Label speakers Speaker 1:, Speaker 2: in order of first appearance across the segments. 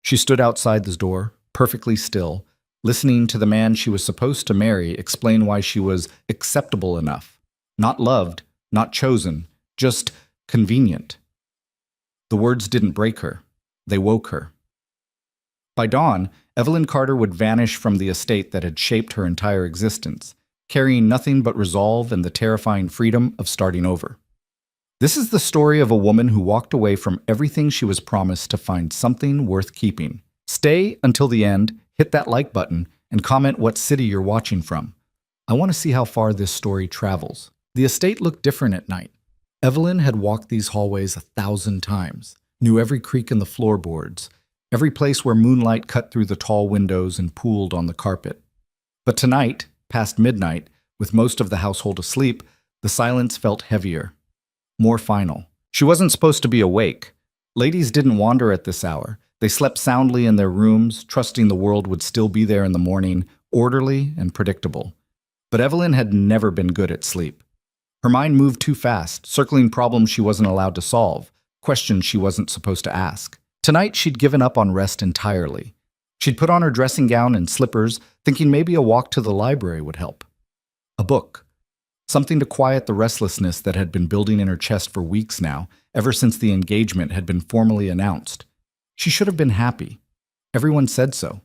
Speaker 1: She stood outside the door, perfectly still, listening to the man she was supposed to marry explain why she was acceptable enough. Not loved, not chosen, just convenient. The words didn't break her. They woke her. By dawn, Evelyn Carter would vanish from the estate that had shaped her entire existence, carrying nothing but resolve and the terrifying freedom of starting over. This is the story of a woman who walked away from everything she was promised to find something worth keeping. Stay until the end, hit that like button, and comment what city you're watching from. I want to see how far this story travels. The estate looked different at night. Evelyn had walked these hallways 1,000 times, knew every creak in the floorboards, every place where moonlight cut through the tall windows and pooled on the carpet. But tonight, past midnight, with most of the household asleep, the silence felt heavier, more final. She wasn't supposed to be awake. Ladies didn't wander at this hour. They slept soundly in their rooms, trusting the world would still be there in the morning, orderly and predictable. But Evelyn had never been good at sleep. Her mind moved too fast, circling problems she wasn't allowed to solve, questions she wasn't supposed to ask. Tonight, she'd given up on rest entirely. She'd put on her dressing gown and slippers, thinking maybe a walk to the library would help. A book. Something to quiet the restlessness that had been building in her chest for weeks now, ever since the engagement had been formally announced. She should have been happy. Everyone said so.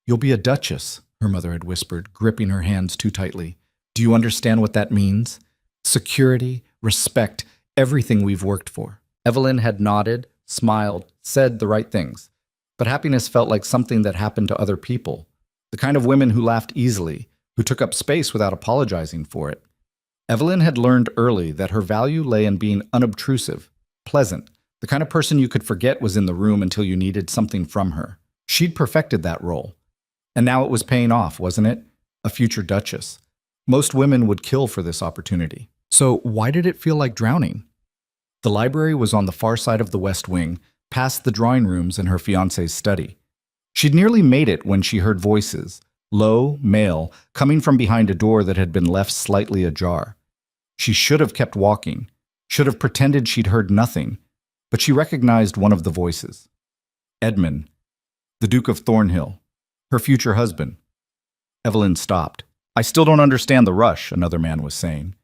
Speaker 1: "You'll be a duchess," her mother had whispered, gripping her hands too tightly. "Do you understand what that means? Security, respect, everything we've worked for." Evelyn had nodded, smiled, said the right things. But happiness felt like something that happened to other people. The kind of women who laughed easily, who took up space without apologizing for it. Evelyn had learned early that her value lay in being unobtrusive, pleasant, the kind of person you could forget was in the room until you needed something from her. She'd perfected that role. And now it was paying off, wasn't it? A future duchess. Most women would kill for this opportunity. So why did it feel like drowning? The library was on the far side of the West Wing, past the drawing rooms and her fiancé's study. She'd nearly made it when she heard voices, low, male, coming from behind a door that had been left slightly ajar. She should have kept walking, should have pretended she'd heard nothing, but she recognized one of the voices. Edmund, the Duke of Thornhill, her future husband. Evelyn stopped. "I still don't understand the rush," another man was saying.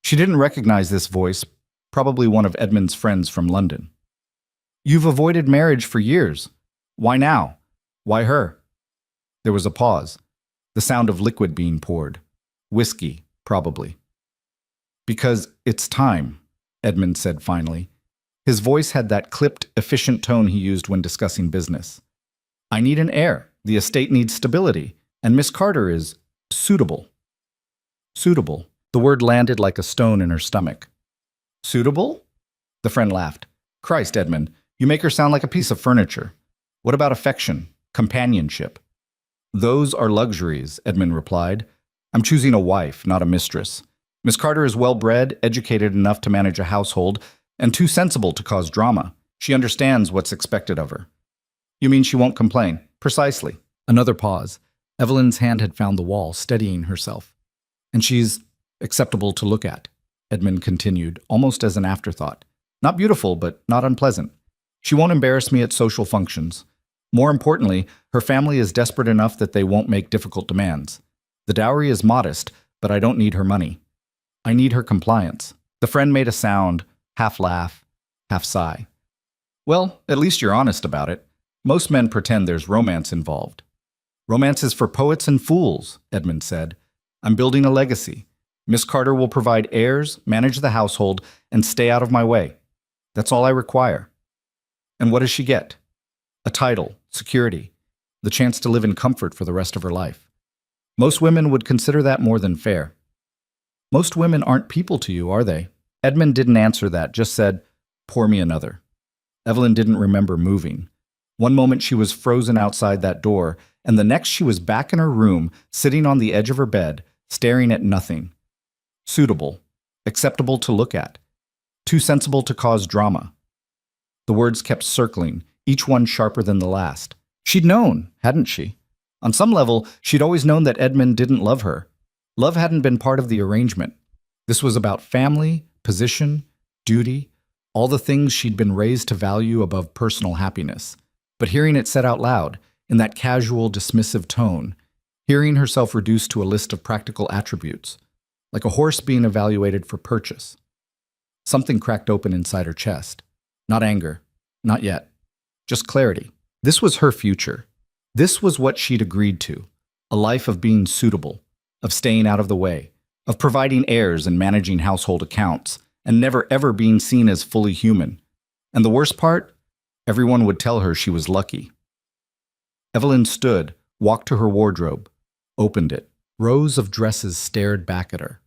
Speaker 1: She didn't recognize this voice, probably one of Edmund's friends from London. "You've avoided marriage for years. Why now? Why her?" There was a pause, the sound of liquid being poured. Whiskey, probably. "Because it's time," Edmund said finally. His voice had that clipped, efficient tone he used when discussing business. "I need an heir. The estate needs stability. And Miss Carter is suitable." Suitable. The word landed like a stone in her stomach. "Suitable?" The friend laughed. "Christ, Edmund, you make her sound like a piece of furniture. What about affection, companionship?" "Those are luxuries," Edmund replied. "I'm choosing a wife, not a mistress. Miss Carter is well-bred, educated enough to manage a household, and too sensible to cause drama. She understands what's expected of her." "You mean she won't complain?" "Precisely." Another pause. Evelyn's hand had found the wall, steadying herself. "And she's acceptable to look at," Edmund continued, almost as an afterthought. "Not beautiful, but not unpleasant. She won't embarrass me at social functions. More importantly, her family is desperate enough that they won't make difficult demands. The dowry is modest, but I don't need her money. I need her compliance." The friend made a sound, half laugh, half sigh. "Well, at least you're honest about it. Most men pretend there's romance involved." "Romance is for poets and fools," Edmund said. "I'm building a legacy. Miss Carter will provide heirs, manage the household, and stay out of my way. That's all I require." "And what does she get?" "A title, security, the chance to live in comfort for the rest of her life. Most women would consider that more than fair." "Most women aren't people to you, are they?" Edmund didn't answer that, just said, "Pour me another." Evelyn didn't remember moving. One moment she was frozen outside that door, and the next she was back in her room, sitting on the edge of her bed, staring at nothing. Suitable, acceptable to look at, too sensible to cause drama. The words kept circling, each one sharper than the last. She'd known, hadn't she? On some level, she'd always known that Edmund didn't love her. Love hadn't been part of the arrangement. This was about family, position, duty, all the things she'd been raised to value above personal happiness. But hearing it said out loud, in that casual, dismissive tone, hearing herself reduced to a list of practical attributes, like a horse being evaluated for purchase, something cracked open inside her chest. Not anger, not yet, just clarity. This was her future. This was what she'd agreed to, a life of being suitable, of staying out of the way, of providing heirs and managing household accounts, and never ever being seen as fully human. And the worst part? Everyone would tell her she was lucky. Evelyn stood, walked to her wardrobe, opened it. Rows of dresses stared back at her,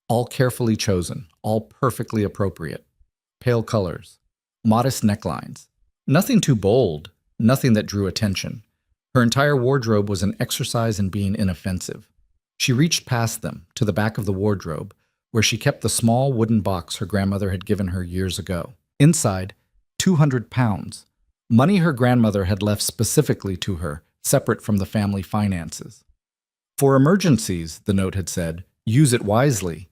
Speaker 1: all carefully chosen, all perfectly appropriate. Pale colors, modest necklines. Nothing too bold, nothing that drew attention. Her entire wardrobe was an exercise in being inoffensive. She reached past them, to the back of the wardrobe, where she kept the small wooden box her grandmother had given her years ago. Inside, 200 pounds. Money her grandmother had left specifically to her, separate from the family finances. For emergencies, the note had said, use it wisely.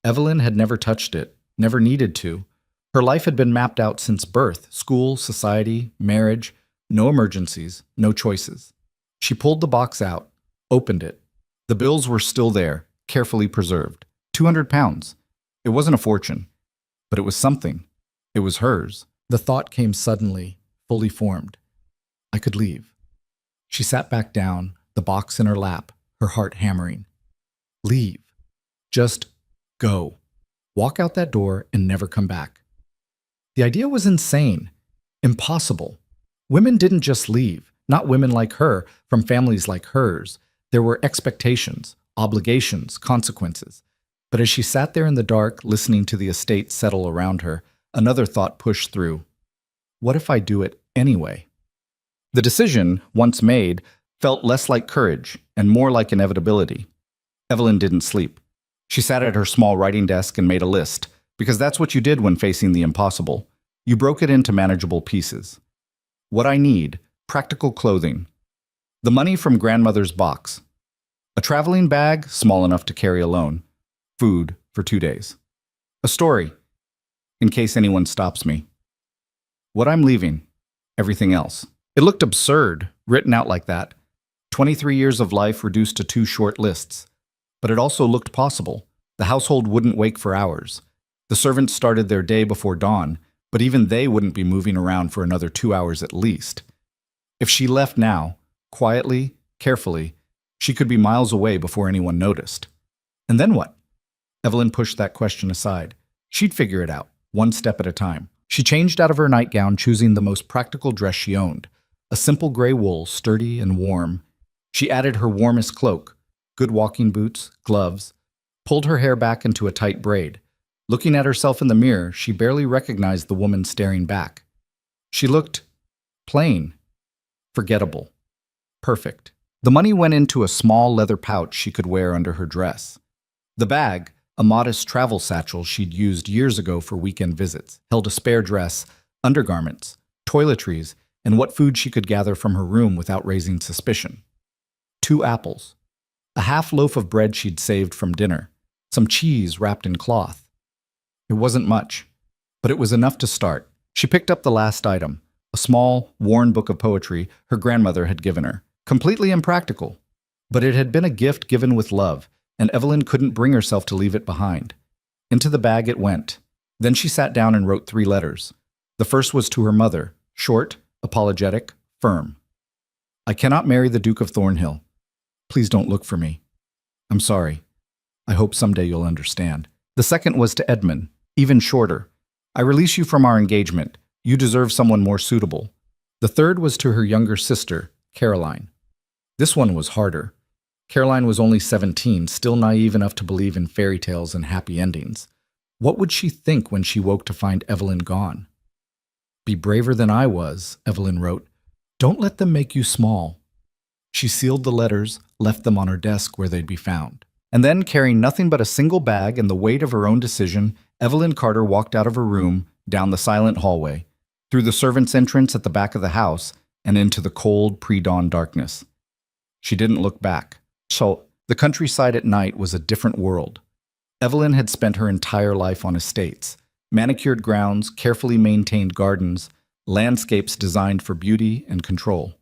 Speaker 1: Evelyn had never touched it, never needed to. Her life had been mapped out since birth, school, society, marriage, no emergencies, no choices. She pulled the box out, opened it. The bills were still there, carefully preserved. 200 pounds. It wasn't a fortune, but it was something. It was hers. The thought came suddenly, fully formed. I could leave. She sat back down, the box in her lap, her heart hammering. Leave. Just go. Walk out that door and never come back. The idea was insane. Impossible. Women didn't just leave, not women like her, from families like hers. There were expectations, obligations, consequences. But as she sat there in the dark, listening to the estate settle around her, another thought pushed through. What if I do it anyway? The decision, once made, felt less like courage and more like inevitability. Evelyn didn't sleep. She sat at her small writing desk and made a list, because that's what you did when facing the impossible. You broke it into manageable pieces. What I need, practical clothing. The money from grandmother's box. A traveling bag, small enough to carry alone. Food for 2 days. A story, in case anyone stops me. What I'm leaving. Everything else. It looked absurd, written out like that. 23 years of life reduced to 2 short lists. But it also looked possible. The household wouldn't wake for hours. The servants started their day before dawn, but even they wouldn't be moving around for another 2 hours at least. If she left now, quietly, carefully, she could be miles away before anyone noticed. And then what? Evelyn pushed that question aside. She'd figure it out, one step at a time. She changed out of her nightgown, choosing the most practical dress she owned. A simple gray wool, sturdy and warm. She added her warmest cloak, good walking boots, gloves, pulled her hair back into a tight braid. Looking at herself in the mirror, she barely recognized the woman staring back. She looked plain, forgettable, perfect. The money went into a small leather pouch she could wear under her dress. The bag, a modest travel satchel she'd used years ago for weekend visits, held a spare dress, undergarments, toiletries, and what food she could gather from her room without raising suspicion. 2 apples, a half loaf of bread she'd saved from dinner, some cheese wrapped in cloth. It wasn't much, but it was enough to start. She picked up the last item, a small, worn book of poetry her grandmother had given her. Completely impractical, but it had been a gift given with love, and Evelyn couldn't bring herself to leave it behind. Into the bag it went. Then she sat down and wrote 3 letters. The first was to her mother, short, apologetic, firm. I cannot marry the Duke of Thornhill. Please don't look for me. I'm sorry. I hope someday you'll understand. The second was to Edmund, even shorter. I release you from our engagement. You deserve someone more suitable. The third was to her younger sister, Caroline. This one was harder. Caroline was only 17, still naive enough to believe in fairy tales and happy endings. What would she think when she woke to find Evelyn gone? Be braver than I was, Evelyn wrote. Don't let them make you small. She sealed the letters, left them on her desk where they'd be found. And then, carrying nothing but a single bag and the weight of her own decision, Evelyn Carter walked out of her room, down the silent hallway, through the servants' entrance at the back of the house, and into the cold, pre-dawn darkness. She didn't look back. So, the countryside at night was a different world. Evelyn had spent her entire life on estates, manicured grounds, carefully maintained gardens, landscapes designed for beauty and control.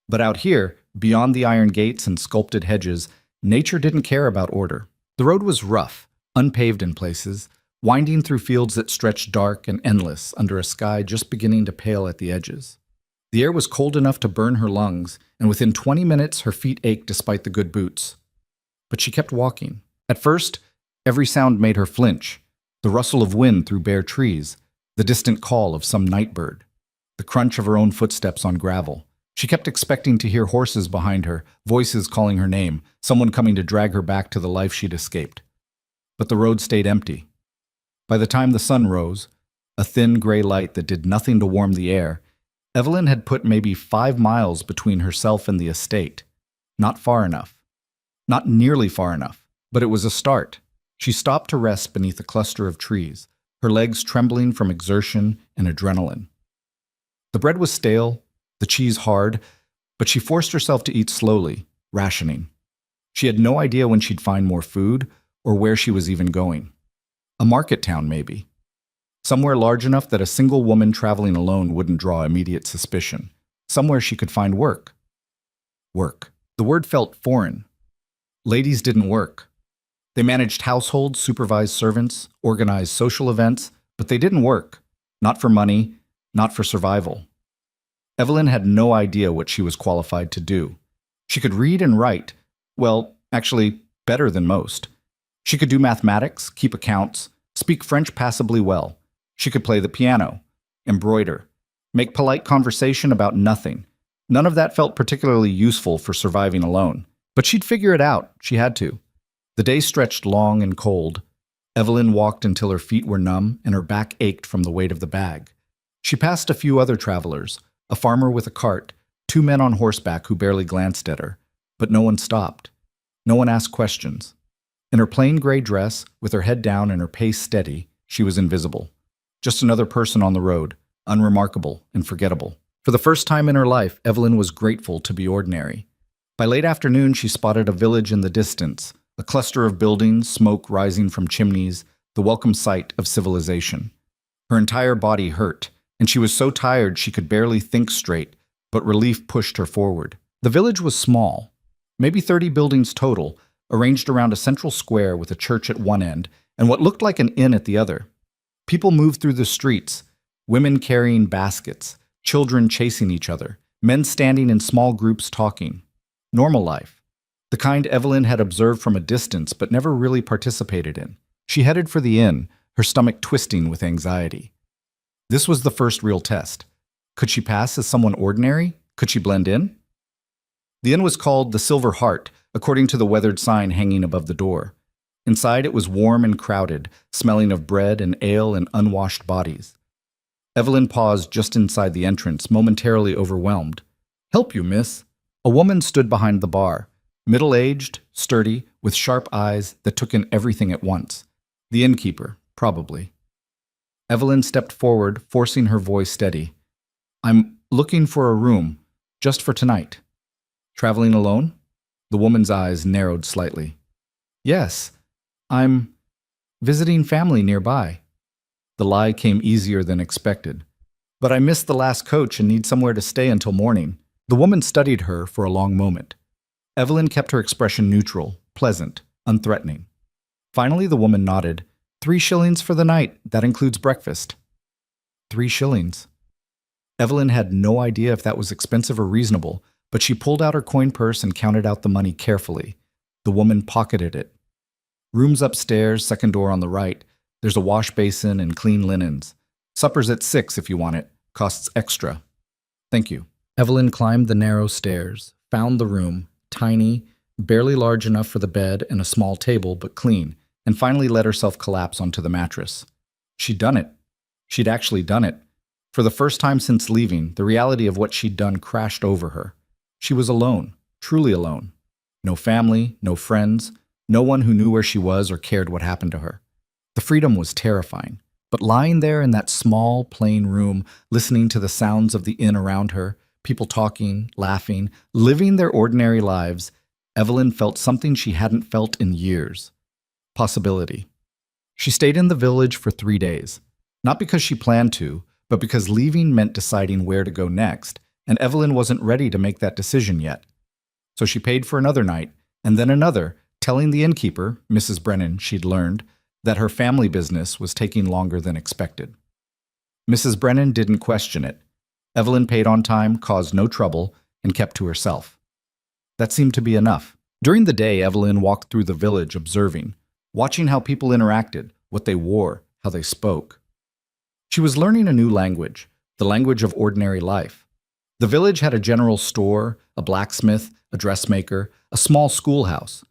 Speaker 1: But out here, beyond the iron gates and sculpted hedges, nature didn't care about order. The road was rough, unpaved in places, winding through fields that stretched dark and endless under a sky just beginning to pale at the edges. The air was cold enough to burn her lungs, and within 20 minutes her feet ached despite the good boots. But she kept walking. At first, every sound made her flinch. The rustle of wind through bare trees, the distant call of some night bird, the crunch of her own footsteps on gravel. She kept expecting to hear horses behind her, voices calling her name, someone coming to drag her back to the life she'd escaped. But the road stayed empty. By the time the sun rose, a thin gray light that did nothing to warm the air, Evelyn had put maybe 5 miles between herself and the estate. Not far enough. Not nearly far enough, but it was a start. She stopped to rest beneath a cluster of trees, her legs trembling from exertion and adrenaline. The bread was stale, the cheese hard, but she forced herself to eat slowly, rationing. She had no idea when she'd find more food or where she was even going. A market town, maybe. Somewhere large enough that a single woman traveling alone wouldn't draw immediate suspicion. Somewhere she could find work. Work. The word felt foreign. Ladies didn't work. They managed households, supervised servants, organized social events, but they didn't work. Not for money, not for survival. Evelyn had no idea what she was qualified to do. She could read and write, well, actually, better than most. She could do mathematics, keep accounts, speak French passably well. She could play the piano, embroider, make polite conversation about nothing. None of that felt particularly useful for surviving alone. But she'd figure it out. She had to. The day stretched long and cold. Evelyn walked until her feet were numb and her back ached from the weight of the bag. She passed a few other travelers, a farmer with a cart, 2 men on horseback who barely glanced at her. But no one stopped. No one asked questions. In her plain gray dress, with her head down and her pace steady, she was invisible. Just another person on the road, unremarkable and forgettable. For the first time in her life, Evelyn was grateful to be ordinary. By late afternoon, she spotted a village in the distance, a cluster of buildings, smoke rising from chimneys, the welcome sight of civilization. Her entire body hurt, and she was so tired she could barely think straight, but relief pushed her forward. The village was small, maybe 30 buildings total, arranged around a central square with a church at one end and what looked like an inn at the other. People moved through the streets, women carrying baskets, children chasing each other, men standing in small groups talking. Normal life. The kind Evelyn had observed from a distance but never really participated in. She headed for the inn, her stomach twisting with anxiety. This was the first real test. Could she pass as someone ordinary? Could she blend in? The inn was called the Silver Heart, according to the weathered sign hanging above the door. Inside it was warm and crowded, smelling of bread and ale and unwashed bodies. Evelyn paused just inside the entrance, momentarily overwhelmed. "Help you, miss." A woman stood behind the bar, middle-aged, sturdy, with sharp eyes that took in everything at once. The innkeeper, probably. Evelyn stepped forward, forcing her voice steady. "I'm looking for a room, just for tonight." "Traveling alone?" The woman's eyes narrowed slightly. "Yes, I'm visiting family nearby." The lie came easier than expected. "But I missed the last coach and need somewhere to stay until morning." The woman studied her for a long moment. Evelyn kept her expression neutral, pleasant, unthreatening. Finally, the woman nodded. 3 shillings for the night. That includes breakfast." 3 shillings. Evelyn had no idea if that was expensive or reasonable, but she pulled out her coin purse and counted out the money carefully. The woman pocketed it. "Rooms upstairs, second door on the right. There's a wash basin and clean linens. Supper's at 6 if you want it. Costs extra." "Thank you." Evelyn climbed the narrow stairs, found the room, tiny, barely large enough for the bed and a small table, but clean, and finally let herself collapse onto the mattress. She'd done it. She'd actually done it. For the first time since leaving, the reality of what she'd done crashed over her. She was alone, truly alone. No family, no friends, no one who knew where she was or cared what happened to her. The freedom was terrifying, but lying there in that small, plain room, listening to the sounds of the inn around her, people talking, laughing, living their ordinary lives, Evelyn felt something she hadn't felt in years. Possibility. She stayed in the village for 3 days, not because she planned to, but because leaving meant deciding where to go next, and Evelyn wasn't ready to make that decision yet. So she paid for another night, and then another, telling the innkeeper, Mrs. Brennan, she'd learned, that her family business was taking longer than expected. Mrs. Brennan didn't question it. Evelyn paid on time, caused no trouble, and kept to herself. That seemed to be enough. During the day, Evelyn walked through the village observing, watching how people interacted, what they wore, how they spoke. She was learning a new language, the language of ordinary life. The village had a general store, a blacksmith, a dressmaker, a small schoolhouse.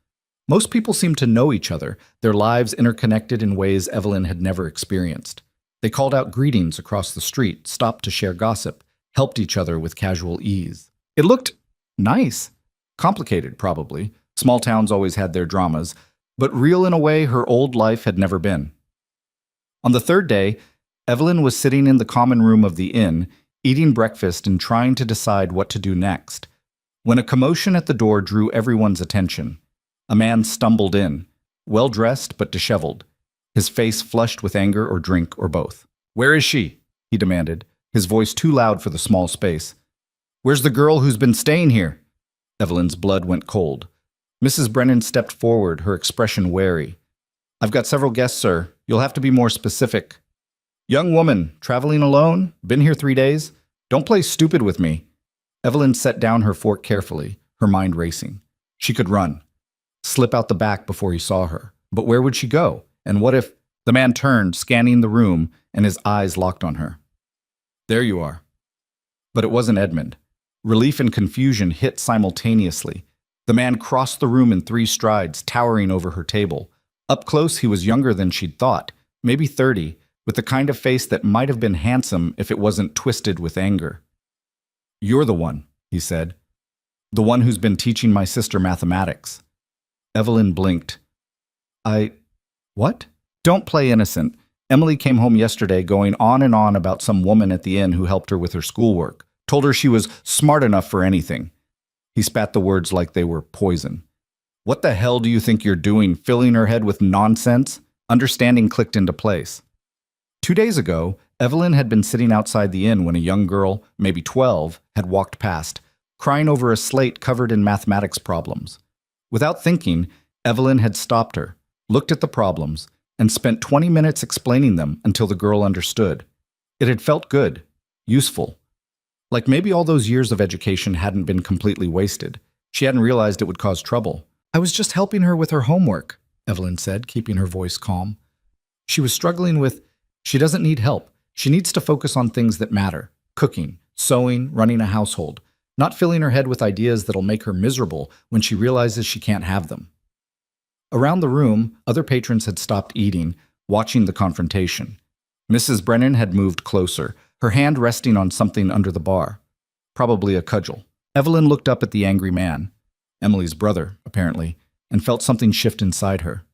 Speaker 1: Most people seemed to know each other, their lives interconnected in ways Evelyn had never experienced. They called out greetings across the street, stopped to share gossip, helped each other with casual ease. It looked nice. Complicated, probably. Small towns always had their dramas, but real in a way her old life had never been. On the third day, Evelyn was sitting in the common room of the inn, eating breakfast and trying to decide what to do next, when a commotion at the door drew everyone's attention. A man stumbled in, well-dressed but disheveled, his face flushed with anger or drink or both. "Where is she?" he demanded, his voice too loud for the small space. "Where's the girl who's been staying here?" Evelyn's blood went cold. Mrs. Brennan stepped forward, her expression wary. "I've got several guests, sir. You'll have to be more specific." "Young woman, traveling alone? Been here 3 days? Don't play stupid with me." Evelyn set down her fork carefully, her mind racing. She could run, slip out the back before he saw her. But where would she go? And what if... The man turned, scanning the room, and his eyes locked on her. "There you are." But it wasn't Edmund. Relief and confusion hit simultaneously. The man crossed the room in 3 strides, towering over her table. Up close, he was younger than she'd thought, maybe 30, with the kind of face that might have been handsome if it wasn't twisted with anger. "You're the one," he said. "The one who's been teaching my sister mathematics." Evelyn blinked. What? Don't play innocent. Emily came home yesterday going on and on about some woman at the inn who helped her with her schoolwork. Told her she was smart enough for anything." He spat the words like they were poison. "What the hell do you think you're doing, filling her head with nonsense?" Understanding clicked into place. 2 days ago, Evelyn had been sitting outside the inn when a young girl, maybe 12, had walked past, crying over a slate covered in mathematics problems. Without thinking, Evelyn had stopped her, looked at the problems, and spent 20 minutes explaining them until the girl understood. It had felt good, useful. Like maybe all those years of education hadn't been completely wasted. She hadn't realized it would cause trouble. "I was just helping her with her homework," Evelyn said, keeping her voice calm. She was struggling with, she doesn't need help. She needs to focus on things that matter. Cooking, sewing, running a household. Not filling her head with ideas that'll make her miserable when she realizes she can't have them. Around the room, other patrons had stopped eating, watching the confrontation. Mrs. Brennan had moved closer, her hand resting on something under the bar. Probably a cudgel. Evelyn looked up at the angry man, Emily's brother, apparently, and felt something shift inside her.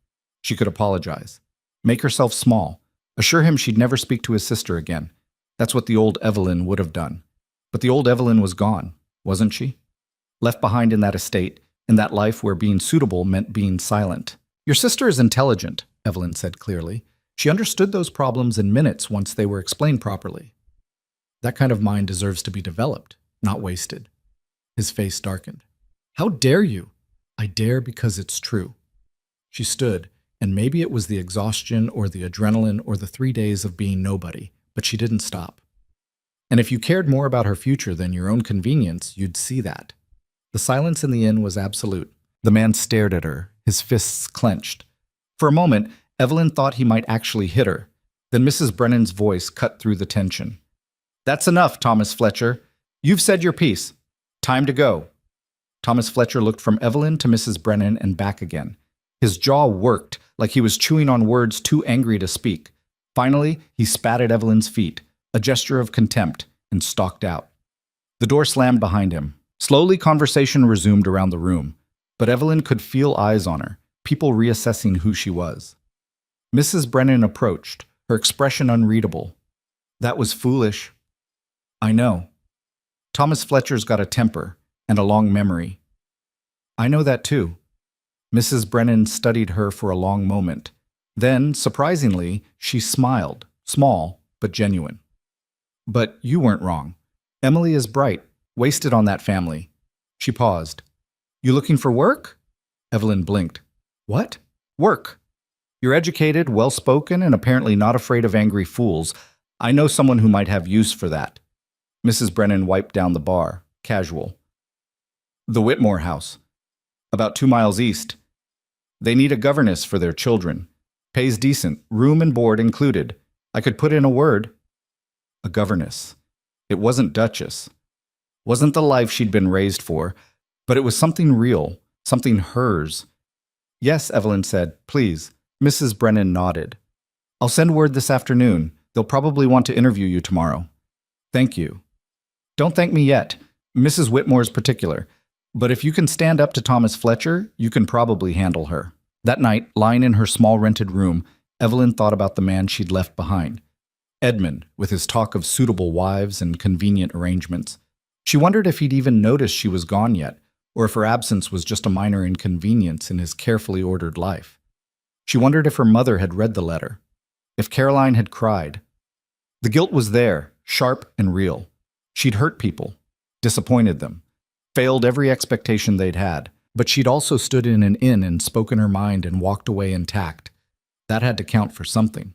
Speaker 1: She could apologize. Make herself small. Assure him she'd never speak to his sister again. That's what the old Evelyn would have done. But the old Evelyn was gone, wasn't she? Left behind in that estate, in that life where being suitable meant being silent. "Your sister is intelligent," Evelyn said clearly. "She understood those problems in minutes once they were explained properly. That kind of mind deserves to be developed, not wasted." His face darkened. "How dare you?" "I dare because it's true." She stood, and maybe it was the exhaustion or the adrenaline or the 3 days of being nobody, but she didn't stop. And if you cared more about her future than your own convenience, you'd see that. The silence in the inn was absolute. The man stared at her, his fists clenched. For a moment, Evelyn thought he might actually hit her. Then Mrs. Brennan's voice cut through the tension. "That's enough, Thomas Fletcher. You've said your piece. Time to go." Thomas Fletcher looked from Evelyn to Mrs. Brennan and back again. His jaw worked, like he was chewing on words too angry to speak. Finally, he spat at Evelyn's feet, a gesture of contempt, and stalked out. The door slammed behind him. Slowly, conversation resumed around the room, but Evelyn could feel eyes on her, people reassessing who she was. Mrs. Brennan approached, her expression unreadable. "That was foolish." "I know. Thomas Fletcher's got a temper and a long memory." "I know that too." Mrs. Brennan studied her for a long moment. Then, surprisingly, she smiled, small but genuine. But you weren't wrong. Emily is bright, wasted on that family. She paused. You looking for work? Evelyn blinked. What? Work. You're educated, well-spoken, and apparently not afraid of angry fools. I know someone who might have use for that. Mrs. Brennan wiped down the bar, casual. The Whitmore house. About 2 miles east. They need a governess for their children. Pays decent, room and board included. I could put in a word. A governess. It wasn't Duchess. Wasn't the life she'd been raised for, but it was something real, something hers. Yes, Evelyn said, please. Mrs. Brennan nodded. I'll send word this afternoon. They'll probably want to interview you tomorrow. Thank you. Don't thank me yet. Mrs. Whitmore's particular. But if you can stand up to Thomas Fletcher, you can probably handle her. That night, lying in her small rented room, Evelyn thought about the man she'd left behind. Edmund, with his talk of suitable wives and convenient arrangements. She wondered if he'd even noticed she was gone yet, or if her absence was just a minor inconvenience in his carefully ordered life. She wondered if her mother had read the letter, if Caroline had cried. The guilt was there, sharp and real. She'd hurt people, disappointed them, failed every expectation they'd had, but she'd also stood in an inn and spoken her mind and walked away intact. That had to count for something.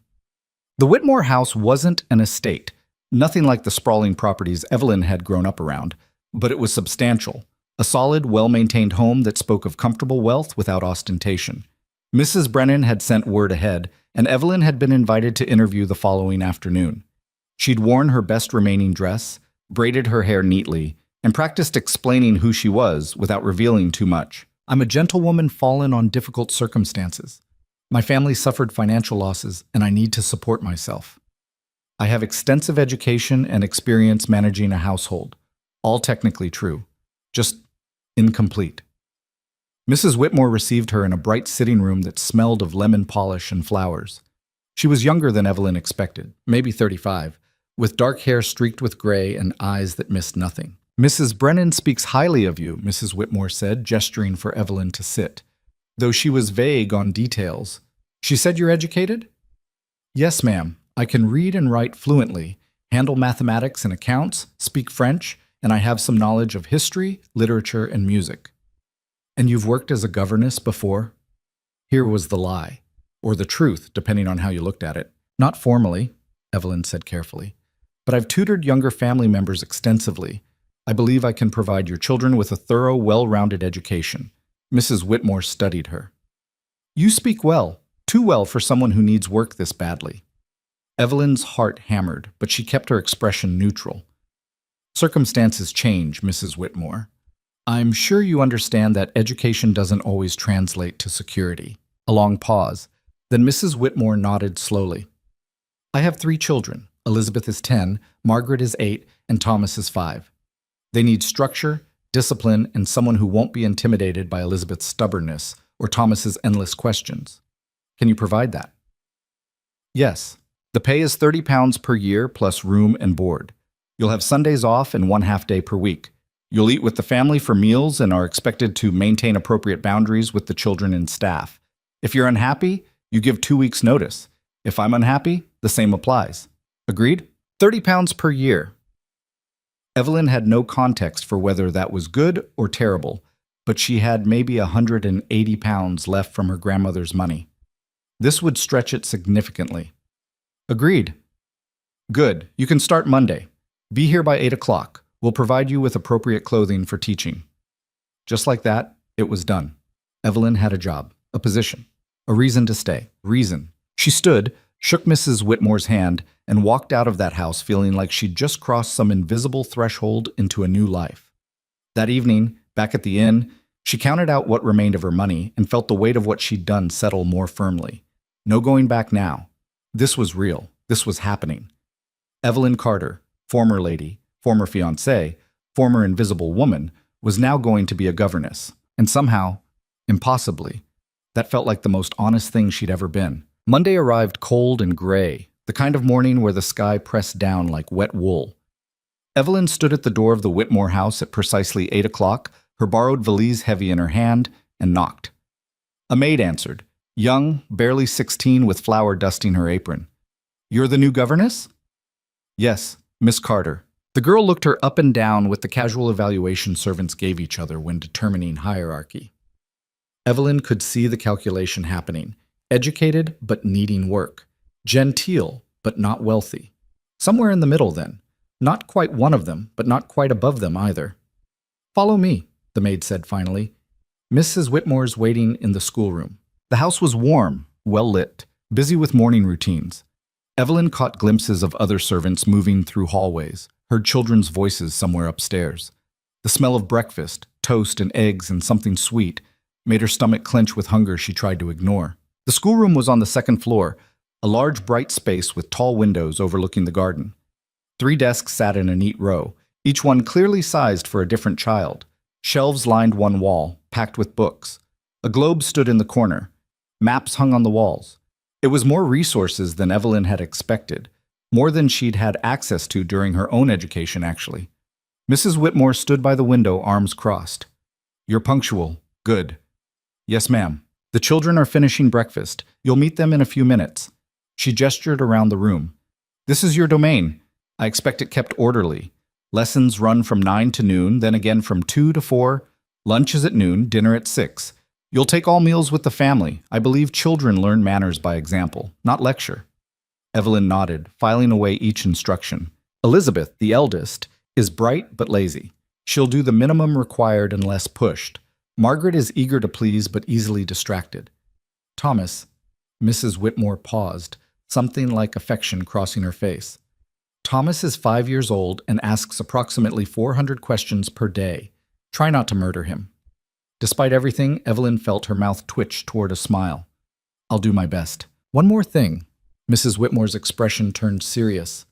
Speaker 1: The Whitmore house wasn't an estate, nothing like the sprawling properties Evelyn had grown up around, but it was substantial, a solid, well-maintained home that spoke of comfortable wealth without ostentation. Mrs. Brennan had sent word ahead, and Evelyn had been invited to interview the following afternoon. She'd worn her best remaining dress, braided her hair neatly, and practiced explaining who she was without revealing too much. I'm a gentlewoman fallen on difficult circumstances. My family suffered financial losses, and I need to support myself. I have extensive education and experience managing a household. All technically true, just incomplete. Mrs. Whitmore received her in a bright sitting room that smelled of lemon polish and flowers. She was younger than Evelyn expected, maybe 35, with dark hair streaked with gray and eyes that missed nothing. Mrs. Brennan speaks highly of you, Mrs. Whitmore said, gesturing for Evelyn to sit. Though she was vague on details. She said you're educated? Yes, ma'am. I can read and write fluently, handle mathematics and accounts, speak French, and I have some knowledge of history, literature, and music. And you've worked as a governess before? Here was the lie, or the truth, depending on how you looked at it. Not formally, Evelyn said carefully, but I've tutored younger family members extensively. I believe I can provide your children with a thorough, well-rounded education. Mrs. Whitmore studied her. You speak well, too well for someone who needs work this badly. Evelyn's heart hammered, but she kept her expression neutral. Circumstances change, Mrs. Whitmore. I'm sure you understand that education doesn't always translate to security. A long pause. Then Mrs. Whitmore nodded slowly. I have 3 children. Elizabeth is 10, Margaret is 8, and Thomas is 5. They need structure, discipline, and someone who won't be intimidated by Elizabeth's stubbornness or Thomas's endless questions. Can you provide that? Yes. The pay is £30 per year plus room and board. You'll have Sundays off and 1/2 day per week. You'll eat with the family for meals and are expected to maintain appropriate boundaries with the children and staff. If you're unhappy, you give 2 weeks' notice. If I'm unhappy, the same applies. Agreed? £30 per year. Evelyn had no context for whether that was good or terrible, but she had maybe £180 left from her grandmother's money. This would stretch it significantly. Agreed. Good. You can start Monday. Be here by 8 o'clock. We'll provide you with appropriate clothing for teaching. Just like that, it was done. Evelyn had a job, a position, a reason to stay. Reason. She stood, shook Mrs. Whitmore's hand, and walked out of that house feeling like she'd just crossed some invisible threshold into a new life. That evening, back at the inn, she counted out what remained of her money and felt the weight of what she'd done settle more firmly. No going back now. This was real. This was happening. Evelyn Carter, former lady, former fiancée, former invisible woman, was now going to be a governess. And somehow, impossibly, that felt like the most honest thing she'd ever been. Monday arrived cold and gray, the kind of morning where the sky pressed down like wet wool. Evelyn stood at the door of the Whitmore house at precisely 8 o'clock, her borrowed valise heavy in her hand, and knocked. A maid answered, young, barely 16, with flour dusting her apron. You're the new governess? Yes, Miss Carter. The girl looked her up and down with the casual evaluation servants gave each other when determining hierarchy. Evelyn could see the calculation happening. Educated, but needing work. Genteel, but not wealthy. Somewhere in the middle, then. Not quite one of them, but not quite above them either. "Follow me," the maid said finally. Mrs. Whitmore's waiting in the schoolroom. The house was warm, well lit, busy with morning routines. Evelyn caught glimpses of other servants moving through hallways, heard children's voices somewhere upstairs. The smell of breakfast, toast and eggs and something sweet, made her stomach clench with hunger she tried to ignore. The schoolroom was on the second floor, a large bright space with tall windows overlooking the garden. 3 desks sat in a neat row, each one clearly sized for a different child. Shelves lined one wall, packed with books. A globe stood in the corner. Maps hung on the walls. It was more resources than Evelyn had expected, more than she'd had access to during her own education, actually. Mrs. Whitmore stood by the window, arms crossed. "You're punctual. Good." "Yes, ma'am. The children are finishing breakfast. You'll meet them in a few minutes." She gestured around the room. "This is your domain. I expect it kept orderly. Lessons run from 9 to noon, then again from 2 to 4. Lunch is at noon, dinner at 6. You'll take all meals with the family. I believe children learn manners by example, not lecture." Evelyn nodded, filing away each instruction. Elizabeth, the eldest, is bright but lazy. She'll do the minimum required unless pushed. Margaret is eager to please but easily distracted. Thomas, Mrs. Whitmore paused, something like affection crossing her face. Thomas is 5 years old and asks approximately 400 questions per day. Try not to murder him. Despite everything, Evelyn felt her mouth twitch toward a smile. "I'll do my best. One more thing." Mrs. Whitmore's expression turned serious.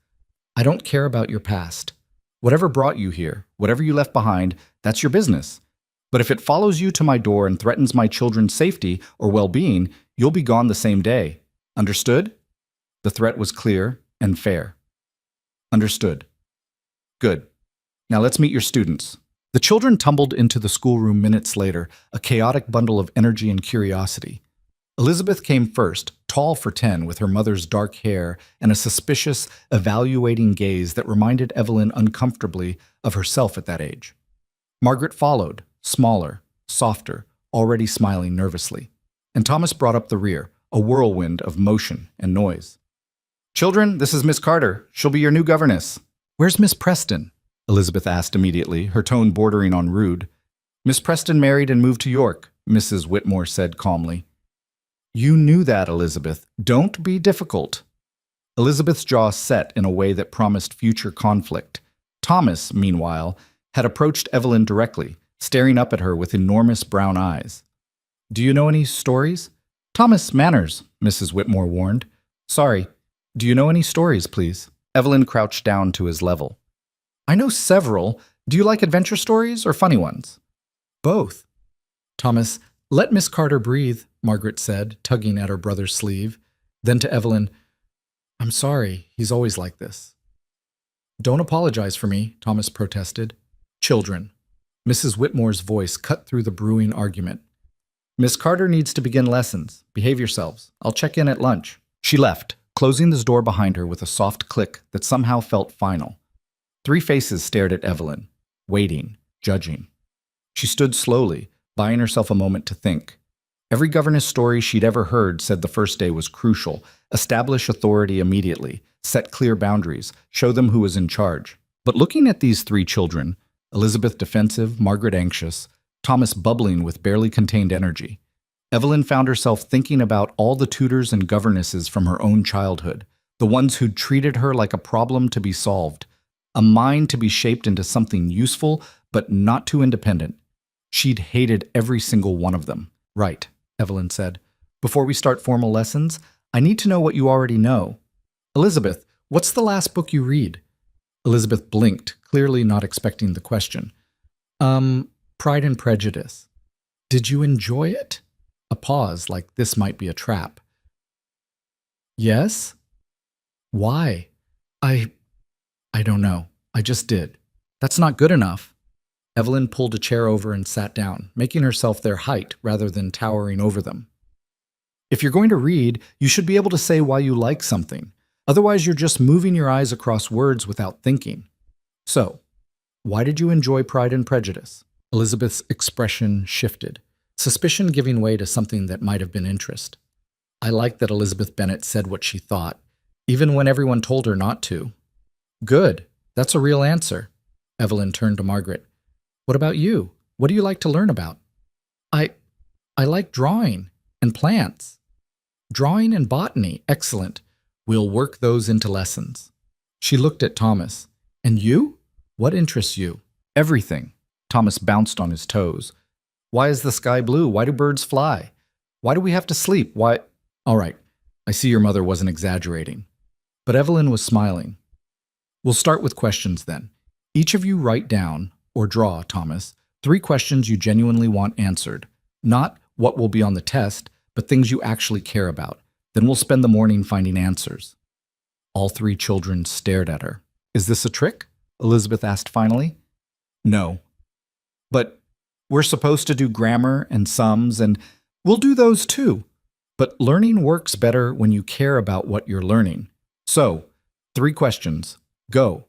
Speaker 1: "I don't care about your past. Whatever brought you here, whatever you left behind, that's your business. But if it follows you to my door and threatens my children's safety or well-being, you'll be gone the same day. Understood?" The threat was clear and fair. "Understood." "Good. Now let's meet your students." The children tumbled into the schoolroom minutes later, a chaotic bundle of energy and curiosity. Elizabeth came first, tall for 10, with her mother's dark hair and a suspicious, evaluating gaze that reminded Evelyn uncomfortably of herself at that age. Margaret followed, smaller, softer, already smiling nervously. And Thomas brought up the rear, a whirlwind of motion and noise. "Children, this is Miss Carter. She'll be your new governess." "Where's Miss Preston?" Elizabeth asked immediately, her tone bordering on rude. "Miss Preston married and moved to York," Mrs. Whitmore said calmly. "You knew that, Elizabeth. Don't be difficult." Elizabeth's jaw set in a way that promised future conflict. Thomas, meanwhile, had approached Evelyn directly, staring up at her with enormous brown eyes. "Do you know any stories?" "Thomas, manners," Mrs. Whitmore warned. "Sorry. Do you know any stories, please?" Evelyn crouched down to his level. "I know several. Do you like adventure stories or funny ones?" "Both." "Thomas, let Miss Carter breathe," Margaret said, tugging at her brother's sleeve. Then to Evelyn, "I'm sorry, he's always like this." "Don't apologize for me," Thomas protested. "Children." Mrs. Whitmore's voice cut through the brewing argument. "Miss Carter needs to begin lessons. Behave yourselves. I'll check in at lunch." She left, closing the door behind her with a soft click that somehow felt final. 3 faces stared at Evelyn, waiting, judging. She stood slowly, buying herself a moment to think. Every governess story she'd ever heard said the first day was crucial. Establish authority immediately, set clear boundaries, show them who was in charge. But looking at these 3 children, Elizabeth defensive, Margaret anxious, Thomas bubbling with barely contained energy, Evelyn found herself thinking about all the tutors and governesses from her own childhood, the ones who'd treated her like a problem to be solved, a mind to be shaped into something useful but not too independent. She'd hated every single one of them. "Right," Evelyn said. "Before we start formal lessons, I need to know what you already know. Elizabeth, what's the last book you read?" Elizabeth blinked, clearly not expecting the question. Pride and Prejudice." "Did you enjoy it?" A pause, like this might be a trap. "Yes?" "Why?" I don't know. I just did." "That's not good enough." Evelyn pulled a chair over and sat down, making herself their height rather than towering over them. "If you're going to read, you should be able to say why you like something. Otherwise, you're just moving your eyes across words without thinking. So, why did you enjoy Pride and Prejudice? Elizabeth's expression shifted, suspicion giving way to something that might have been interest. I liked that Elizabeth Bennet said what she thought, even when everyone told her not to. Good. That's a real answer. Evelyn turned to Margaret. What about you? What do you like to learn about? I like drawing and plants. Drawing and botany. Excellent. We'll work those into lessons. She looked at Thomas. And you? What interests you? Everything. Thomas bounced on his toes. Why is the sky blue? Why do birds fly? Why do we have to sleep? Why? All right. I see your mother wasn't exaggerating. But Evelyn was smiling. We'll start with questions then. Each of you write down, or draw, Thomas, 3 questions you genuinely want answered. Not what will be on the test, but things you actually care about. Then we'll spend the morning finding answers. All 3 children stared at her. Is this a trick? Elizabeth asked finally. No. But we're supposed to do grammar and sums, and we'll do those too. But learning works better when you care about what you're learning. So, 3 questions. Go.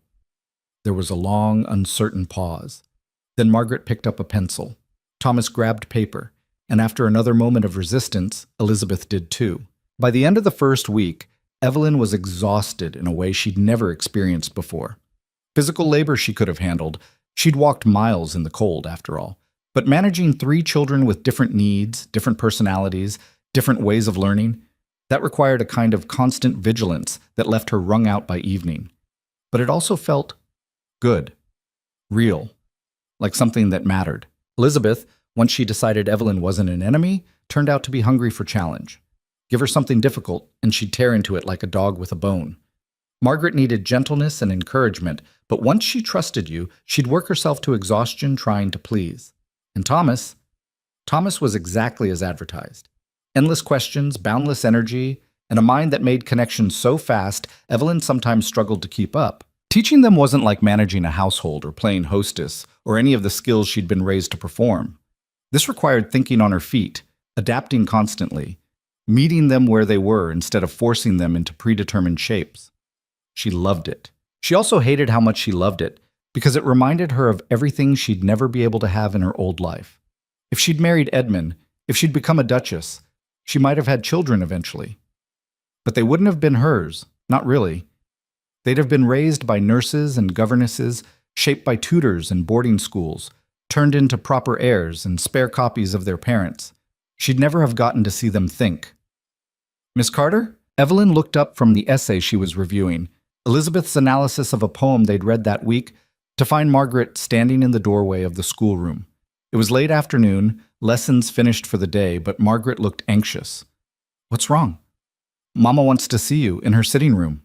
Speaker 1: There was a long, uncertain pause. Then Margaret picked up a pencil. Thomas grabbed paper, and after another moment of resistance, Elizabeth did too. By the end of the first week, Evelyn was exhausted in a way she'd never experienced before. Physical labor she could have handled. She'd walked miles in the cold, after all. But managing 3 children with different needs, different personalities, different ways of learning, that required a kind of constant vigilance that left her wrung out by evening. But it also felt good, real, like something that mattered. Elizabeth, once she decided Evelyn wasn't an enemy, turned out to be hungry for challenge. Give her something difficult, and she'd tear into it like a dog with a bone. Margaret needed gentleness and encouragement, but once she trusted you, she'd work herself to exhaustion trying to please. And Thomas was exactly as advertised. Endless questions, boundless energy, and a mind that made connections so fast, Evelyn sometimes struggled to keep up. Teaching them wasn't like managing a household or playing hostess or any of the skills she'd been raised to perform. This required thinking on her feet, adapting constantly, meeting them where they were instead of forcing them into predetermined shapes. She loved it. She also hated how much she loved it, because it reminded her of everything she'd never be able to have in her old life. If she'd married Edmund, if she'd become a duchess, she might have had children eventually. But they wouldn't have been hers, not really. They'd have been raised by nurses and governesses, shaped by tutors and boarding schools, turned into proper heirs and spare copies of their parents. She'd never have gotten to see them think. Miss Carter? Evelyn looked up from the essay she was reviewing, Elizabeth's analysis of a poem they'd read that week, to find Margaret standing in the doorway of the schoolroom. It was late afternoon, lessons finished for the day, but Margaret looked anxious. What's wrong? Mama wants to see you in her sitting room.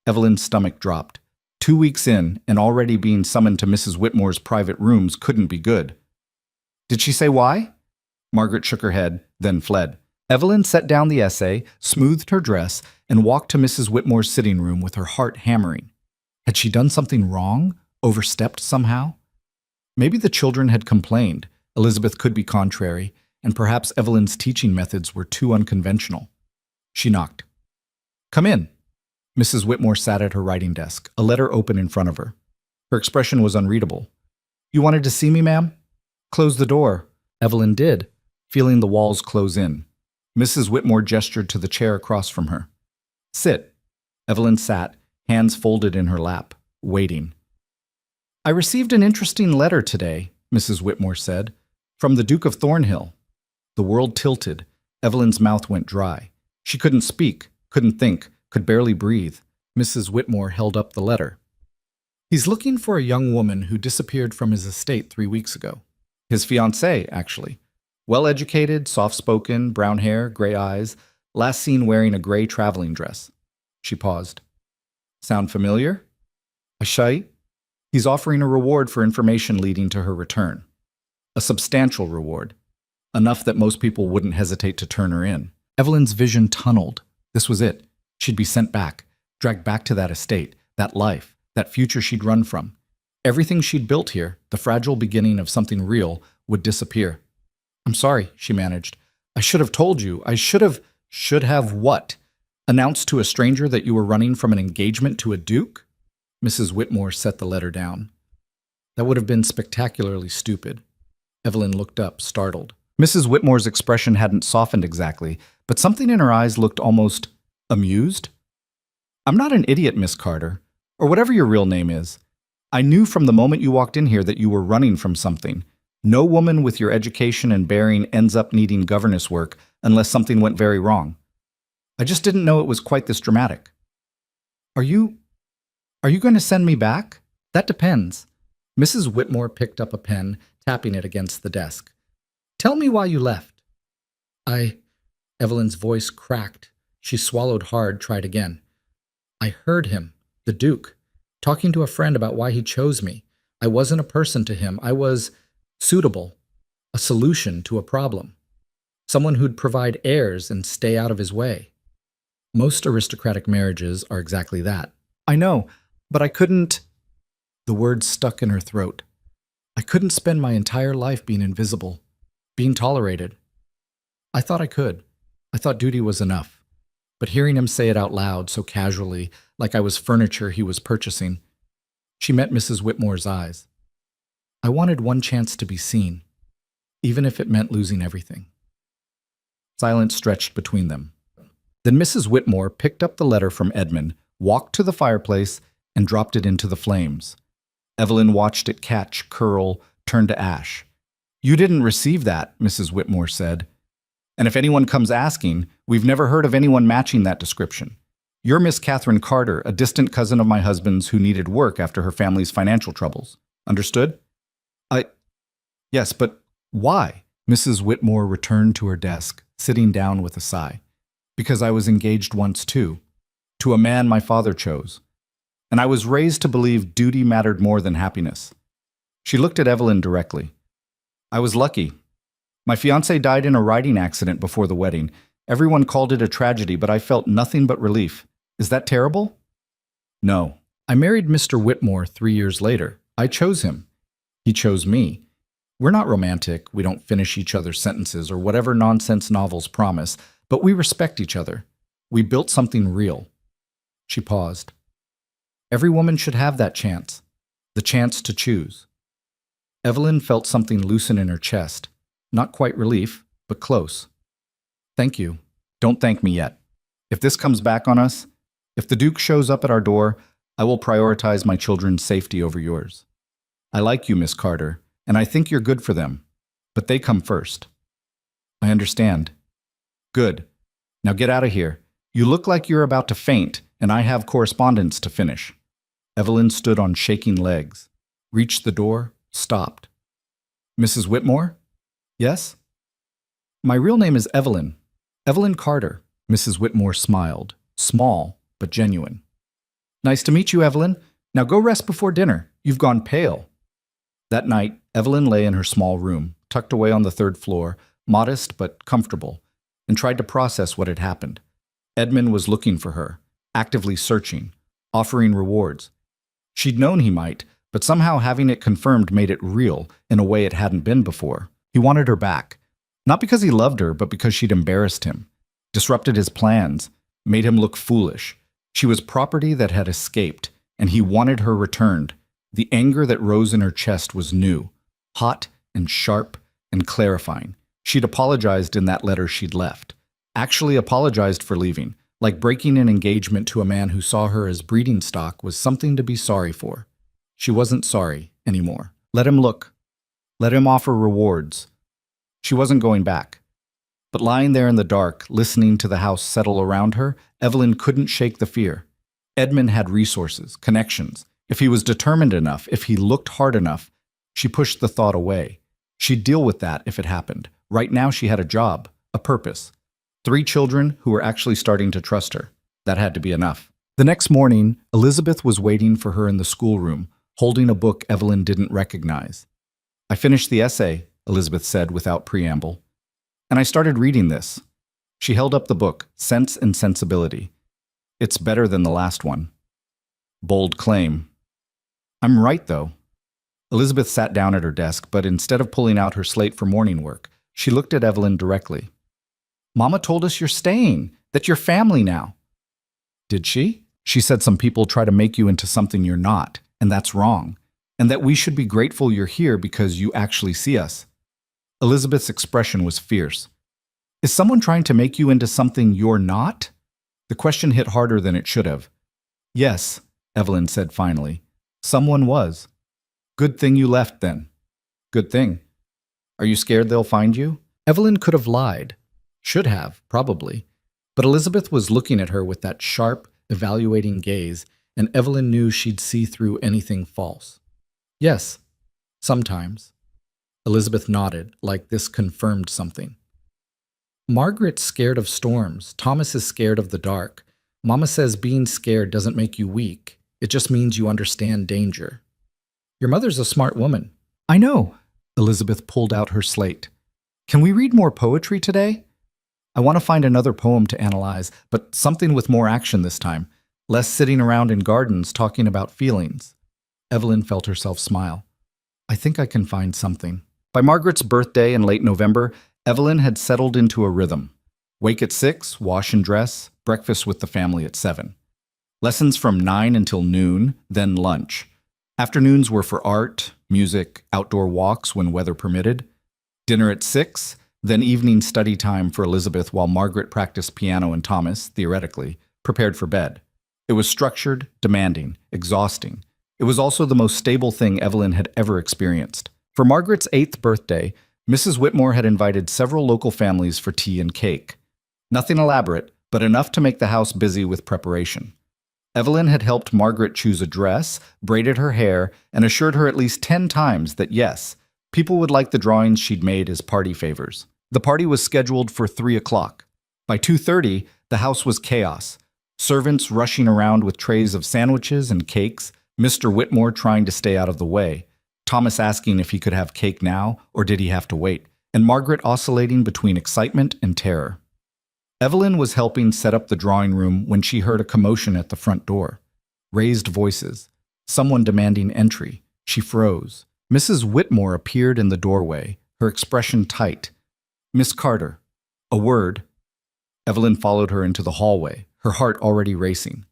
Speaker 1: Evelyn's stomach dropped. 2 weeks in, and already being summoned to Mrs. Whitmore's private rooms couldn't be good. Did she say why? Margaret shook her head, then fled. Evelyn set down the essay, smoothed her dress, and walked to Mrs. Whitmore's sitting room with her heart hammering. Had she done something wrong? Overstepped somehow? Maybe the children had complained. Elizabeth could be contrary, and perhaps Evelyn's teaching methods were too unconventional. She knocked. Come in. Mrs. Whitmore sat at her writing desk, a letter open in front of her. Her expression was unreadable. You wanted to see me, ma'am? Close the door. Evelyn did, feeling the walls close in. Mrs. Whitmore gestured to the chair across from her. Sit. Evelyn sat, hands folded in her lap, waiting. I received an interesting letter today, Mrs. Whitmore said, from the Duke of Thornhill. The world tilted. Evelyn's mouth went dry. She couldn't speak, couldn't think, could barely breathe. Mrs. Whitmore held up the letter. He's looking for a young woman who disappeared from his estate 3 weeks ago. His fiancée, actually. Well-educated, soft-spoken, brown hair, gray eyes, last seen wearing a gray traveling dress. She paused. Sound familiar? A shy? He's offering a reward for information leading to her return. A substantial reward. Enough that most people wouldn't hesitate to turn her in. Evelyn's vision tunneled. This was it. She'd be sent back, dragged back to that estate, that life, that future she'd run from. Everything she'd built here, the fragile beginning of something real, would disappear. I'm sorry, she managed. I should have told you. I should have what? Announce to a stranger that you were running from an engagement to a duke? Mrs. Whitmore set the letter down. That would have been spectacularly stupid. Evelyn looked up, startled. Mrs. Whitmore's expression hadn't softened exactly, but something in her eyes looked almost amused. I'm not an idiot, Miss Carter, or whatever your real name is. I knew from the moment you walked in here that you were running from something. No woman with your education and bearing ends up needing governess work unless something went very wrong. I just didn't know it was quite this dramatic. Are you going to send me back? That depends. Mrs. Whitmore picked up a pen, tapping it against the desk. Tell me why you left. Evelyn's voice cracked. She swallowed hard, tried again. I heard him, the Duke, talking to a friend about why he chose me. I wasn't a person to him. I was suitable, a solution to a problem. Someone who'd provide heirs and stay out of his way. Most aristocratic marriages are exactly that. I know, but I couldn't... The words stuck in her throat. I couldn't spend my entire life being invisible, being tolerated. I thought I could. I thought duty was enough. But hearing him say it out loud, so casually, like I was furniture he was purchasing, she met Mrs. Whitmore's eyes. I wanted one chance to be seen, even if it meant losing everything. Silence stretched between them. Then Mrs. Whitmore picked up the letter from Edmund, walked to the fireplace, and dropped it into the flames. Evelyn watched it catch, curl, turn to ash. You didn't receive that, Mrs. Whitmore said. And if anyone comes asking, we've never heard of anyone matching that description. You're Miss Catherine Carter, a distant cousin of my husband's who needed work after her family's financial troubles. Understood? Yes, but why? Mrs. Whitmore returned to her desk, sitting down with a sigh. Because I was engaged once too, to a man my father chose. And I was raised to believe duty mattered more than happiness. She looked at Evelyn directly. I was lucky. My fiancé died in a riding accident before the wedding. Everyone called it a tragedy, but I felt nothing but relief. Is that terrible? No. I married Mr. Whitmore 3 years later. I chose him. He chose me. We're not romantic, we don't finish each other's sentences or whatever nonsense novels promise, but we respect each other. We built something real. She paused. Every woman should have that chance, the chance to choose. Evelyn felt something loosen in her chest. Not quite relief, but close. Thank you. Don't thank me yet. If this comes back on us, if the Duke shows up at our door, I will prioritize my children's safety over yours. I like you, Miss Carter, and I think you're good for them, but they come first. I understand. Good. Now get out of here. You look like you're about to faint, and I have correspondence to finish. Evelyn stood on shaking legs, reached the door, stopped. Mrs. Whitmore? Yes? My real name is Evelyn. Evelyn Carter. Mrs. Whitmore smiled, small but genuine. Nice to meet you, Evelyn. Now go rest before dinner. You've gone pale. That night, Evelyn lay in her small room, tucked away on the 3rd floor, modest but comfortable, and tried to process what had happened. Edmund was looking for her, actively searching, offering rewards. She'd known he might, but somehow having it confirmed made it real in a way it hadn't been before. He wanted her back, not because he loved her, but because she'd embarrassed him, disrupted his plans, made him look foolish. She was property that had escaped, and he wanted her returned. The anger that rose in her chest was new, hot and sharp and clarifying. She'd apologized in that letter she'd left. Actually apologized for leaving, like breaking an engagement to a man who saw her as breeding stock was something to be sorry for. She wasn't sorry anymore. Let him look. Let him offer rewards. She wasn't going back. But lying there in the dark, listening to the house settle around her, Evelyn couldn't shake the fear. Edmund had resources, connections. If he was determined enough, if he looked hard enough, she pushed the thought away. She'd deal with that if it happened. Right now she had a job, a purpose. 3 children who were actually starting to trust her. That had to be enough. The next morning, Elizabeth was waiting for her in the schoolroom, holding a book Evelyn didn't recognize. I finished the essay, Elizabeth said without preamble. And I started reading this. She held up the book, Sense and Sensibility. It's better than the last one. Bold claim. I'm right, though. Elizabeth sat down at her desk, but instead of pulling out her slate for morning work, she looked at Evelyn directly. Mama told us you're staying, that you're family now. Did she? She said some people try to make you into something you're not, and that's wrong, and that we should be grateful you're here because you actually see us. Elizabeth's expression was fierce. Is someone trying to make you into something you're not? The question hit harder than it should have. Yes, Evelyn said finally. Someone was. Good thing you left then. Good thing. Are you scared they'll find you? Evelyn could have lied. Should have, probably. But Elizabeth was looking at her with that sharp, evaluating gaze, and Evelyn knew she'd see through anything false. Yes, sometimes. Elizabeth nodded, like this confirmed something. Margaret's scared of storms. Thomas is scared of the dark. Mama says being scared doesn't make you weak. It just means you understand danger. Your mother's a smart woman. I know. Elizabeth pulled out her slate. Can we read more poetry today? I want to find another poem to analyze, but something with more action this time. Less sitting around in gardens talking about feelings. Evelyn felt herself smile. I think I can find something. By Margaret's birthday in late November, Evelyn had settled into a rhythm. Wake at 6, wash and dress, breakfast with the family at 7. Lessons from 9 until noon, then lunch. Afternoons were for art, music, outdoor walks when weather permitted. Dinner at 6, then evening study time for Elizabeth while Margaret practiced piano and Thomas, theoretically, prepared for bed. It was structured, demanding, exhausting. It was also the most stable thing Evelyn had ever experienced. For Margaret's 8th birthday, Mrs. Whitmore had invited several local families for tea and cake. Nothing elaborate, but enough to make the house busy with preparation. Evelyn had helped Margaret choose a dress, braided her hair, and assured her at least 10 times that yes, people would like the drawings she'd made as party favors. The party was scheduled for 3 o'clock. By 2:30, the house was chaos. Servants rushing around with trays of sandwiches and cakes, Mr. Whitmore trying to stay out of the way, Thomas asking if he could have cake now or did he have to wait, and Margaret oscillating between excitement and terror. Evelyn was helping set up the drawing room when she heard a commotion at the front door. Raised voices. Someone demanding entry. She froze. Mrs. Whitmore appeared in the doorway, her expression tight. Miss Carter. A word. Evelyn followed her into the hallway, her heart already racing.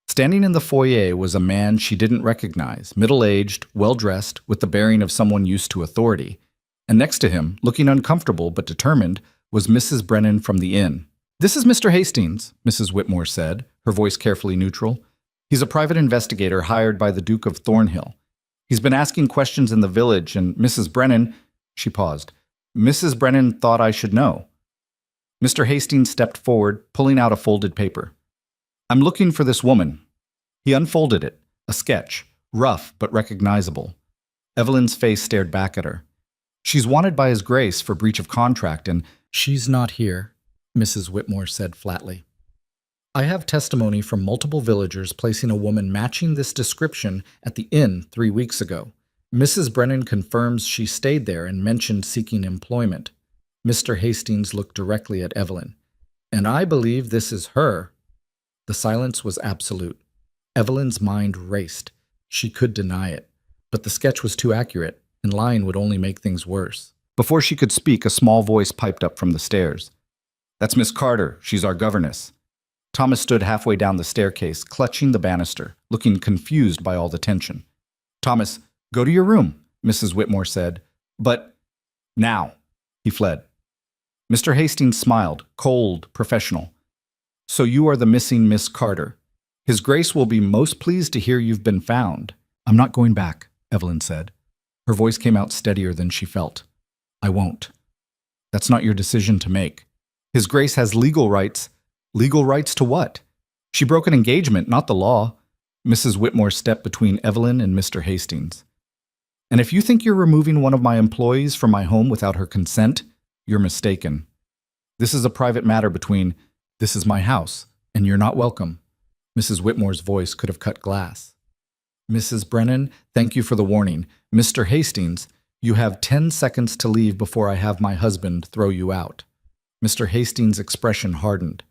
Speaker 1: Standing in the foyer was a man she didn't recognize, middle-aged, well-dressed, with the bearing of someone used to authority. And next to him, looking uncomfortable but determined, was Mrs. Brennan from the inn. This is Mr. Hastings, Mrs. Whitmore said, her voice carefully neutral. He's a private investigator hired by the Duke of Thornhill. He's been asking questions in the village, and Mrs. Brennan, she paused. Mrs. Brennan thought I should know. Mr. Hastings stepped forward, pulling out a folded paper. I'm looking for this woman. He unfolded it, a sketch, rough but recognizable. Evelyn's face stared back at her. She's wanted by His Grace for breach of contract, and she's not here, Mrs. Whitmore said flatly. I have testimony from multiple villagers placing a woman matching this description at the inn 3 weeks ago. Mrs. Brennan confirms she stayed there and mentioned seeking employment. Mr. Hastings looked directly at Evelyn. And I believe this is her. The silence was absolute. Evelyn's mind raced. She could deny it. But the sketch was too accurate, and lying would only make things worse. Before she could speak, a small voice piped up from the stairs. That's Miss Carter. She's our governess. Thomas stood halfway down the staircase, clutching the banister, looking confused by all the tension. Thomas, go to your room, Mrs. Whitmore said. But now. He fled. Mr. Hastings smiled, cold, professional. So you are the missing Miss Carter. His Grace will be most pleased to hear you've been found. I'm not going back, Evelyn said. Her voice came out steadier than she felt. I won't. That's not your decision to make. His Grace has legal rights. Legal rights to what? She broke an engagement, not the law. Mrs. Whitmore stepped between Evelyn and Mr. Hastings. And if you think you're removing one of my employees from my home without her consent, you're mistaken. This is a private matter between, this is my house, and you're not welcome. Mrs. Whitmore's voice could have cut glass. Mrs. Brennan, thank you for the warning. Mr. Hastings, you have 10 seconds to leave before I have my husband throw you out. Mr. Hastings' expression hardened.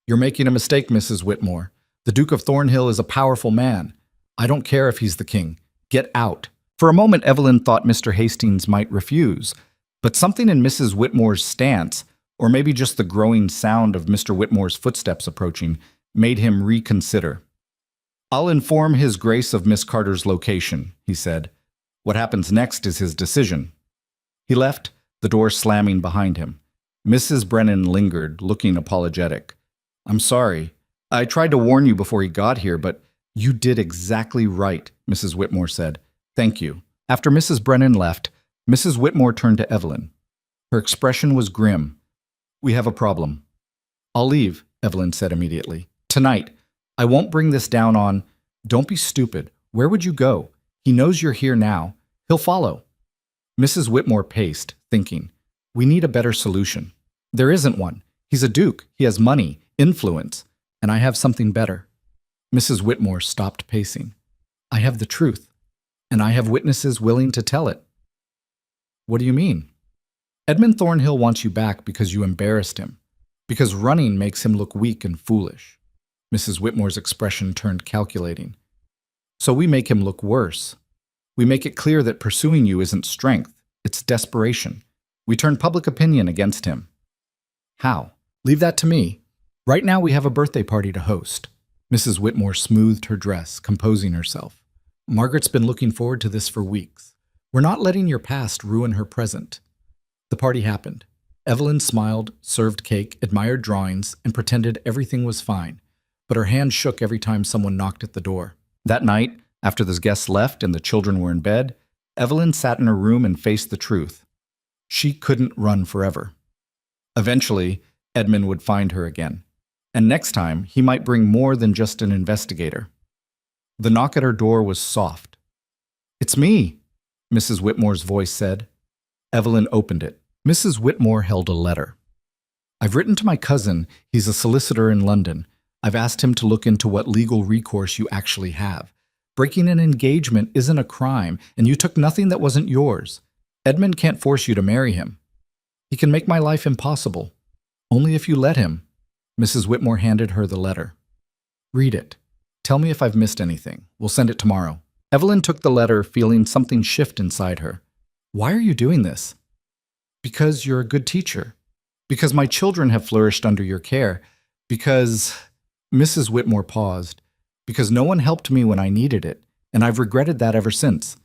Speaker 1: You're making a mistake, Mrs. Whitmore. The Duke of Thornhill is a powerful man. I don't care if he's the king. Get out. For a moment, Evelyn thought Mr. Hastings might refuse, but something in Mrs. Whitmore's stance, or maybe just the growing sound of Mr. Whitmore's footsteps approaching, made him reconsider. "I'll inform His Grace of Miss Carter's location," he said. "What happens next is his decision." He left, the door slamming behind him. Mrs. Brennan lingered, looking apologetic. "I'm sorry. I tried to warn you before he got here, but you did exactly right," Mrs. Whitmore said. "Thank you." After Mrs. Brennan left, Mrs. Whitmore turned to Evelyn. Her expression was grim. "We have a problem." "I'll leave," Evelyn said immediately. "Tonight. I won't bring this down on—" "Don't be stupid. Where would you go? He knows you're here now. He'll follow." Mrs. Whitmore paced, thinking, "We need a better solution." "There isn't one. He's a duke. He has money, influence, and I have something better." Mrs. Whitmore stopped pacing. "I have the truth, and I have witnesses willing to tell it." "What do you mean?" "Edmund Thornhill wants you back because you embarrassed him, because running makes him look weak and foolish." Mrs. Whitmore's expression turned calculating. "So we make him look worse. We make it clear that pursuing you isn't strength, it's desperation. We turn public opinion against him." "How?" "Leave that to me. Right now we have a birthday party to host." Mrs. Whitmore smoothed her dress, composing herself. "Margaret's been looking forward to this for weeks. We're not letting your past ruin her present." The party happened. Evelyn smiled, served cake, admired drawings, and pretended everything was fine, but her hand shook every time someone knocked at the door. That night, after the guests left and the children were in bed, Evelyn sat in her room and faced the truth. She couldn't run forever. Eventually, Edmund would find her again. And next time, he might bring more than just an investigator. The knock at her door was soft. "It's me," Mrs. Whitmore's voice said. Evelyn opened it. Mrs. Whitmore held a letter. "I've written to my cousin. He's a solicitor in London. I've asked him to look into what legal recourse you actually have. Breaking an engagement isn't a crime, and you took nothing that wasn't yours. Edmund can't force you to marry him. He can make my life impossible. Only if you let him." Mrs. Whitmore handed her the letter. "Read it. Tell me if I've missed anything. We'll send it tomorrow." Evelyn took the letter, feeling something shift inside her. "Why are you doing this?" "Because you're a good teacher. Because my children have flourished under your care. Because—" Mrs. Whitmore paused. "Because no one helped me when I needed it, and I've regretted that ever since.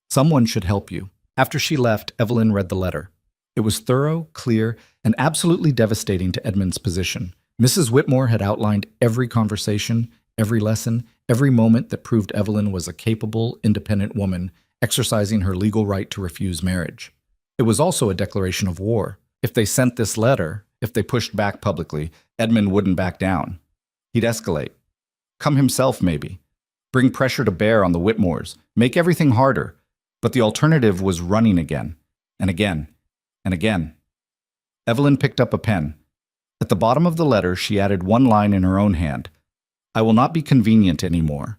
Speaker 1: Someone should help you." After she left, Evelyn read the letter. It was thorough, clear, and absolutely devastating to Edmund's position. Mrs. Whitmore had outlined every conversation, every lesson, every moment that proved Evelyn was a capable, independent woman exercising her legal right to refuse marriage. It was also a declaration of war. If they sent this letter, if they pushed back publicly, Edmund wouldn't back down. He'd escalate. Come himself, maybe. Bring pressure to bear on the Whitmores. Make everything harder. But the alternative was running again, and again, and again. Evelyn picked up a pen. At the bottom of the letter, she added one line in her own hand. "I will not be convenient anymore."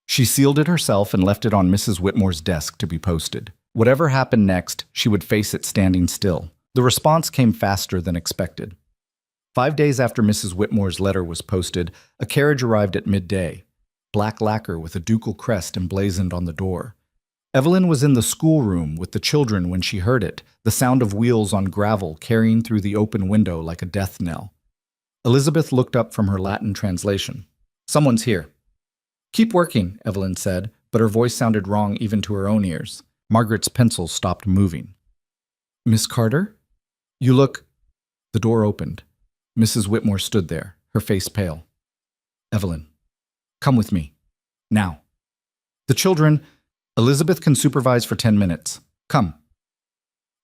Speaker 1: She sealed it herself and left it on Mrs. Whitmore's desk to be posted. Whatever happened next, she would face it standing still. The response came faster than expected. 5 days after Mrs. Whitmore's letter was posted, a carriage arrived at midday. Black lacquer with a ducal crest emblazoned on the door. Evelyn was in the schoolroom with the children when she heard it, the sound of wheels on gravel carrying through the open window like a death knell. Elizabeth looked up from her Latin translation. "Someone's here." "Keep working," Evelyn said, but her voice sounded wrong even to her own ears. Margaret's pencil stopped moving. "Miss Carter? You look—" The door opened. Mrs. Whitmore stood there, her face pale. "Evelyn, come with me. Now." "The children—" "Elizabeth can supervise for 10 minutes. Come."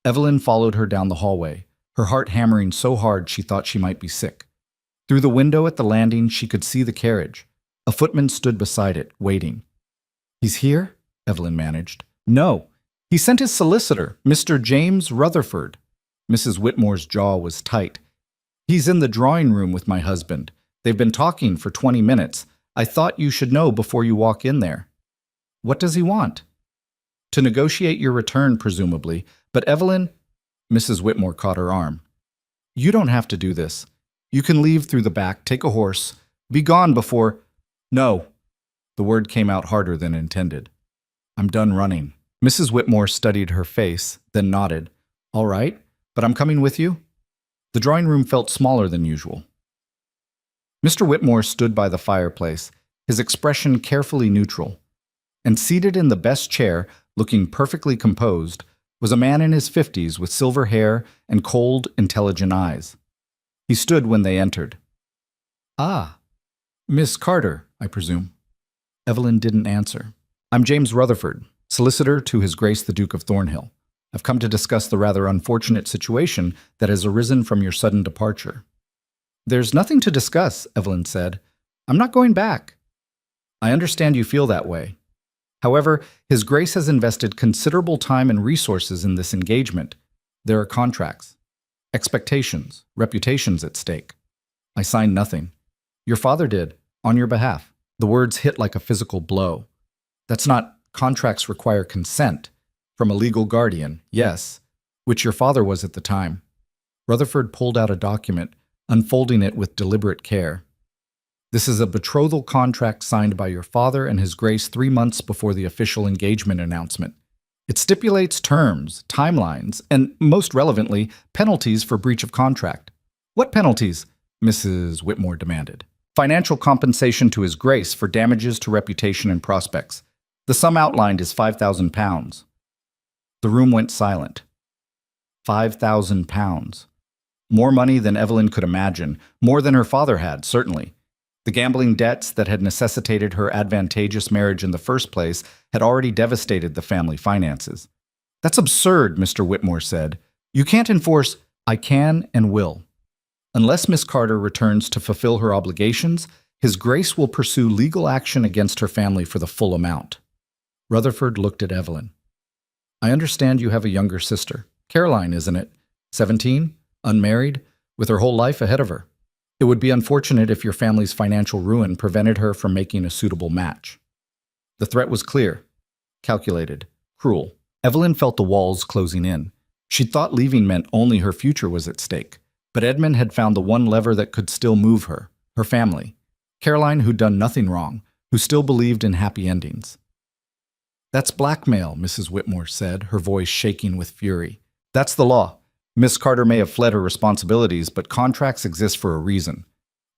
Speaker 1: Evelyn followed her down the hallway, her heart hammering so hard she thought she might be sick. Through the window at the landing, she could see the carriage. A footman stood beside it, waiting. "He's here?" Evelyn managed. "No. He sent his solicitor, Mr. James Rutherford." Mrs. Whitmore's jaw was tight. "He's in the drawing room with my husband. They've been talking for 20 minutes. I thought you should know before you walk in there." "What does he want?" "To negotiate your return, presumably. But Evelyn—" Mrs. Whitmore caught her arm. "You don't have to do this. You can leave through the back, take a horse. Be gone before—" "No." The word came out harder than intended. "I'm done running." Mrs. Whitmore studied her face, then nodded. "All right, but I'm coming with you." The drawing room felt smaller than usual. Mr. Whitmore stood by the fireplace, his expression carefully neutral. And seated in the best chair, looking perfectly composed, was a man in his 50s with silver hair and cold, intelligent eyes. He stood when they entered. "Ah, Miss Carter, I presume." Evelyn didn't answer. "I'm James Rutherford, solicitor to His Grace the Duke of Thornhill. I've come to discuss the rather unfortunate situation that has arisen from your sudden departure." "There's nothing to discuss," Evelyn said. "I'm not going back." "I understand you feel that way. However, His Grace has invested considerable time and resources in this engagement. There are contracts, expectations, reputations at stake. I signed nothing. Your father did, on your behalf." The words hit like a physical blow. "That's not contracts require consent. From a legal guardian, yes, which your father was at the time." Rutherford pulled out a document, unfolding it with deliberate care. "This is a betrothal contract signed by your father and His Grace 3 months before the official engagement announcement. It stipulates terms, timelines, and, most relevantly, penalties for breach of contract." "What penalties?" Mrs. Whitmore demanded. "Financial compensation to His Grace for damages to reputation and prospects. The sum outlined is £5,000. The room went silent. £5,000. More money than Evelyn could imagine, more than her father had, certainly. The gambling debts that had necessitated her advantageous marriage in the first place had already devastated the family finances. "That's absurd," Mr. Whitmore said. "You can't enforce—" "I can and will. Unless Miss Carter returns to fulfill her obligations, His Grace will pursue legal action against her family for the full amount." Rutherford looked at Evelyn. "I understand you have a younger sister. Caroline, isn't it? 17, unmarried, with her whole life ahead of her. It would be unfortunate if your family's financial ruin prevented her from making a suitable match." The threat was clear, calculated, cruel. Evelyn felt the walls closing in. She'd thought leaving meant only her future was at stake. But Edmund had found the one lever that could still move her, her family. Caroline, who'd done nothing wrong, who still believed in happy endings. "That's blackmail," Mrs. Whitmore said, her voice shaking with fury. "That's the law. Miss Carter may have fled her responsibilities, but contracts exist for a reason."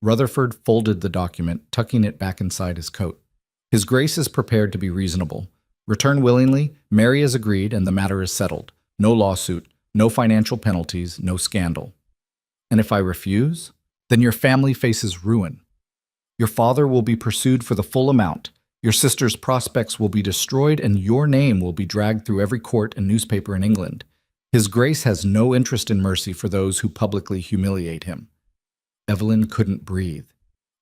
Speaker 1: Rutherford folded the document, tucking it back inside his coat. "His Grace is prepared to be reasonable. Return willingly, marry as agreed, and the matter is settled. No lawsuit, no financial penalties, no scandal. And if I refuse, then your family faces ruin. Your father will be pursued for the full amount. Your sister's prospects will be destroyed, and your name will be dragged through every court and newspaper in England. His Grace has no interest in mercy for those who publicly humiliate him." Evelyn couldn't breathe.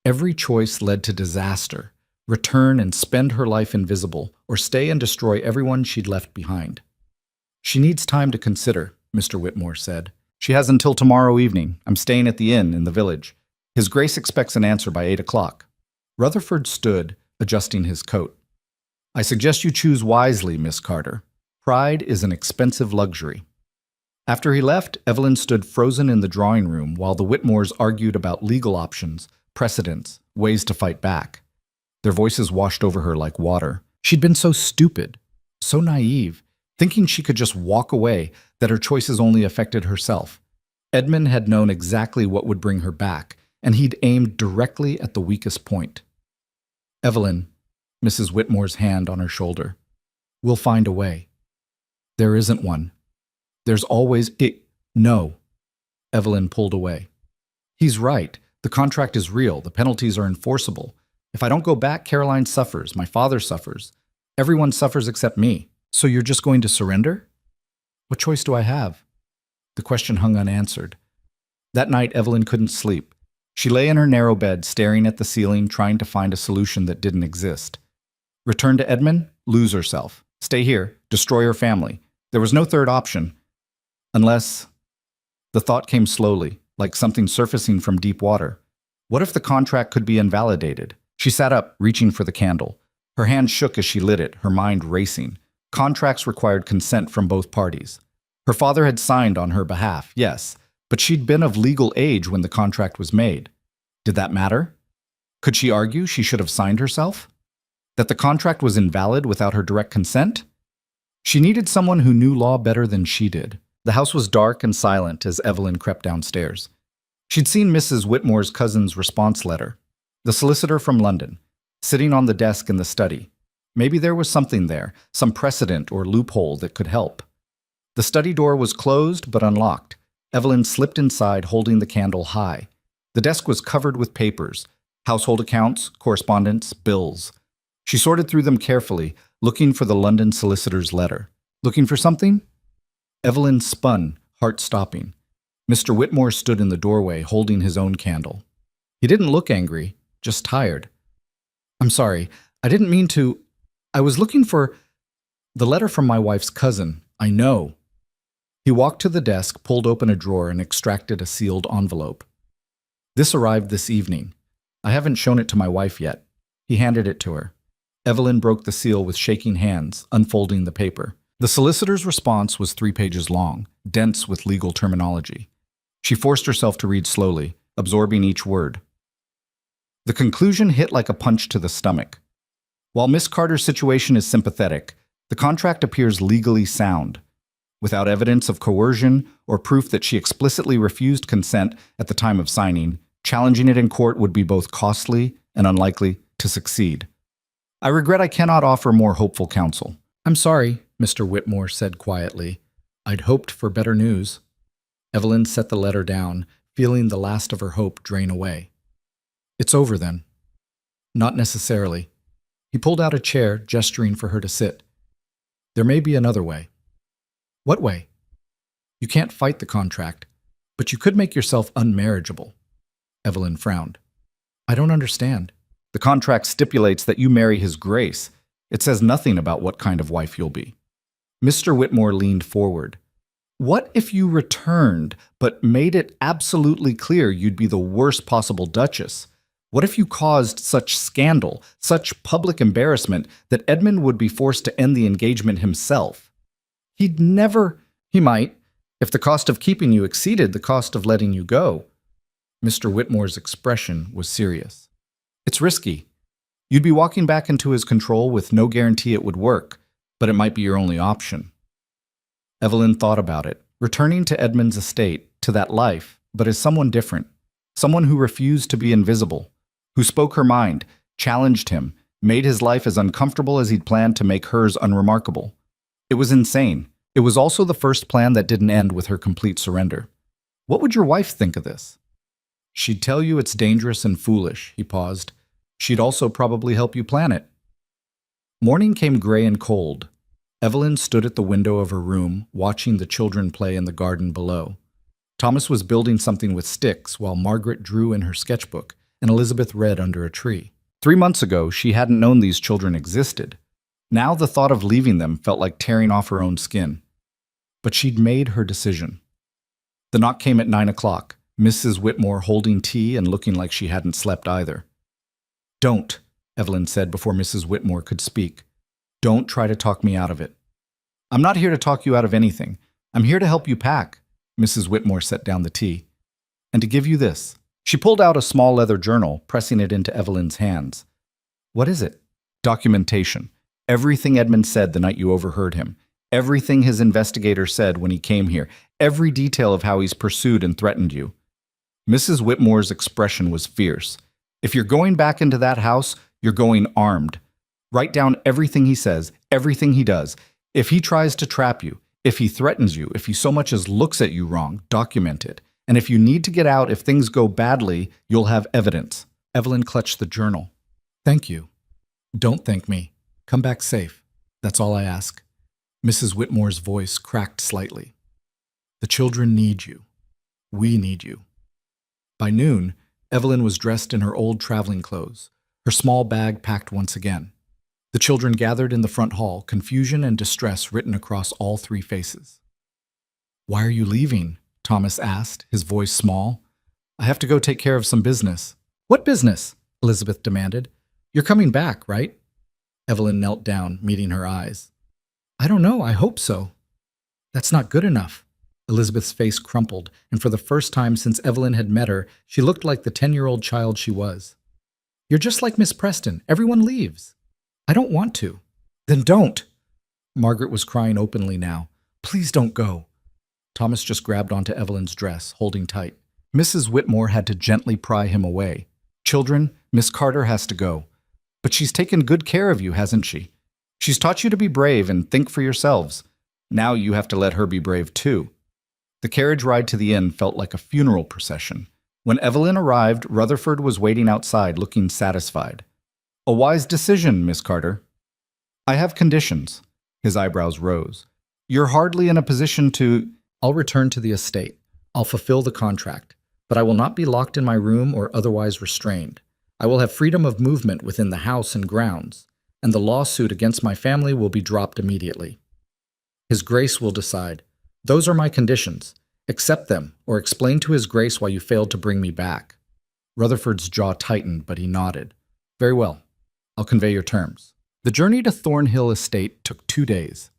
Speaker 1: Every choice led to disaster. Return and spend her life invisible, or stay and destroy everyone she'd left behind. "She needs time to consider," Mr. Whitmore said. "She has until tomorrow evening. I'm staying at the inn in the village. His Grace expects an answer by 8 o'clock. Rutherford stood, adjusting his coat. "I suggest you choose wisely, Miss Carter. Pride is an expensive luxury." After he left, Evelyn stood frozen in the drawing room while the Whitmores argued about legal options, precedents, ways to fight back. Their voices washed over her like water. She'd been so stupid, so naive, thinking she could just walk away, that her choices only affected herself. Edmund had known exactly what would bring her back, and he'd aimed directly at the weakest point. "Evelyn," Mrs. Whitmore's hand on her shoulder, "we'll find a way." "There isn't one. There's always it." "No." Evelyn pulled away. "He's right. The contract is real. The penalties are enforceable. If I don't go back, Caroline suffers. My father suffers. Everyone suffers except me. So you're just going to surrender?" "What choice do I have?" The question hung unanswered. That night, Evelyn couldn't sleep. She lay in her narrow bed, staring at the ceiling, trying to find a solution that didn't exist. Return to Edmund? Lose herself. Stay here? Destroy her family? There was no third option. Unless... The thought came slowly, like something surfacing from deep water. What if the contract could be invalidated? She sat up, reaching for the candle. Her hand shook as she lit it, her mind racing. Contracts required consent from both parties. Her father had signed on her behalf, yes, but she'd been of legal age when the contract was made. Did that matter? Could she argue she should have signed herself? That the contract was invalid without her direct consent? She needed someone who knew law better than she did. The house was dark and silent as Evelyn crept downstairs. She'd seen Mrs. Whitmore's cousin's response letter, the solicitor from London, sitting on the desk in the study. Maybe there was something there, some precedent or loophole that could help. The study door was closed but unlocked. Evelyn slipped inside, holding the candle high. The desk was covered with papers, household accounts, correspondence, bills. She sorted through them carefully, looking for the London solicitor's letter. Looking for something? Evelyn spun, heart stopping. Mr. Whitmore stood in the doorway, holding his own candle. He didn't look angry, just tired. "I'm sorry, I didn't mean to. I was looking for the letter from my wife's cousin. I know." He walked to the desk, pulled open a drawer, and extracted a sealed envelope. "This arrived this evening. I haven't shown it to my wife yet." He handed it to her. Evelyn broke the seal with shaking hands, unfolding the paper. The solicitor's response was 3 pages long, dense with legal terminology. She forced herself to read slowly, absorbing each word. The conclusion hit like a punch to the stomach. While Miss Carter's situation is sympathetic, the contract appears legally sound. Without evidence of coercion or proof that she explicitly refused consent at the time of signing, challenging it in court would be both costly and unlikely to succeed. "I regret I cannot offer more hopeful counsel." "I'm sorry," Mr. Whitmore said quietly. "I'd hoped for better news." Evelyn set the letter down, feeling the last of her hope drain away. "It's over then." "Not necessarily." He pulled out a chair, gesturing for her to sit. "There may be another way." "What way?" "You can't fight the contract, but you could make yourself unmarriageable." Evelyn frowned. "I don't understand." "The contract stipulates that you marry His Grace. It says nothing about what kind of wife you'll be." Mr. Whitmore leaned forward. "What if you returned, but made it absolutely clear you'd be the worst possible Duchess? What if you caused such scandal, such public embarrassment, that Edmund would be forced to end the engagement himself? He'd never— He might, if the cost of keeping you exceeded the cost of letting you go." Mr. Whitmore's expression was serious. "It's risky. You'd be walking back into his control with no guarantee it would work, but it might be your only option." Evelyn thought about it, returning to Edmund's estate, to that life, but as someone different, someone who refused to be invisible, who spoke her mind, challenged him, made his life as uncomfortable as he'd planned to make hers unremarkable. It was insane. It was also the first plan that didn't end with her complete surrender. "What would your wife think of this?" "She'd tell you it's dangerous and foolish." He paused. "She'd also probably help you plan it." Morning came gray and cold. Evelyn stood at the window of her room, watching the children play in the garden below. Thomas was building something with sticks while Margaret drew in her sketchbook, and Elizabeth read under a tree. 3 months ago, she hadn't known these children existed. Now the thought of leaving them felt like tearing off her own skin. But she'd made her decision. The knock came at 9 o'clock, Mrs. Whitmore holding tea and looking like she hadn't slept either. "Don't," Evelyn said before Mrs. Whitmore could speak. "Don't try to talk me out of it." "I'm not here to talk you out of anything. I'm here to help you pack." Mrs. Whitmore set down the tea. "And to give you this." She pulled out a small leather journal, pressing it into Evelyn's hands. "What is it?" "Documentation. Everything Edmund said the night you overheard him. Everything his investigator said when he came here. Every detail of how he's pursued and threatened you." Mrs. Whitmore's expression was fierce. "If you're going back into that house, you're going armed. Write down everything he says, everything he does. If he tries to trap you, if he threatens you, if he so much as looks at you wrong, document it. And if you need to get out, if things go badly, you'll have evidence." Evelyn clutched the journal. "Thank you." "Don't thank me. Come back safe. That's all I ask." Mrs. Whitmore's voice cracked slightly. "The children need you. We need you." By noon, Evelyn was dressed in her old traveling clothes, her small bag packed once again. The children gathered in the front hall, confusion and distress written across all 3 faces. "Why are you leaving?" Thomas asked, his voice small. "I have to go take care of some business." "What business?" Elizabeth demanded. "You're coming back, right?" Evelyn knelt down, meeting her eyes. "I don't know, I hope so." "That's not good enough." Elizabeth's face crumpled, and for the first time since Evelyn had met her, she looked like the 10-year-old child she was. "You're just like Miss Preston. Everyone leaves." "I don't want to." "Then don't." Margaret was crying openly now. "Please don't go." Thomas just grabbed onto Evelyn's dress, holding tight. Mrs. Whitmore had to gently pry him away. Children, Miss Carter has to go. But she's taken good care of you, hasn't she? She's taught you to be brave and think for yourselves. Now you have to let her be brave too. The carriage ride to the inn felt like a funeral procession. When Evelyn arrived, Rutherford was waiting outside, looking satisfied. A wise decision, Miss Carter. I have conditions. His eyebrows rose. You're hardly in a position to... I'll return to the estate. I'll fulfill the contract. But I will not be locked in my room or otherwise restrained. I will have freedom of movement within the house and grounds, and the lawsuit against my family will be dropped immediately. His Grace will decide. Those are my conditions. Accept them, or explain to His Grace why you failed to bring me back. Rutherford's jaw tightened, but he nodded. Very well. I'll convey your terms. The journey to Thornhill Estate took 2 days.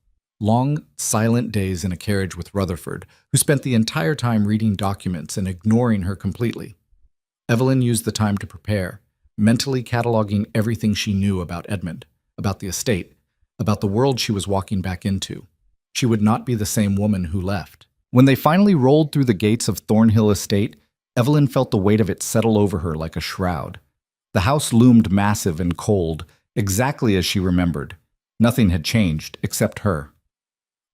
Speaker 1: Long, silent days in a carriage with Rutherford, who spent the entire time reading documents and ignoring her completely. Evelyn used the time to prepare, mentally cataloging everything she knew about Edmund, about the estate, about the world she was walking back into. She would not be the same woman who left. When they finally rolled through the gates of Thornhill Estate, Evelyn felt the weight of it settle over her like a shroud. The house loomed massive and cold, exactly as she remembered. Nothing had changed, except her.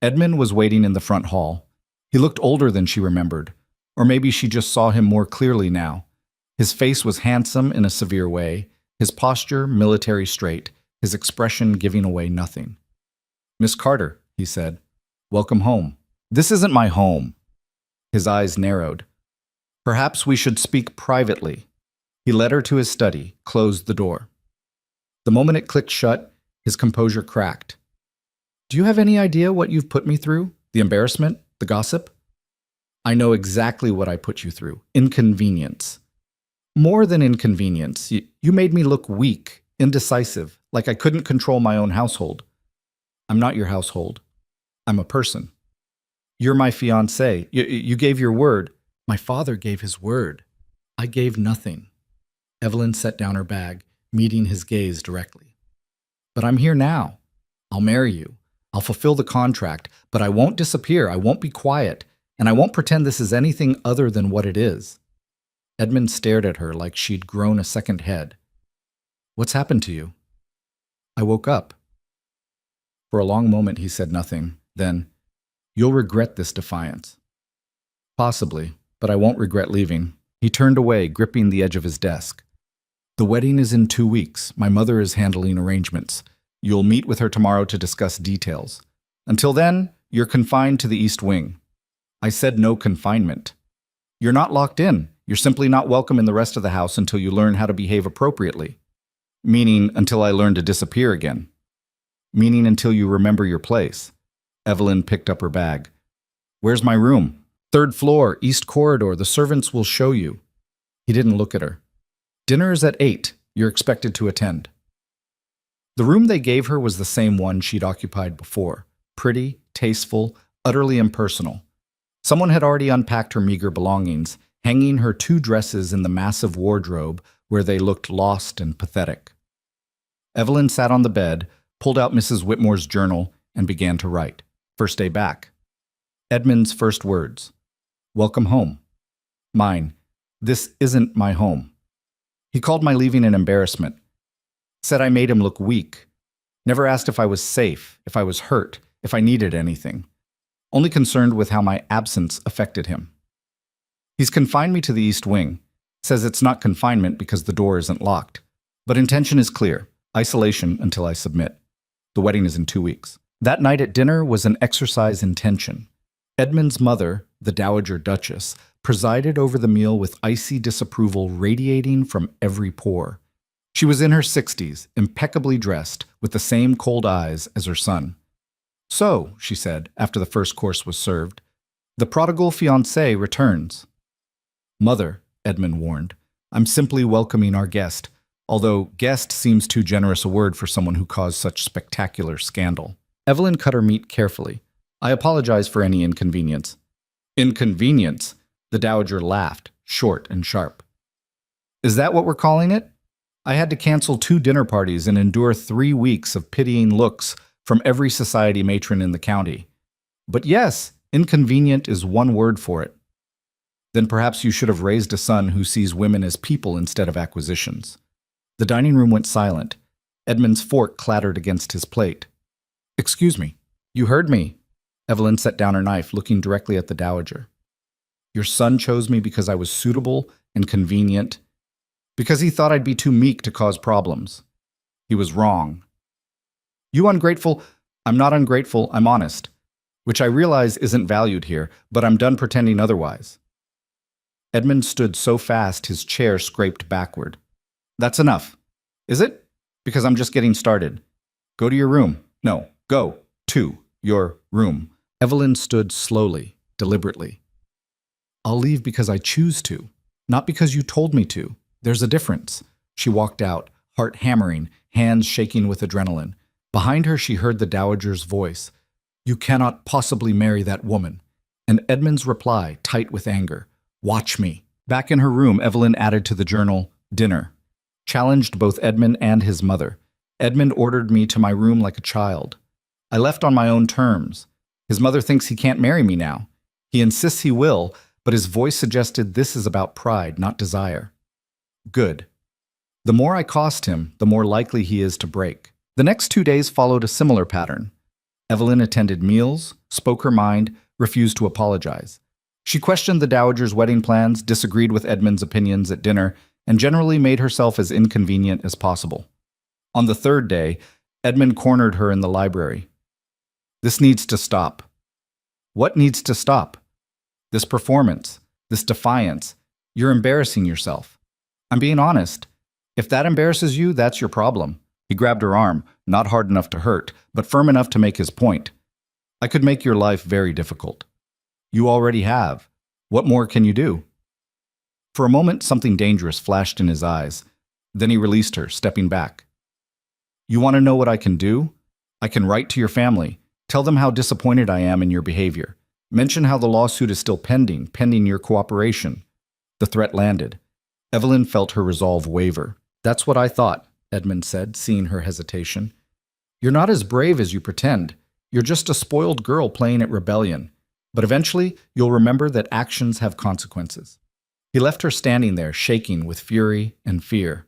Speaker 1: Edmund was waiting in the front hall. He looked older than she remembered, or maybe she just saw him more clearly now. His face was handsome in a severe way, his posture military straight, his expression giving away nothing. Miss Carter, he said, welcome home. This isn't my home. His eyes narrowed. Perhaps we should speak privately. He led her to his study, closed the door. The moment it clicked shut, his composure cracked. Do you have any idea what you've put me through? The embarrassment? The gossip? I know exactly what I put you through. Inconvenience. More than inconvenience. You made me look weak, indecisive, like I couldn't control my own household. I'm not your household. I'm a person. You're my fiancé. You gave your word. My father gave his word. I gave nothing. Evelyn set down her bag, meeting his gaze directly. But I'm here now. I'll marry you. I'll fulfill the contract, but I won't disappear. I won't be quiet, and I won't pretend this is anything other than what it is. Edmund stared at her like she'd grown a second head. What's happened to you? I woke up. For a long moment he said nothing. Then, you'll regret this defiance. Possibly, but I won't regret leaving. He turned away, gripping the edge of his desk. The wedding is in 2 weeks. My mother is handling arrangements. You'll meet with her tomorrow to discuss details. Until then, you're confined to the East Wing. I said no confinement. You're not locked in. You're simply not welcome in the rest of the house until you learn how to behave appropriately. Meaning until I learn to disappear again. Meaning until you remember your place. Evelyn picked up her bag. Where's my room? 3rd floor, East Corridor. The servants will show you. He didn't look at her. Dinner is at 8. You're expected to attend. The room they gave her was the same one she'd occupied before. Pretty, tasteful, utterly impersonal. Someone had already unpacked her meager belongings, hanging her 2 dresses in the massive wardrobe where they looked lost and pathetic. Evelyn sat on the bed, pulled out Mrs. Whitmore's journal, and began to write. First day back. Edmund's first words. Welcome home. Mine. This isn't my home. He called my leaving an embarrassment. Said I made him look weak. Never asked if I was safe, if I was hurt, if I needed anything. Only concerned with how my absence affected him. He's confined me to the East Wing. Says it's not confinement because the door isn't locked. But intention is clear. Isolation until I submit. The wedding is in 2 weeks. That night at dinner was an exercise in tension. Edmund's mother, the Dowager Duchess, presided over the meal with icy disapproval radiating from every pore. She was in her 60s, impeccably dressed, with the same cold eyes as her son. So, she said, after the first course was served, the prodigal fiancé returns. Mother, Edmund warned, I'm simply welcoming our guest, although guest seems too generous a word for someone who caused such spectacular scandal. Evelyn cut her meat carefully. I apologize for any inconvenience. Inconvenience? The Dowager laughed, short and sharp. Is that what we're calling it? I had to cancel 2 dinner parties and endure 3 weeks of pitying looks from every society matron in the county. But yes, inconvenient is one word for it. Then perhaps you should have raised a son who sees women as people instead of acquisitions. The dining room went silent. Edmund's fork clattered against his plate. Excuse me. You heard me. Evelyn set down her knife, looking directly at the dowager. Your son chose me because I was suitable and convenient, because he thought I'd be too meek to cause problems. He was wrong. You ungrateful? I'm not ungrateful, I'm honest, which I realize isn't valued here, but I'm done pretending otherwise. Edmund stood so fast his chair scraped backward. That's enough. Is it? Because I'm just getting started. Go to your room. No, go to your room. Evelyn stood slowly, deliberately. I'll leave because I choose to, not because you told me to. There's a difference. She walked out, heart hammering, hands shaking with adrenaline. Behind her, she heard the dowager's voice. You cannot possibly marry that woman. And Edmund's reply, tight with anger. Watch me. Back in her room, Evelyn added to the journal, dinner. Challenged both Edmund and his mother. Edmund ordered me to my room like a child. I left on my own terms. His mother thinks he can't marry me now. He insists he will, but his voice suggested this is about pride, not desire. Good. The more I cost him, the more likely he is to break. The next 2 days followed a similar pattern. Evelyn attended meals, spoke her mind, refused to apologize. She questioned the dowager's wedding plans, disagreed with Edmund's opinions at dinner, and generally made herself as inconvenient as possible. On the third day, Edmund cornered her in the library. This needs to stop. What needs to stop? This performance, this defiance. You're embarrassing yourself. I'm being honest. If that embarrasses you, that's your problem. He grabbed her arm, not hard enough to hurt, but firm enough to make his point. I could make your life very difficult. You already have. What more can you do? For a moment, something dangerous flashed in his eyes. Then he released her, stepping back. You want to know what I can do? I can write to your family. Tell them how disappointed I am in your behavior. Mention how the lawsuit is still pending your cooperation. The threat landed. Evelyn felt her resolve waver. That's what I thought, Edmund said, seeing her hesitation. You're not as brave as you pretend. You're just a spoiled girl playing at rebellion. But eventually, you'll remember that actions have consequences. He left her standing there, shaking with fury and fear.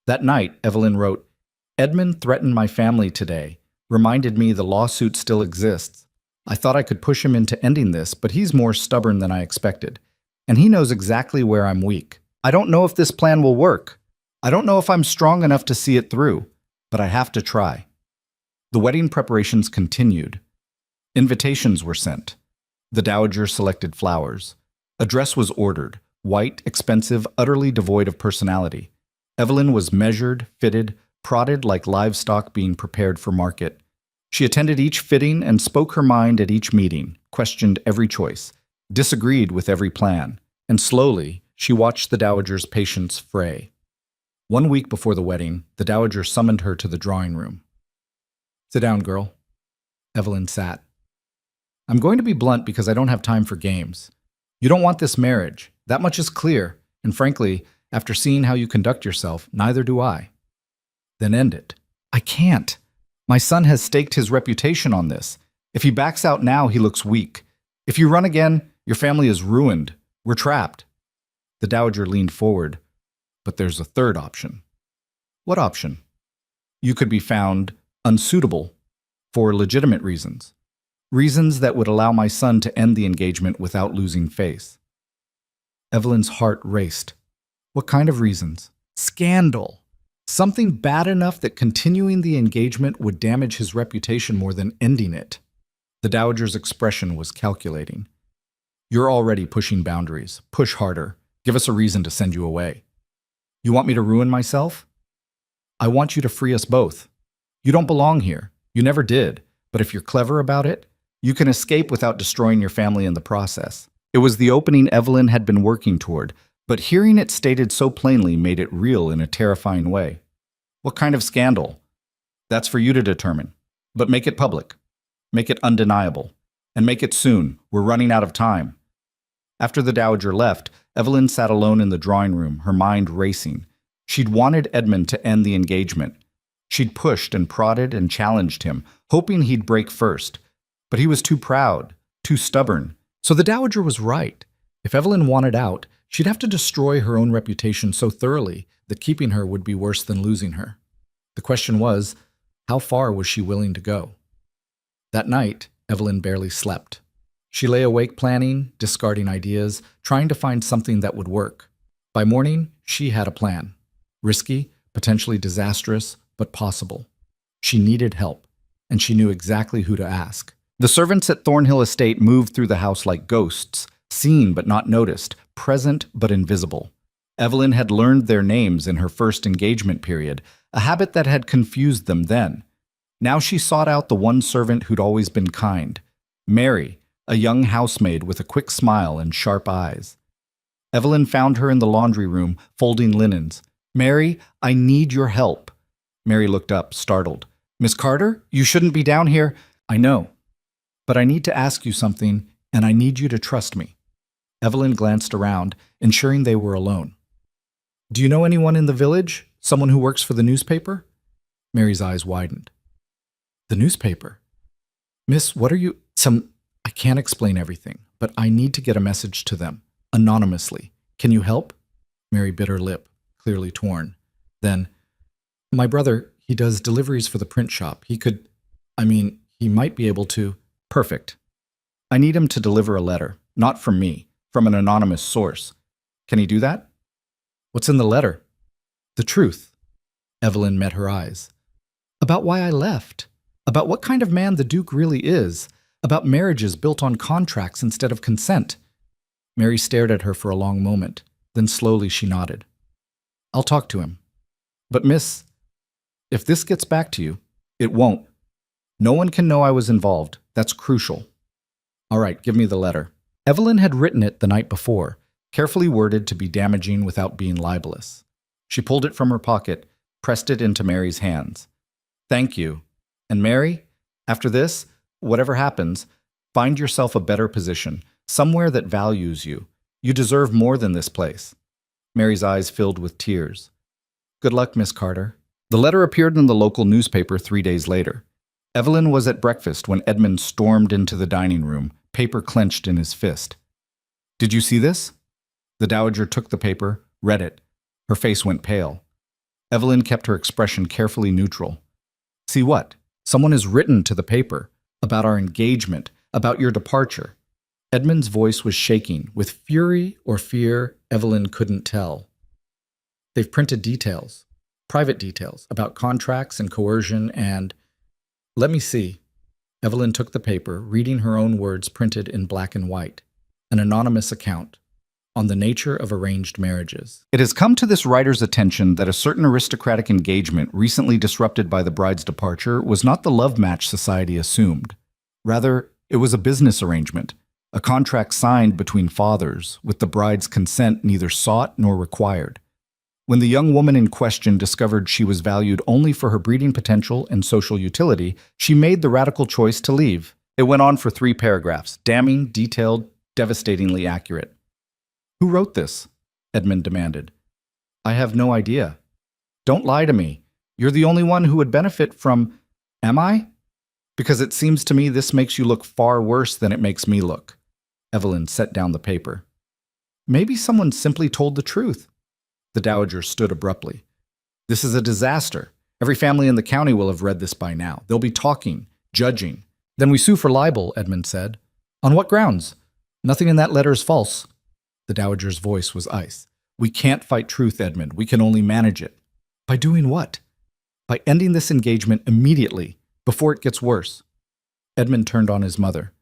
Speaker 1: That night, Evelyn wrote, Edmund threatened my family today, reminded me the lawsuit still exists. I thought I could push him into ending this, but he's more stubborn than I expected. And he knows exactly where I'm weak. I don't know if this plan will work. I don't know if I'm strong enough to see it through, but I have to try. The wedding preparations continued. Invitations were sent. The dowager selected flowers. A dress was ordered, white, expensive, utterly devoid of personality. Evelyn was measured, fitted, prodded like livestock being prepared for market. She attended each fitting and spoke her mind at each meeting, questioned every choice, disagreed with every plan, and slowly she watched the dowager's patience fray. 1 week before the wedding, the dowager summoned her to the drawing room. Sit down, girl. Evelyn sat. I'm going to be blunt because I don't have time for games. You don't want this marriage. That much is clear, and frankly, after seeing how you conduct yourself, neither do I. Then end it. I can't. My son has staked his reputation on this. If he backs out now, he looks weak. If you run again, your family is ruined. We're trapped. The dowager leaned forward. But there's a third option. What option? You could be found unsuitable for legitimate reasons. Reasons that would allow my son to end the engagement without losing face. Evelyn's heart raced. What kind of reasons? Scandal. Something bad enough that continuing the engagement would damage his reputation more than ending it. The dowager's expression was calculating. You're already pushing boundaries. Push harder. Give us a reason to send you away. You want me to ruin myself? I want you to free us both. You don't belong here. You never did. But if you're clever about it, you can escape without destroying your family in the process. It was the opening Evelyn had been working toward, but hearing it stated so plainly made it real in a terrifying way. What kind of scandal? That's for you to determine. But make it public. Make it undeniable. And make it soon. We're running out of time. After the dowager left, Evelyn sat alone in the drawing room, her mind racing. She'd wanted Edmund to end the engagement. She'd pushed and prodded and challenged him, hoping he'd break first. But he was too proud, too stubborn. So the dowager was right. If Evelyn wanted out, she'd have to destroy her own reputation so thoroughly that keeping her would be worse than losing her. The question was, how far was she willing to go? That night, Evelyn barely slept. She lay awake planning, discarding ideas, trying to find something that would work. By morning, she had a plan. Risky, potentially disastrous, but possible. She needed help, and she knew exactly who to ask. The servants at Thornhill Estate moved through the house like ghosts, seen but not noticed, present but invisible. Evelyn had learned their names in her first engagement period, a habit that had confused them then. Now she sought out the one servant who'd always been kind, Mary, a young housemaid with a quick smile and sharp eyes. Evelyn found her in the laundry room, folding linens. "Mary, I need your help." Mary looked up, startled. "Miss Carter, you shouldn't be down here." "I know, but I need to ask you something, and I need you to trust me." Evelyn glanced around, ensuring they were alone. "Do you know anyone in the village? Someone who works for the newspaper?" Mary's eyes widened. "The newspaper? Miss, what are you— I can't explain everything, but I need to get a message to them, anonymously. Can you help?" Mary bit her lip, clearly torn. Then, "My brother, he does deliveries for the print shop. He might be able to." "Perfect. I need him to deliver a letter, not from me, from an anonymous source. Can he do that?" "What's in the letter?" "The truth." Evelyn met her eyes. "About why I left. About what kind of man the Duke really is. About marriages built on contracts instead of consent." Mary stared at her for a long moment. Then slowly she nodded. "I'll talk to him. But miss, if this gets back to you, it won't. No one can know I was involved. That's crucial." "All right, give me the letter." Evelyn had written it the night before, carefully worded to be damaging without being libelous. She pulled it from her pocket, pressed it into Mary's hands. "Thank you. And Mary, after this, whatever happens, find yourself a better position, somewhere that values you. You deserve more than this place." Mary's eyes filled with tears. "Good luck, Miss Carter." The letter appeared in the local newspaper 3 days later. Evelyn was at breakfast when Edmund stormed into the dining room, paper clenched in his fist. "Did you see this?" The dowager took the paper, read it. Her face went pale. Evelyn kept her expression carefully neutral. "See what? Someone has written to the paper about our engagement, about your departure." Edmund's voice was shaking, with fury or fear Evelyn couldn't tell. "They've printed details, private details, about contracts and coercion and— Let me see." Evelyn took the paper, reading her own words printed in black and white. An anonymous account on the nature of arranged marriages. "It has come to this writer's attention that a certain aristocratic engagement recently disrupted by the bride's departure was not the love match society assumed. Rather, it was a business arrangement, a contract signed between fathers, with the bride's consent neither sought nor required. When the young woman in question discovered she was valued only for her breeding potential and social utility, she made the radical choice to leave." It went on for 3 paragraphs, damning, detailed, devastatingly accurate. "Who wrote this?" Edmund demanded. "I have no idea." "Don't lie to me. You're the only one who would benefit from— Am I? Because it seems to me this makes you look far worse than it makes me look." Evelyn set down the paper. "Maybe someone simply told the truth." The dowager stood abruptly. "This is a disaster. Every family in the county will have read this by now. They'll be talking, judging." "Then we sue for libel," Edmund said. "On what grounds?" "Nothing in that letter is false." The dowager's voice was ice. "We can't fight truth, Edmund. We can only manage it." "By doing what?" "By ending this engagement immediately, before it gets worse." Edmund turned on his mother.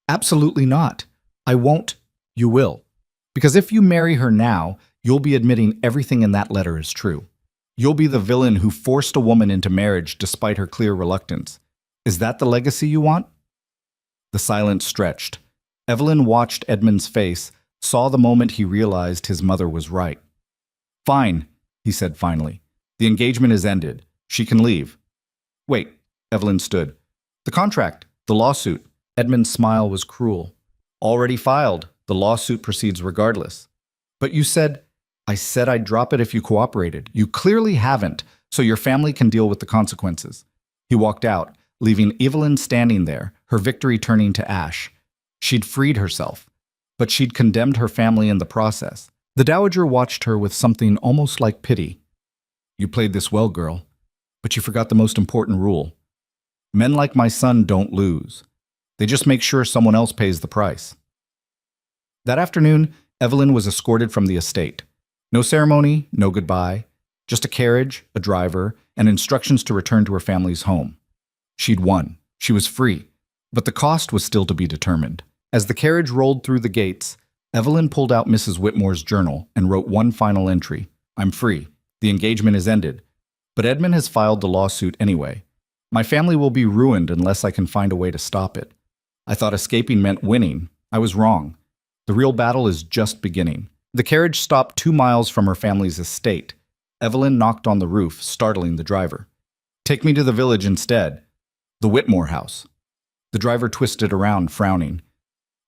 Speaker 1: "Absolutely not. I won't." "You will. Because if you marry her now, you'll be admitting everything in that letter is true. You'll be the villain who forced a woman into marriage despite her clear reluctance. Is that the legacy you want?" The silence stretched. Evelyn watched Edmund's face, saw the moment he realized his mother was right. "Fine," he said finally. "The engagement is ended. She can leave." "Wait," Evelyn stood. "The contract, the lawsuit." Edmund's smile was cruel. "Already filed. The lawsuit proceeds regardless." "But you said—" "I said I'd drop it if you cooperated. You clearly haven't, so your family can deal with the consequences." He walked out, leaving Evelyn standing there, her victory turning to ash. She'd freed herself. but she'd condemned her family in the process. The dowager watched her with something almost like pity. You played this well, girl, but you forgot the most important rule. Men like my son don't lose. They just make sure someone else pays the price. That afternoon, Evelyn was escorted from the estate. No ceremony, no goodbye, just a carriage, a driver, and instructions to return to her family's home. She'd won. She was free. But the cost was still to be determined. As the carriage rolled through the gates, Evelyn pulled out Mrs. Whitmore's journal and wrote one final entry. I'm free. The engagement is ended. But Edmund has filed the lawsuit anyway. My family will be ruined unless I can find a way to stop it. I thought escaping meant winning. I was wrong. The real battle is just beginning. The carriage stopped 2 miles from her family's estate. Evelyn knocked on the roof, startling the driver. Take me to the village instead. The Whitmore house. The driver twisted around, frowning.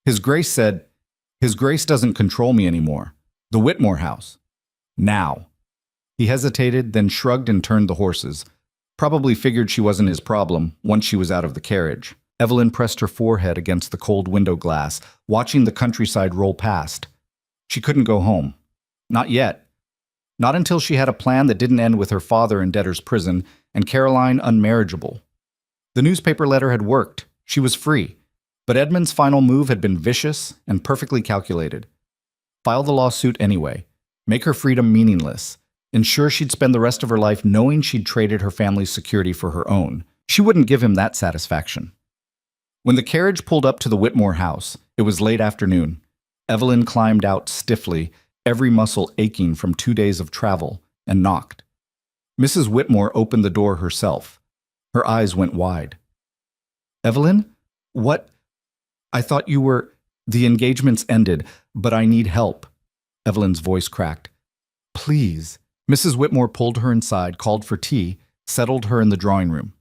Speaker 1: His Grace said, His Grace doesn't control me anymore. The Whitmore house. Now. He hesitated, then shrugged and turned the horses. Probably figured she wasn't his problem once she was out of the carriage. Evelyn pressed her forehead against the cold window glass, watching the countryside roll past. She couldn't go home. Not yet. Not until she had a plan that didn't end with her father in debtor's prison and Caroline unmarriageable. The newspaper letter had worked. She was free. But Edmund's final move had been vicious and perfectly calculated. File the lawsuit anyway. Make her freedom meaningless. Ensure she'd spend the rest of her life knowing she'd traded her family's security for her own. She wouldn't give him that satisfaction. When the carriage pulled up to the Whitmore house, it was late afternoon. Evelyn climbed out stiffly, every muscle aching from 2 days of travel, and knocked. Mrs. Whitmore opened the door herself. Her eyes went wide. Evelyn? What? I thought you were… The engagement's ended, but I need help. Evelyn's voice cracked. Please. Mrs. Whitmore pulled her inside, called for tea, settled her in the drawing room.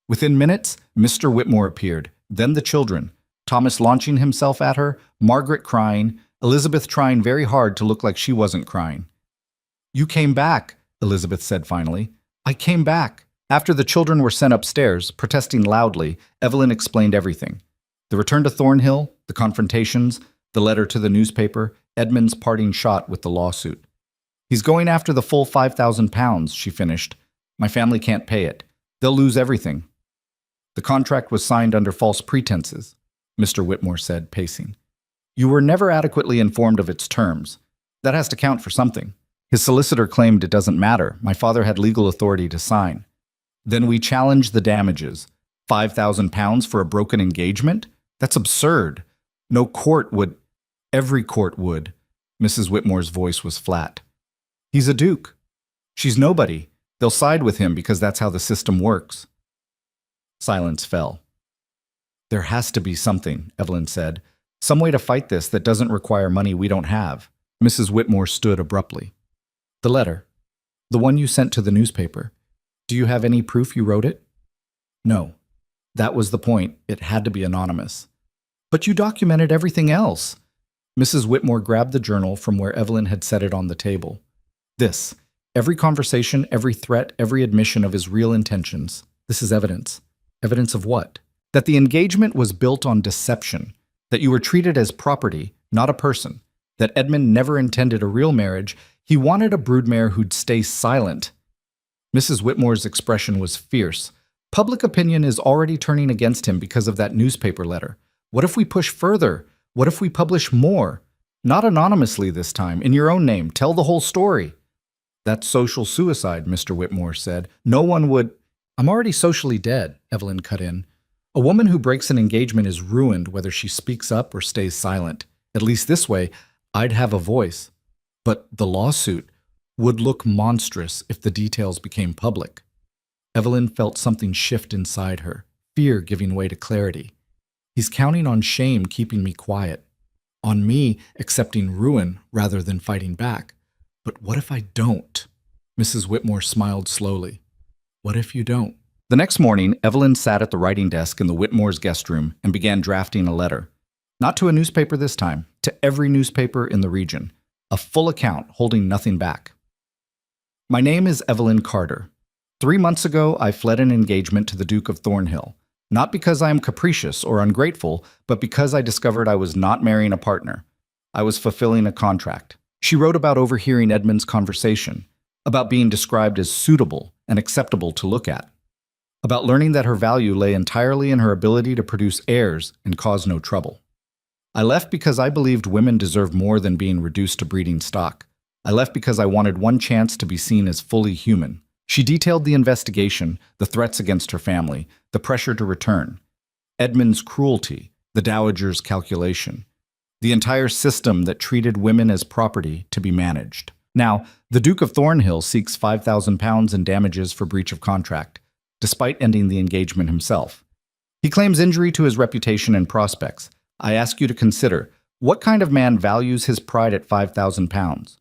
Speaker 1: Within minutes, Mr. Whitmore appeared, then the children, Thomas launching himself at her, Margaret crying, Elizabeth trying very hard to look like she wasn't crying. You came back, Elizabeth said finally. I came back. After the children were sent upstairs, protesting loudly, Evelyn explained everything. The return to Thornhill, the confrontations, the letter to the newspaper, Edmund's parting shot with the lawsuit. He's going after the full £5,000, she finished. My family can't pay it. They'll lose everything. The contract was signed under false pretenses, Mr. Whitmore said, pacing. You were never adequately informed of its terms. That has to count for something. His solicitor claimed it doesn't matter. My father had legal authority to sign. Then we challenged the damages. £5,000 for a broken engagement? That's absurd. No court would… Every court would. Mrs. Whitmore's voice was flat. He's a duke. She's nobody. They'll side with him because that's how the system works. Silence fell. There has to be something, Evelyn said. Some way to fight this that doesn't require money we don't have. Mrs. Whitmore stood abruptly. The letter. The one you sent to the newspaper. Do you have any proof you wrote it? No. That was the point. It had to be anonymous. But you documented everything else. Mrs. Whitmore grabbed the journal from where Evelyn had set it on the table. This. Every conversation, every threat, every admission of his real intentions. This is evidence. Evidence of what? That the engagement was built on deception. That you were treated as property, not a person. That Edmund never intended a real marriage. He wanted a broodmare who'd stay silent. Mrs. Whitmore's expression was fierce. Public opinion is already turning against him because of that newspaper letter. What if we push further? What if we publish more? Not anonymously this time, in your own name. Tell the whole story. That's social suicide, Mr. Whitmore said. No one would… I'm already socially dead, Evelyn cut in. A woman who breaks an engagement is ruined whether she speaks up or stays silent. At least this way, I'd have a voice. But the lawsuit would look monstrous if the details became public. Evelyn felt something shift inside her, fear giving way to clarity. He's counting on shame keeping me quiet, on me accepting ruin rather than fighting back. But what if I don't? Mrs. Whitmore smiled slowly. What if you don't? The next morning, Evelyn sat at the writing desk in the Whitmore's guest room and began drafting a letter. Not to a newspaper this time, to every newspaper in the region. A full account holding nothing back. My name is Evelyn Carter. 3 months ago, I fled an engagement to the Duke of Thornhill. Not because I am capricious or ungrateful, but because I discovered I was not marrying a partner. I was fulfilling a contract. She wrote about overhearing Edmund's conversation, about being described as suitable and acceptable to look at, about learning that her value lay entirely in her ability to produce heirs and cause no trouble. I left because I believed women deserved more than being reduced to breeding stock. I left because I wanted one chance to be seen as fully human. She detailed the investigation, the threats against her family, the pressure to return, Edmund's cruelty, the dowager's calculation, the entire system that treated women as property to be managed. Now, the Duke of Thornhill seeks £5,000 in damages for breach of contract, despite ending the engagement himself. He claims injury to his reputation and prospects. I ask you to consider, what kind of man values his pride at £5,000?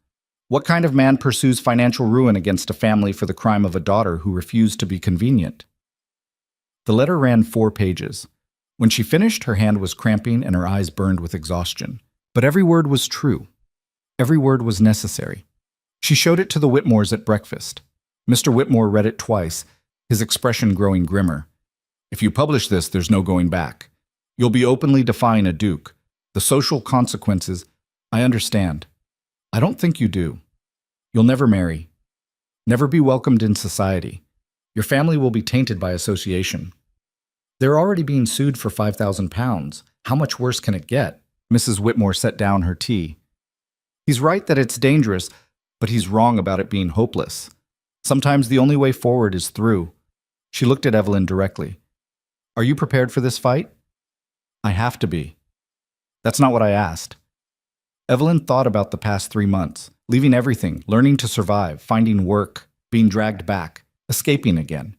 Speaker 1: What kind of man pursues financial ruin against a family for the crime of a daughter who refused to be convenient? The letter ran 4 pages. When she finished, her hand was cramping and her eyes burned with exhaustion. But every word was true. Every word was necessary. She showed it to the Whitmores at breakfast. Mr. Whitmore read it twice, his expression growing grimmer. If you publish this, there's no going back. You'll be openly defying a duke. The social consequences, I understand. I don't think you do. You'll never marry. Never be welcomed in society. Your family will be tainted by association. They're already being sued for £5,000. How much worse can it get? Mrs. Whitmore set down her tea. He's right that it's dangerous, but he's wrong about it being hopeless. Sometimes the only way forward is through. She looked at Evelyn directly. Are you prepared for this fight? I have to be. That's not what I asked. Evelyn thought about the past 3 months, leaving everything, learning to survive, finding work, being dragged back, escaping again.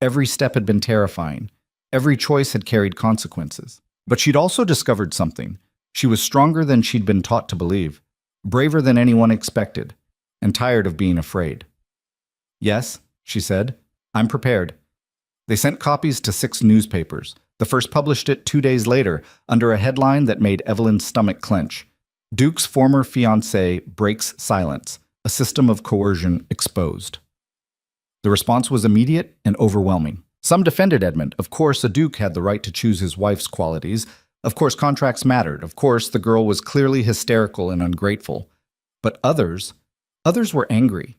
Speaker 1: Every step had been terrifying. Every choice had carried consequences. But she'd also discovered something. She was stronger than she'd been taught to believe, braver than anyone expected, and tired of being afraid. Yes, she said, I'm prepared. They sent copies to 6 newspapers. The first published it 2 days later, under a headline that made Evelyn's stomach clench. Duke's former fiancée breaks silence, a system of coercion exposed. The response was immediate and overwhelming. Some defended Edmund. Of course, a duke had the right to choose his wife's qualities. Of course, contracts mattered. Of course, the girl was clearly hysterical and ungrateful. But others were angry.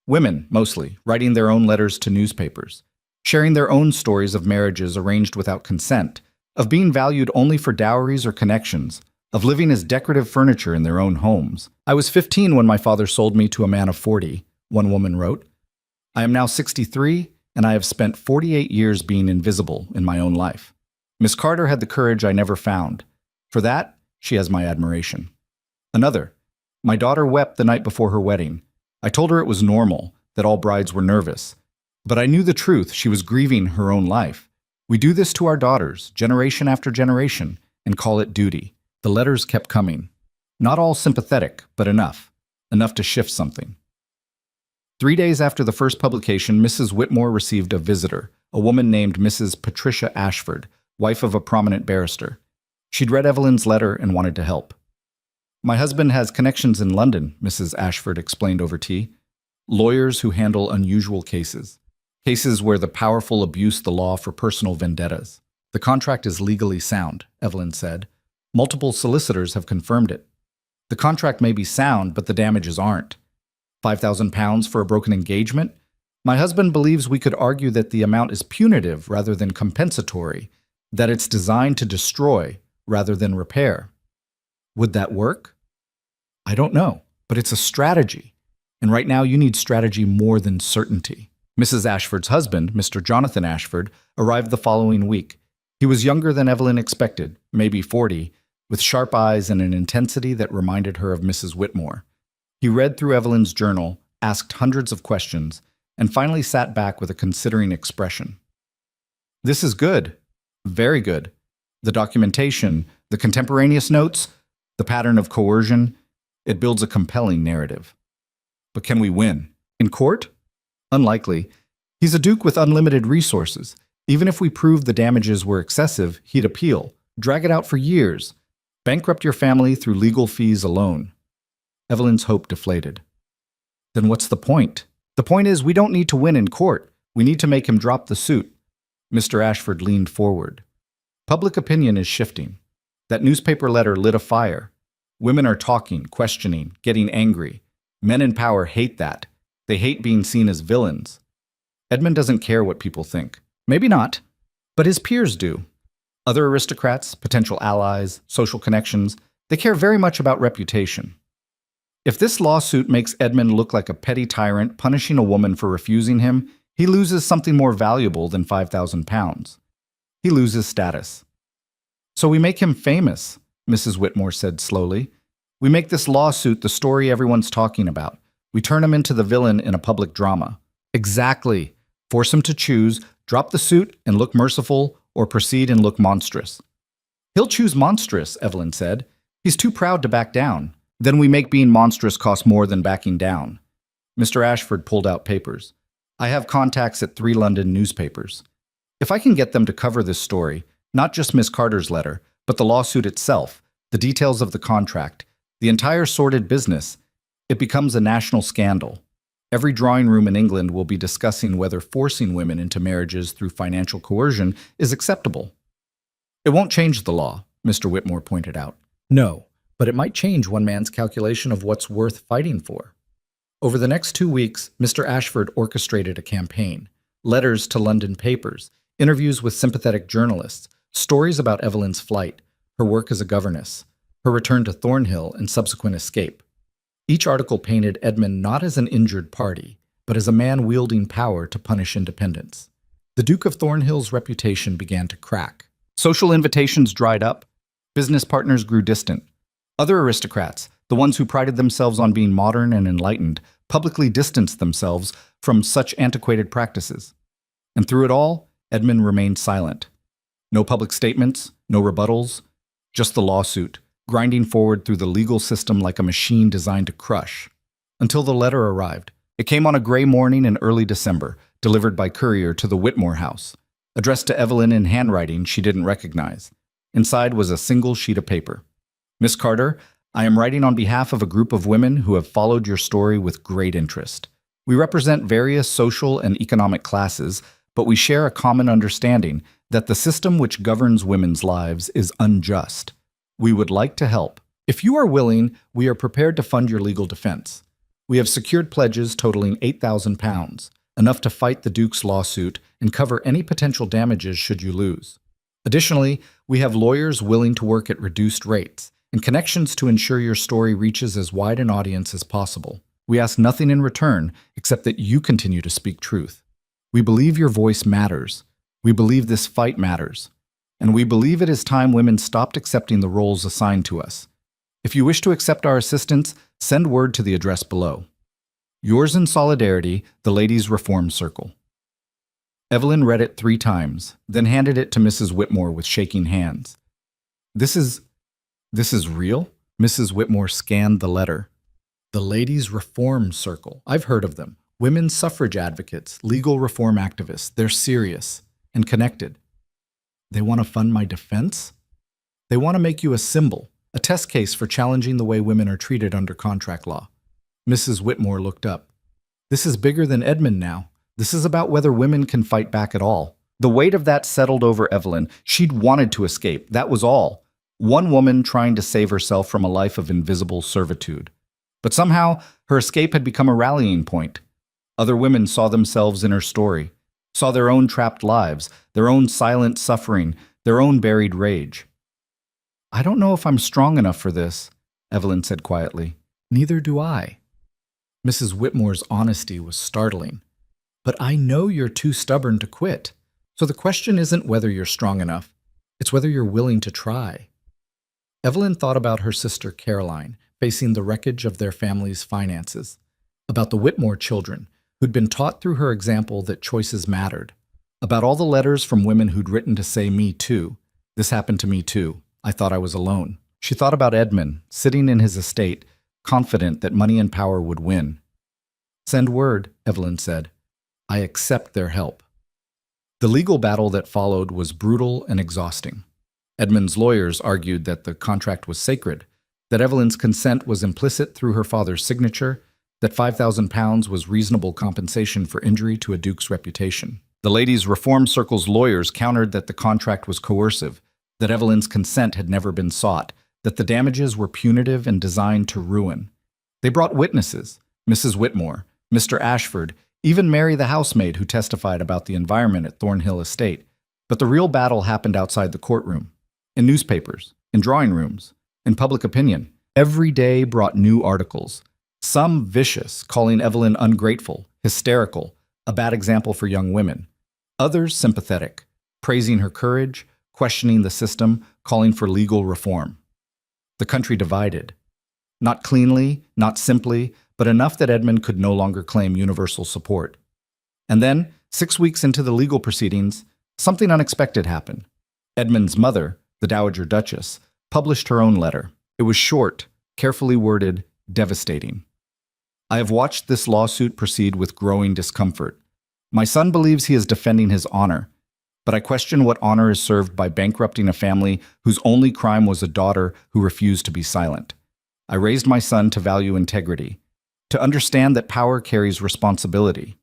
Speaker 1: Women, mostly, writing their own letters to newspapers, sharing their own stories of marriages arranged without consent, of being valued only for dowries or connections, of living as decorative furniture in their own homes. I was 15 when my father sold me to a man of 40, one woman wrote. I am now 63, and I have spent 48 years being invisible in my own life. Miss Carter had the courage I never found. For that, she has my admiration. Another. My daughter wept the night before her wedding. I told her it was normal, that all brides were nervous. But I knew the truth. She was grieving her own life. We do this to our daughters, generation after generation, and call it duty. The letters kept coming. Not all sympathetic, but enough. Enough to shift something. 3 days after the first publication, Mrs. Whitmore received a visitor, a woman named Mrs. Patricia Ashford, wife of a prominent barrister. She'd read Evelyn's letter and wanted to help. My husband has connections in London, Mrs. Ashford explained over tea. Lawyers who handle unusual cases. Cases where the powerful abuse the law for personal vendettas. The contract is legally sound, Evelyn said. Multiple solicitors have confirmed it. The contract may be sound, but the damages aren't. £5,000 for a broken engagement? My husband believes we could argue that the amount is punitive rather than compensatory, that it's designed to destroy rather than repair. Would that work? I don't know, but it's a strategy. And right now you need strategy more than certainty. Mrs. Ashford's husband, Mr. Jonathan Ashford, arrived the following week. He was younger than Evelyn expected, maybe 40, with sharp eyes and an intensity that reminded her of Mrs. Whitmore. He read through Evelyn's journal, asked hundreds of questions, and finally sat back with a considering expression. This is good. Very good. The documentation, the contemporaneous notes, the pattern of coercion, it builds a compelling narrative. But can we win? In court? Unlikely. He's a duke with unlimited resources. Even if we prove the damages were excessive, he'd appeal, drag it out for years, bankrupt your family through legal fees alone. Evelyn's hope deflated. Then what's the point? The point is we don't need to win in court. We need to make him drop the suit. Mr. Ashford leaned forward. Public opinion is shifting. That newspaper letter lit a fire. Women are talking, questioning, getting angry. Men in power hate that. They hate being seen as villains. Edmund doesn't care what people think. Maybe not, but his peers do. Other aristocrats, potential allies, social connections, they care very much about reputation. If this lawsuit makes Edmund look like a petty tyrant punishing a woman for refusing him, he loses something more valuable than £5,000. He loses status. So we make him famous, Mrs. Whitmore said slowly. We make this lawsuit the story everyone's talking about. We turn him into the villain in a public drama. Exactly. Force him to choose, drop the suit and look merciful, or proceed and look monstrous. He'll choose monstrous, Evelyn said. He's too proud to back down. Then we make being monstrous cost more than backing down. Mr. Ashford pulled out papers. I have contacts at 3 London newspapers. If I can get them to cover this story, not just Miss Carter's letter, but the lawsuit itself, the details of the contract, the entire sordid business, it becomes a national scandal. Every drawing room in England will be discussing whether forcing women into marriages through financial coercion is acceptable. It won't change the law, Mr. Whitmore pointed out. No, but it might change one man's calculation of what's worth fighting for. Over the next 2 weeks, Mr. Ashford orchestrated a campaign, letters to London papers, interviews with sympathetic journalists, stories about Evelyn's flight, her work as a governess, her return to Thornhill and subsequent escape. Each article painted Edmund not as an injured party, but as a man wielding power to punish independence. The Duke of Thornhill's reputation began to crack. Social invitations dried up. Business partners grew distant. Other aristocrats, the ones who prided themselves on being modern and enlightened, publicly distanced themselves from such antiquated practices. And through it all, Edmund remained silent. No public statements, no rebuttals, just the lawsuit, grinding forward through the legal system like a machine designed to crush. Until the letter arrived. It came on a gray morning in early December, delivered by courier to the Whitmore house, addressed to Evelyn in handwriting she didn't recognize. Inside was a single sheet of paper. Miss Carter, I am writing on behalf of a group of women who have followed your story with great interest. We represent various social and economic classes, but we share a common understanding that the system which governs women's lives is unjust. We would like to help. If you are willing, we are prepared to fund your legal defense. We have secured pledges totaling £8,000, enough to fight the Duke's lawsuit and cover any potential damages should you lose. Additionally, we have lawyers willing to work at reduced rates and connections to ensure your story reaches as wide an audience as possible. We ask nothing in return except that you continue to speak truth. We believe your voice matters. We believe this fight matters. And we believe it is time women stopped accepting the roles assigned to us. If you wish to accept our assistance, send word to the address below. Yours in solidarity, the Ladies' Reform Circle. Evelyn read it 3 times, then handed it to Mrs. Whitmore with shaking hands. This is real? Mrs. Whitmore scanned the letter. The Ladies' Reform Circle. I've heard of them. Women's suffrage advocates, legal reform activists. They're serious and connected. They want to fund my defense? They want to make you a symbol, a test case for challenging the way women are treated under contract law. Mrs. Whitmore looked up. This is bigger than Edmund now. This is about whether women can fight back at all. The weight of that settled over Evelyn. She'd wanted to escape. That was all. One woman trying to save herself from a life of invisible servitude. But somehow, her escape had become a rallying point. Other women saw themselves in her story, saw their own trapped lives, their own silent suffering, their own buried rage. I don't know if I'm strong enough for this, Evelyn said quietly. Neither do I. Mrs. Whitmore's honesty was startling. But I know you're too stubborn to quit. So the question isn't whether you're strong enough, it's whether you're willing to try. Evelyn thought about her sister Caroline, facing the wreckage of their family's finances, about the Whitmore children, who'd been taught through her example that choices mattered, about all the letters from women who'd written to say, me too. This happened to me too. I thought I was alone. She thought about Edmund, sitting in his estate, confident that money and power would win. Send word, Evelyn said. I accept their help. The legal battle that followed was brutal and exhausting. Edmund's lawyers argued that the contract was sacred, that Evelyn's consent was implicit through her father's signature, that £5,000 was reasonable compensation for injury to a duke's reputation. The Ladies' Reform Circle's lawyers countered that the contract was coercive, that Evelyn's consent had never been sought, that the damages were punitive and designed to ruin. They brought witnesses, Mrs. Whitmore, Mr. Ashford, even Mary the housemaid who testified about the environment at Thornhill Estate. But the real battle happened outside the courtroom, in newspapers, in drawing rooms, in public opinion. Every day brought new articles, some vicious, calling Evelyn ungrateful, hysterical, a bad example for young women. Others sympathetic, praising her courage, questioning the system, calling for legal reform. The country divided. Not cleanly, not simply, but enough that Edmund could no longer claim universal support. And then, 6 weeks into the legal proceedings, something unexpected happened. Edmund's mother, the Dowager Duchess, published her own letter. It was short, carefully worded, devastating. I have watched this lawsuit proceed with growing discomfort. My son believes he is defending his honor, but I question what honor is served by bankrupting a family whose only crime was a daughter who refused to be silent. I raised my son to value integrity, to understand that power carries responsibility.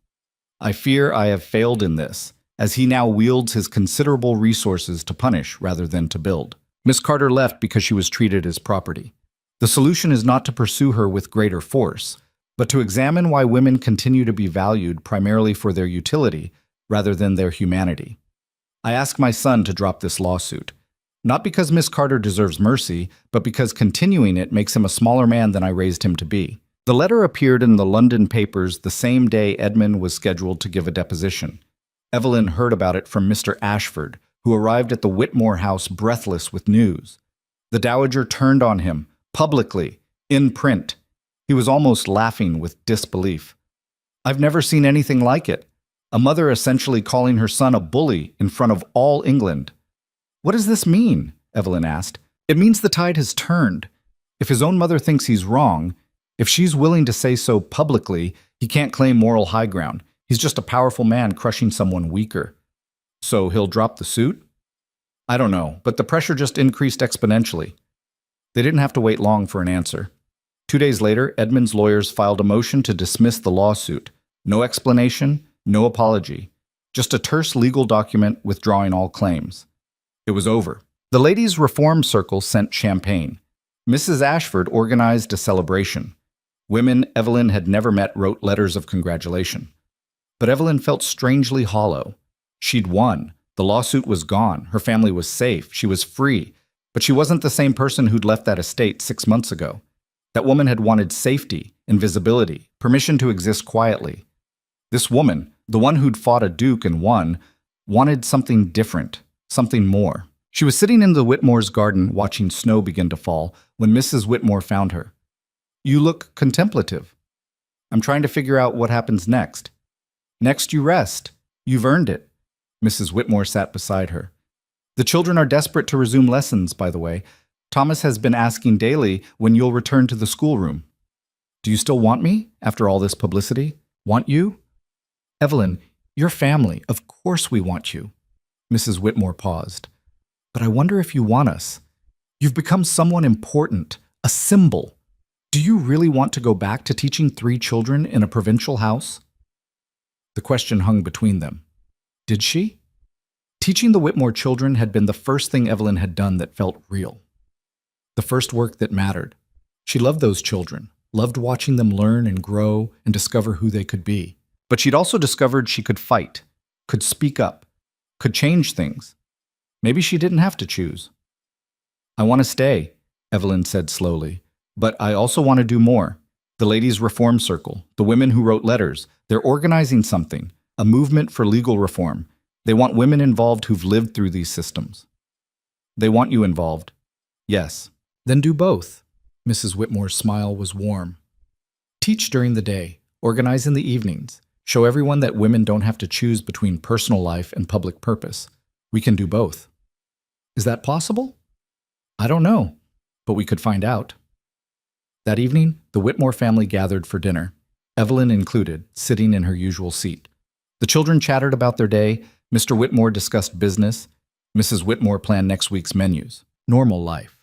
Speaker 1: I fear I have failed in this, as he now wields his considerable resources to punish rather than to build. Miss Carter left because she was treated as property. The solution is not to pursue her with greater force, but to examine why women continue to be valued primarily for their utility rather than their humanity. I ask my son to drop this lawsuit, not because Miss Carter deserves mercy, but because continuing it makes him a smaller man than I raised him to be. The letter appeared in the London papers the same day Edmund was scheduled to give a deposition. Evelyn heard about it from Mr. Ashford, who arrived at the Whitmore house breathless with news. The Dowager turned on him, publicly, in print. He was almost laughing with disbelief. I've never seen anything like it. A mother essentially calling her son a bully in front of all England. What does this mean? Evelyn asked. It means the tide has turned. If his own mother thinks he's wrong, if she's willing to say so publicly, he can't claim moral high ground. He's just a powerful man crushing someone weaker. So he'll drop the suit? I don't know, but the pressure just increased exponentially. They didn't have to wait long for an answer. 2 days later, Edmund's lawyers filed a motion to dismiss the lawsuit. No explanation, no apology. Just a terse legal document withdrawing all claims. It was over. The ladies' reform circle sent champagne. Mrs. Ashford organized a celebration. Women Evelyn had never met wrote letters of congratulation. But Evelyn felt strangely hollow. She'd won. The lawsuit was gone. Her family was safe. She was free. But she wasn't the same person who'd left that estate 6 months ago. That woman had wanted safety, invisibility, permission to exist quietly. This woman, the one who'd fought a duke and won, wanted something different, something more. She was sitting in the Whitmore's garden watching snow begin to fall when Mrs. Whitmore found her. You look contemplative. I'm trying to figure out what happens next. Next you rest. You've earned it. Mrs. Whitmore sat beside her. The children are desperate to resume lessons, by the way. Thomas has been asking daily when you'll return to the schoolroom. Do you still want me, after all this publicity? Want you? Evelyn, your family, of course we want you. Mrs. Whitmore paused. But I wonder if you want us. You've become someone important, a symbol. Do you really want to go back to teaching 3 children in a provincial house? The question hung between them. Did she? Teaching the Whitmore children had been the first thing Evelyn had done that felt real. The first work that mattered. She loved those children, loved watching them learn and grow and discover who they could be. But she'd also discovered she could fight, could speak up, could change things. Maybe she didn't have to choose. I want to stay, Evelyn said slowly, but I also want to do more. The ladies' reform circle, the women who wrote letters, they're organizing something, a movement for legal reform. They want women involved who've lived through these systems. They want you involved. Yes. Then do both. Mrs. Whitmore's smile was warm. Teach during the day, organize in the evenings, show everyone that women don't have to choose between personal life and public purpose. We can do both. Is that possible? I don't know, but we could find out. That evening, the Whitmore family gathered for dinner, Evelyn included, sitting in her usual seat. The children chattered about their day. Mr. Whitmore discussed business. Mrs. Whitmore planned next week's menus. Normal life.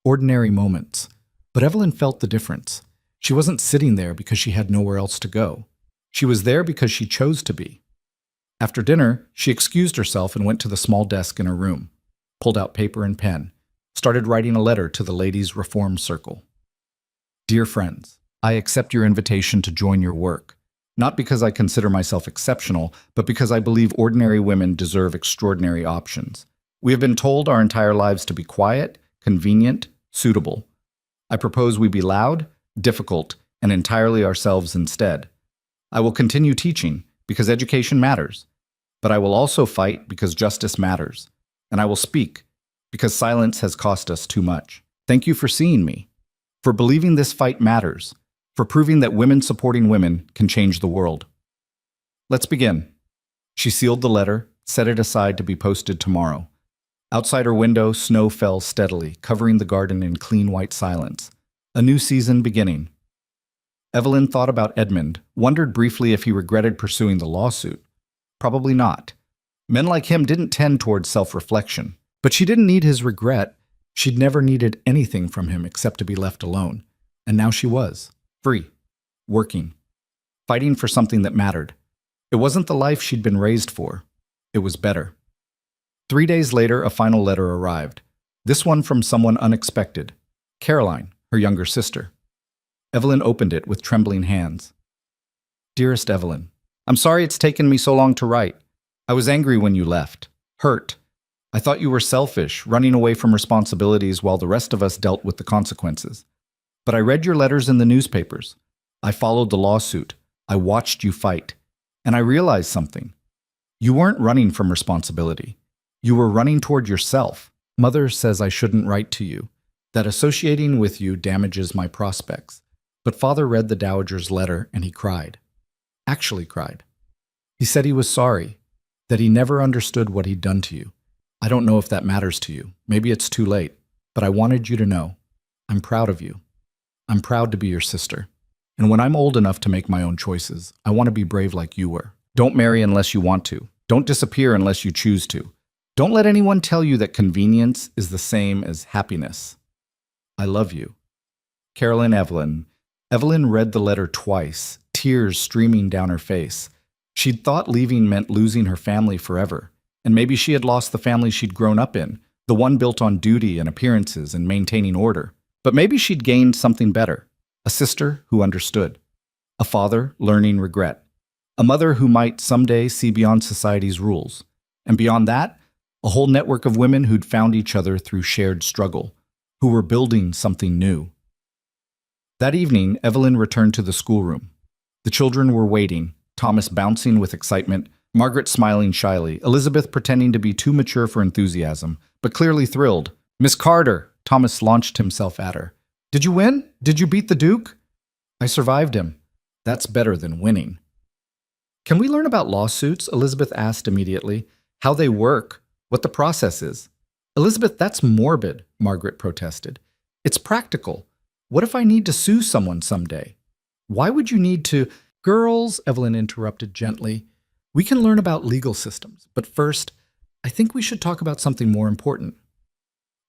Speaker 1: Ordinary moments. But Evelyn felt the difference. She wasn't sitting there because she had nowhere else to go. She was there because she chose to be. After dinner, she excused herself and went to the small desk in her room, pulled out paper and pen, started writing a letter to the Ladies' Reform Circle. Dear friends, I accept your invitation to join your work, not because I consider myself exceptional, but because I believe ordinary women deserve extraordinary options. We have been told our entire lives to be quiet, convenient, suitable. I propose we be loud, difficult, and entirely ourselves instead. I will continue teaching because education matters, but I will also fight because justice matters, and I will speak because silence has cost us too much. Thank you for seeing me, for believing this fight matters, for proving that women supporting women can change the world. Let's begin. She sealed the letter, set it aside to be posted tomorrow. Outside her window, snow fell steadily, covering the garden in clean white silence. A new season beginning. Evelyn thought about Edmund, wondered briefly if he regretted pursuing the lawsuit. Probably not. Men like him didn't tend towards self-reflection. But she didn't need his regret. She'd never needed anything from him except to be left alone. And now she was. Free. Working. Fighting for something that mattered. It wasn't the life she'd been raised for. It was better. 3 days later, a final letter arrived. This one from someone unexpected. Caroline, her younger sister. Evelyn opened it with trembling hands. Dearest Evelyn, I'm sorry it's taken me so long to write. I was angry when you left. Hurt. I thought you were selfish, running away from responsibilities while the rest of us dealt with the consequences. But I read your letters in the newspapers. I followed the lawsuit. I watched you fight. And I realized something. You weren't running from responsibility. You were running toward yourself. Mother says I shouldn't write to you, that associating with you damages my prospects. But Father read the Dowager's letter and he cried. Actually cried. He said he was sorry, that he never understood what he'd done to you. I don't know if that matters to you. Maybe it's too late, but I wanted you to know. I'm proud of you. I'm proud to be your sister. And when I'm old enough to make my own choices, I want to be brave like you were. Don't marry unless you want to. Don't disappear unless you choose to. Don't let anyone tell you that convenience is the same as happiness. I love you. Carolyn Evelyn. Evelyn read the letter twice, tears streaming down her face. She'd thought leaving meant losing her family forever. And maybe she had lost the family she'd grown up in, the one built on duty and appearances and maintaining order. But maybe she'd gained something better, a sister who understood, a father learning regret, a mother who might someday see beyond society's rules, and beyond that, a whole network of women who'd found each other through shared struggle, who were building something new. That evening, Evelyn returned to the schoolroom. The children were waiting, Thomas bouncing with excitement, Margaret smiling shyly, Elizabeth pretending to be too mature for enthusiasm, but clearly thrilled. Miss Carter, Thomas launched himself at her. Did you win? Did you beat the Duke? I survived him. That's better than winning. Can we learn about lawsuits? Elizabeth asked immediately. How they work, what the process is. Elizabeth, that's morbid, Margaret protested. It's practical. What if I need to sue someone someday? Why would you need to? Girls, Evelyn interrupted gently. We can learn about legal systems, but first, I think we should talk about something more important.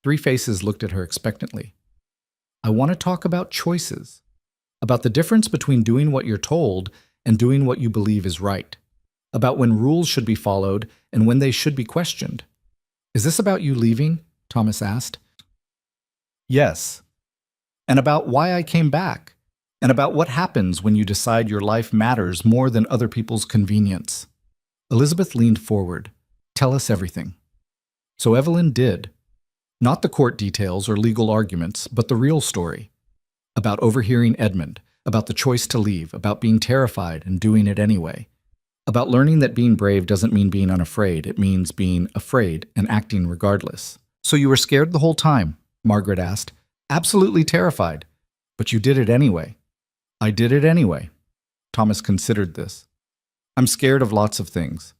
Speaker 1: Three faces looked at her expectantly. I want to talk about choices, about the difference between doing what you're told and doing what you believe is right, about when rules should be followed and when they should be questioned. Is this about you leaving? Thomas asked. Yes. And about why I came back, and about what happens when you decide your life matters more than other people's convenience. Elizabeth leaned forward. Tell us everything. So Evelyn did. Not the court details or legal arguments, but the real story. About overhearing Edmund, about the choice to leave, about being terrified and doing it anyway. About learning that being brave doesn't mean being unafraid, it means being afraid and acting regardless. So you were scared the whole time? Margaret asked. Absolutely terrified. But you did it anyway. I did it anyway. Thomas considered this. I'm scared of lots of things.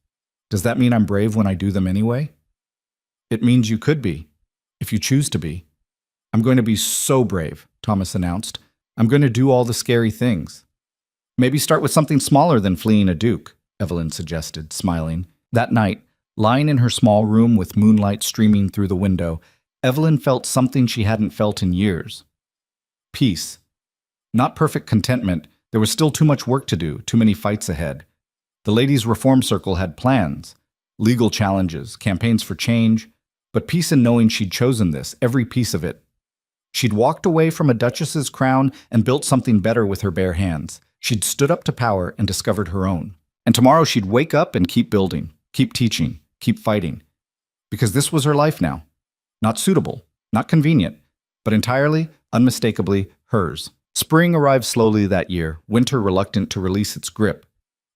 Speaker 1: Does that mean I'm brave when I do them anyway? It means you could be, if you choose to be. I'm going to be so brave, Thomas announced. I'm going to do all the scary things. Maybe start with something smaller than fleeing a duke, Evelyn suggested, smiling. That night, lying in her small room with moonlight streaming through the window, Evelyn felt something she hadn't felt in years. Peace. Not perfect contentment. There was still too much work to do, too many fights ahead. The Ladies' Reform Circle had plans, legal challenges, campaigns for change, but peace in knowing she'd chosen this, every piece of it. She'd walked away from a duchess's crown and built something better with her bare hands. She'd stood up to power and discovered her own. And tomorrow she'd wake up and keep building, keep teaching, keep fighting. Because this was her life now. Not suitable, not convenient, but entirely, unmistakably hers. Spring arrived slowly that year, winter reluctant to release its grip.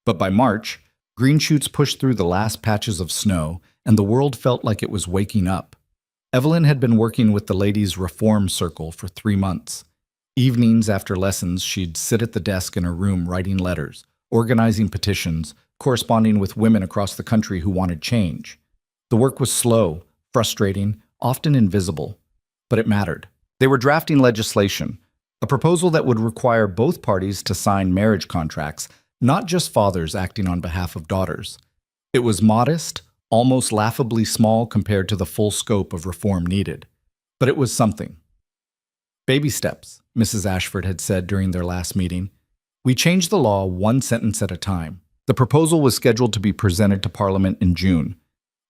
Speaker 1: But by March, green shoots pushed through the last patches of snow, and the world felt like it was waking up. Evelyn had been working with the ladies' reform circle for 3 months. Evenings after lessons, she'd sit at the desk in her room writing letters, organizing petitions, corresponding with women across the country who wanted change. The work was slow, frustrating, often invisible, but it mattered. They were drafting legislation, a proposal that would require both parties to sign marriage contracts, not just fathers acting on behalf of daughters. It was modest, almost laughably small compared to the full scope of reform needed. But it was something. Baby steps, Mrs. Ashford had said during their last meeting. We changed the law one sentence at a time. The proposal was scheduled to be presented to Parliament in June.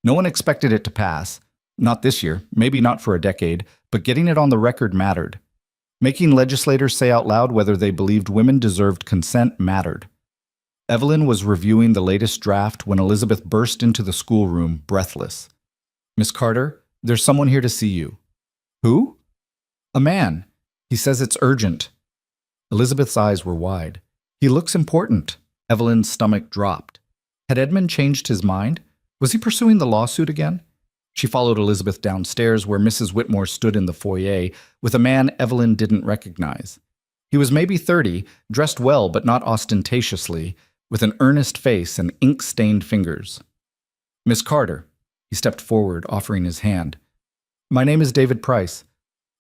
Speaker 1: No one expected it to pass. Not this year, maybe not for a decade, but getting it on the record mattered. Making legislators say out loud whether they believed women deserved consent mattered. Evelyn was reviewing the latest draft when Elizabeth burst into the schoolroom, breathless. Miss Carter, there's someone here to see you. Who? A man. He says it's urgent. Elizabeth's eyes were wide. He looks important. Evelyn's stomach dropped. Had Edmund changed his mind? Was he pursuing the lawsuit again? She followed Elizabeth downstairs where Mrs. Whitmore stood in the foyer with a man Evelyn didn't recognize. He was maybe 30, dressed well but not ostentatiously, with an earnest face and ink-stained fingers. Miss Carter, he stepped forward, offering his hand. My name is David Price.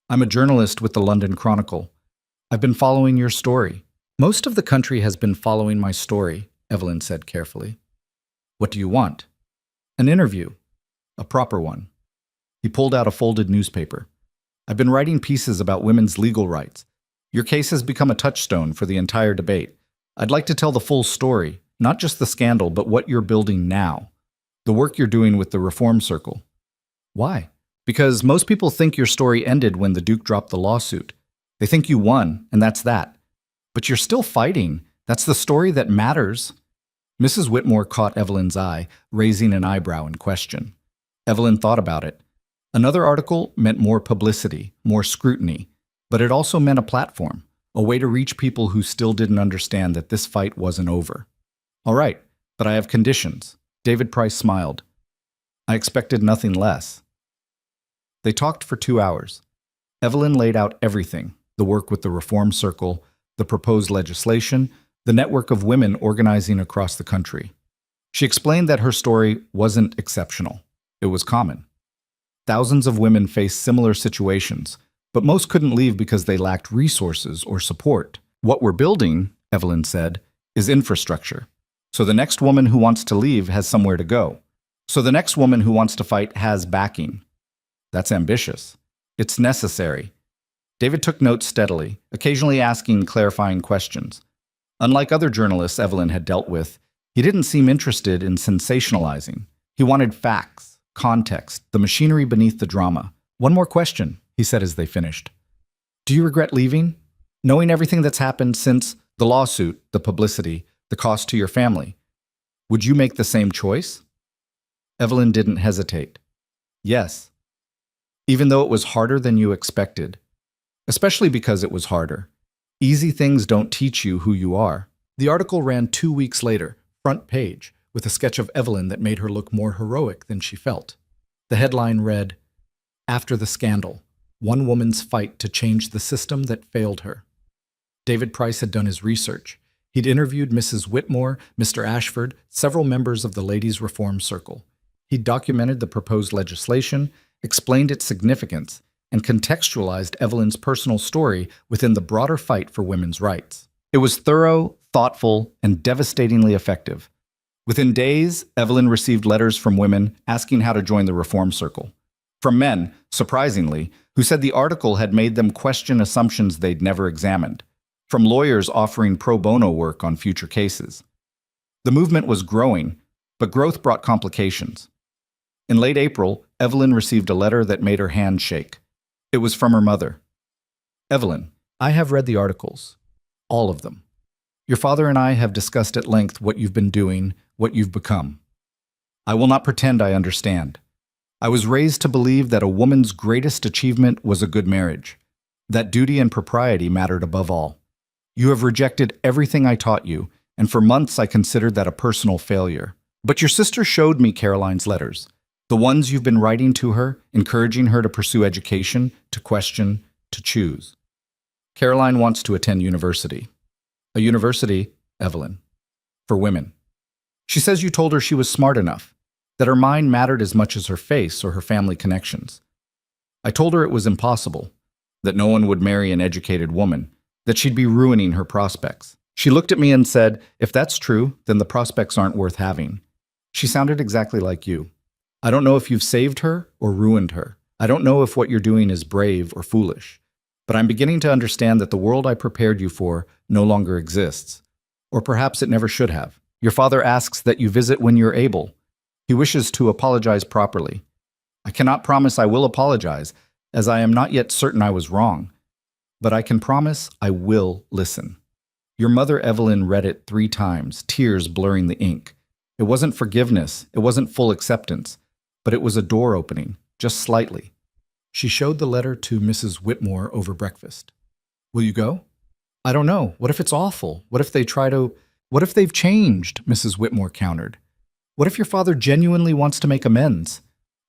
Speaker 1: I'm a journalist with the London Chronicle. I've been following your story. Most of the country has been following my story, Evelyn said carefully. What do you want? An interview. A proper one. He pulled out a folded newspaper. I've been writing pieces about women's legal rights. Your case has become a touchstone for the entire debate. I'd like to tell the full story, not just the scandal, but what you're building now. The work you're doing with the Reform Circle. Why? Because most people think your story ended when the Duke dropped the lawsuit. They think you won, and that's that. But you're still fighting. That's the story that matters. Mrs. Whitmore caught Evelyn's eye, raising an eyebrow in question. Evelyn thought about it. Another article meant more publicity, more scrutiny, but it also meant a platform, a way to reach people who still didn't understand that this fight wasn't over. All right, but I have conditions. David Price smiled. I expected nothing less. They talked for 2 hours. Evelyn laid out everything, the work with the Reform Circle, the proposed legislation, the network of women organizing across the country. She explained that her story wasn't exceptional. It was common. Thousands of women faced similar situations, but most couldn't leave because they lacked resources or support. What we're building, Evelyn said, is infrastructure. So the next woman who wants to leave has somewhere to go. So the next woman who wants to fight has backing. That's ambitious. It's necessary. David took notes steadily, occasionally asking clarifying questions. Unlike other journalists Evelyn had dealt with, he didn't seem interested in sensationalizing. He wanted facts, context, the machinery beneath the drama. One more question, he said as they finished. Do you regret leaving? Knowing everything that's happened since the lawsuit, the publicity, the cost to your family. Would you make the same choice? Evelyn didn't hesitate. Yes. Even though it was harder than you expected. Especially because it was harder. Easy things don't teach you who you are. The article ran 2 weeks later, front page, with a sketch of Evelyn that made her look more heroic than she felt. The headline read, After the Scandal, One Woman's Fight to Change the System That Failed Her. David Price had done his research. He'd interviewed Mrs. Whitmore, Mr. Ashford, several members of the Ladies' Reform Circle. He'd documented the proposed legislation, explained its significance, and contextualized Evelyn's personal story within the broader fight for women's rights. It was thorough, thoughtful, and devastatingly effective. Within days, Evelyn received letters from women asking how to join the Reform Circle. From men, surprisingly, who said the article had made them question assumptions they'd never examined. From lawyers offering pro bono work on future cases. The movement was growing, but growth brought complications. In late April, Evelyn received a letter that made her hand shake. It was from her mother. Evelyn, I have read the articles. All of them. Your father and I have discussed at length what you've been doing, what you've become. I will not pretend I understand. I was raised to believe that a woman's greatest achievement was a good marriage, that duty and propriety mattered above all. You have rejected everything I taught you, and for months I considered that a personal failure. But your sister showed me Caroline's letters, the ones you've been writing to her, encouraging her to pursue education, to question, to choose. Caroline wants to attend university. A university, Evelyn, for women. She says you told her she was smart enough, that her mind mattered as much as her face or her family connections. I told her it was impossible, that no one would marry an educated woman, that she'd be ruining her prospects. She looked at me and said, if that's true, then the prospects aren't worth having. She sounded exactly like you. I don't know if you've saved her or ruined her. I don't know if what you're doing is brave or foolish. But I'm beginning to understand that the world I prepared you for no longer exists. Or perhaps it never should have. Your father asks that you visit when you're able. He wishes to apologize properly. I cannot promise I will apologize, as I am not yet certain I was wrong. But I can promise I will listen. Your mother Evelyn read it 3 times, tears blurring the ink. It wasn't forgiveness, it wasn't full acceptance, but it was a door opening, just slightly. She showed the letter to Mrs. Whitmore over breakfast. Will you go? I don't know. What if it's awful? What if they've changed? Mrs. Whitmore countered. What if your father genuinely wants to make amends?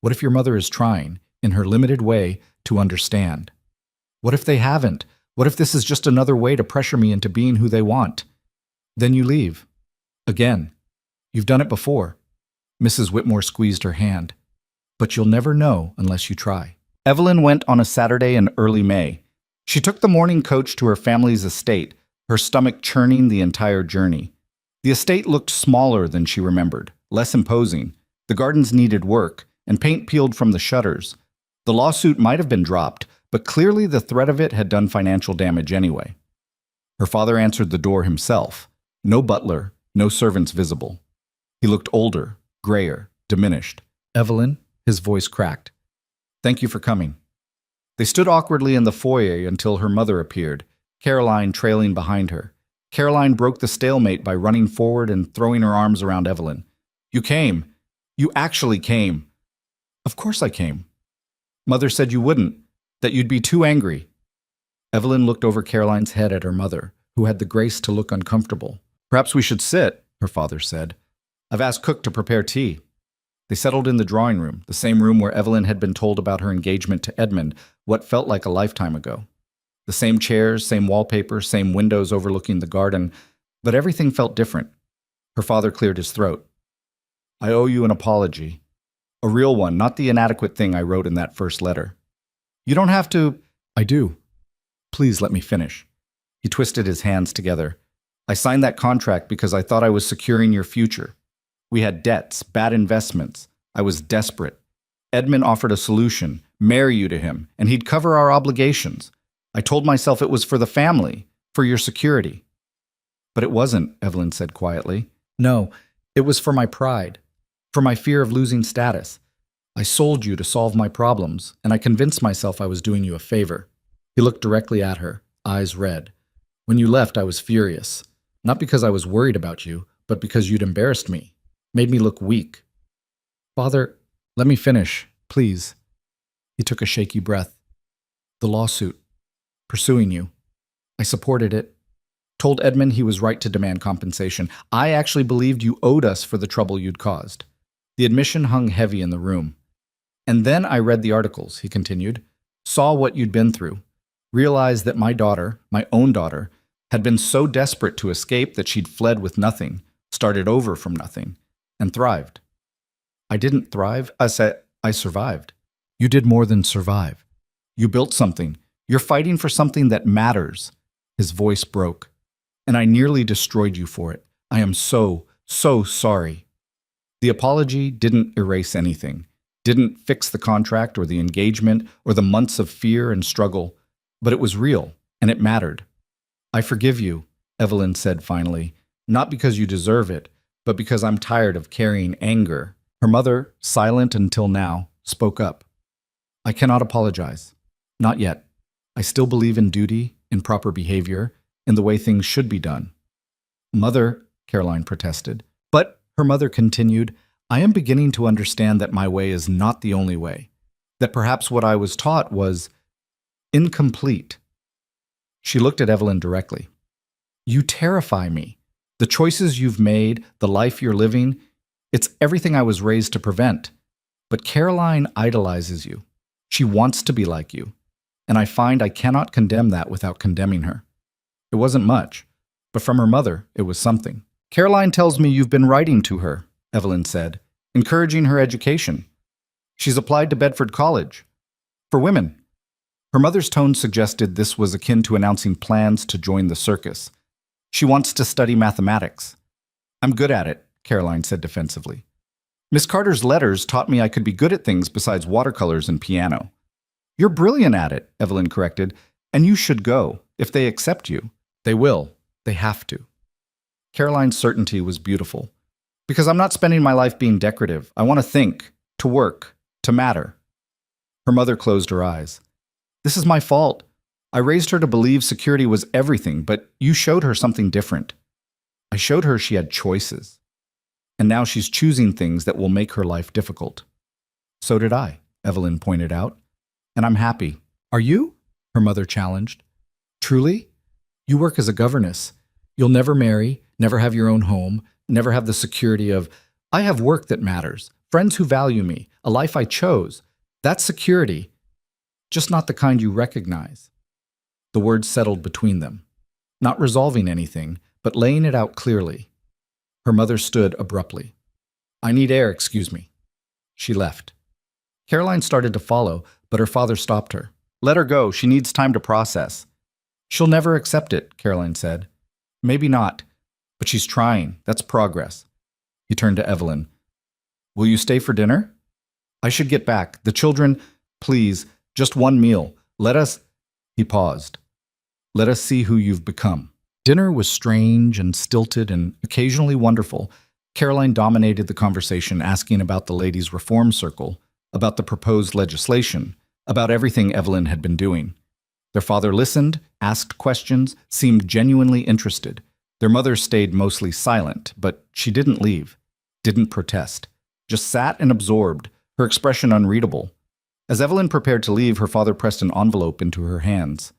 Speaker 1: What if your mother is trying, in her limited way, to understand? What if they haven't? What if this is just another way to pressure me into being who they want? Then you leave. Again. You've done it before. Mrs. Whitmore squeezed her hand. But you'll never know unless you try. Evelyn went on a Saturday in early May. She took the morning coach to her family's estate, her stomach churning the entire journey. The estate looked smaller than she remembered, less imposing. The gardens needed work, and paint peeled from the shutters. The lawsuit might have been dropped, but clearly the threat of it had done financial damage anyway. Her father answered the door himself. No butler, no servants visible. He looked older, grayer, diminished. Evelyn, his voice cracked. Thank you for coming. They stood awkwardly in the foyer until her mother appeared, Caroline trailing behind her. Caroline broke the stalemate by running forward and throwing her arms around Evelyn. You came. You actually came. Of course I came. Mother said you wouldn't, that you'd be too angry. Evelyn looked over Caroline's head at her mother, who had the grace to look uncomfortable. Perhaps we should sit, her father said. I've asked Cook to prepare tea. They settled in the drawing room, the same room where Evelyn had been told about her engagement to Edmund, what felt like a lifetime ago. The same chairs, same wallpaper, same windows overlooking the garden, but everything felt different. Her father cleared his throat. I owe you an apology. A real one, not the inadequate thing I wrote in that first letter. You don't have to. I do. Please let me finish. He twisted his hands together. I signed that contract because I thought I was securing your future. We had debts, bad investments. I was desperate. Edmund offered a solution, marry you to him, and he'd cover our obligations. I told myself it was for the family, for your security. But it wasn't, Evelyn said quietly. No, it was for my pride, for my fear of losing status. I sold you to solve my problems, and I convinced myself I was doing you a favor. He looked directly at her, eyes red. When you left, I was furious. Not because I was worried about you, but because you'd embarrassed me. Made me look weak. Father, let me finish, please. He took a shaky breath. The lawsuit. Pursuing you. I supported it. Told Edmund he was right to demand compensation. I actually believed you owed us for the trouble you'd caused. The admission hung heavy in the room. And then I read the articles, he continued. Saw what you'd been through. Realized that my daughter, my own daughter, had been so desperate to escape that she'd fled with nothing, started over from nothing, and thrived. I didn't thrive. I survived. You did more than survive. You built something. You're fighting for something that matters. His voice broke. And I nearly destroyed you for it. I am so sorry. The apology didn't erase anything. Didn't fix the contract or the engagement or the months of fear and struggle. But it was real, and it mattered. I forgive you, Evelyn said finally, not because you deserve it, but because I'm tired of carrying anger. Her mother, silent until now, spoke up. I cannot apologize. Not yet. I still believe in duty, in proper behavior, in the way things should be done. Mother, Caroline protested. But, her mother continued, I am beginning to understand that my way is not the only way. That perhaps what I was taught was incomplete. She looked at Evelyn directly. You terrify me. The choices you've made, the life you're living, it's everything I was raised to prevent. But Caroline idolizes you. She wants to be like you. And I find I cannot condemn that without condemning her. It wasn't much, but from her mother, it was something. Caroline tells me you've been writing to her, Evelyn said, encouraging her education. She's applied to Bedford College. For women. Her mother's tone suggested this was akin to announcing plans to join the circus. She wants to study mathematics. I'm good at it, Caroline said defensively. Miss Carter's letters taught me I could be good at things besides watercolors and piano. You're brilliant at it, Evelyn corrected, and you should go, if they accept you. They will. They have to. Caroline's certainty was beautiful. Because I'm not spending my life being decorative. I want to think, to work, to matter. Her mother closed her eyes. This is my fault. I raised her to believe security was everything, but you showed her something different. I showed her she had choices. And now she's choosing things that will make her life difficult. So did I, Evelyn pointed out. And I'm happy. Are you? Her mother challenged. Truly? You work as a governess. You'll never marry, never have your own home, never have the security of, I have work that matters, friends who value me, a life I chose. That's security, just not the kind you recognize. The words settled between them, not resolving anything, but laying it out clearly. Her mother stood abruptly. I need air, excuse me. She left. Caroline started to follow, but her father stopped her. Let her go, she needs time to process. She'll never accept it, Caroline said. Maybe not, but she's trying. That's progress. He turned to Evelyn. Will you stay for dinner? I should get back. The children, please, just one meal. Let us... He paused. Let us see who you've become. Dinner was strange and stilted and occasionally wonderful. Caroline dominated the conversation, asking about the ladies' reform circle, about the proposed legislation, about everything Evelyn had been doing. Their father listened, asked questions, seemed genuinely interested. Their mother stayed mostly silent, but she didn't leave, didn't protest, just sat and absorbed, her expression unreadable. As Evelyn prepared to leave, her father pressed an envelope into her hands.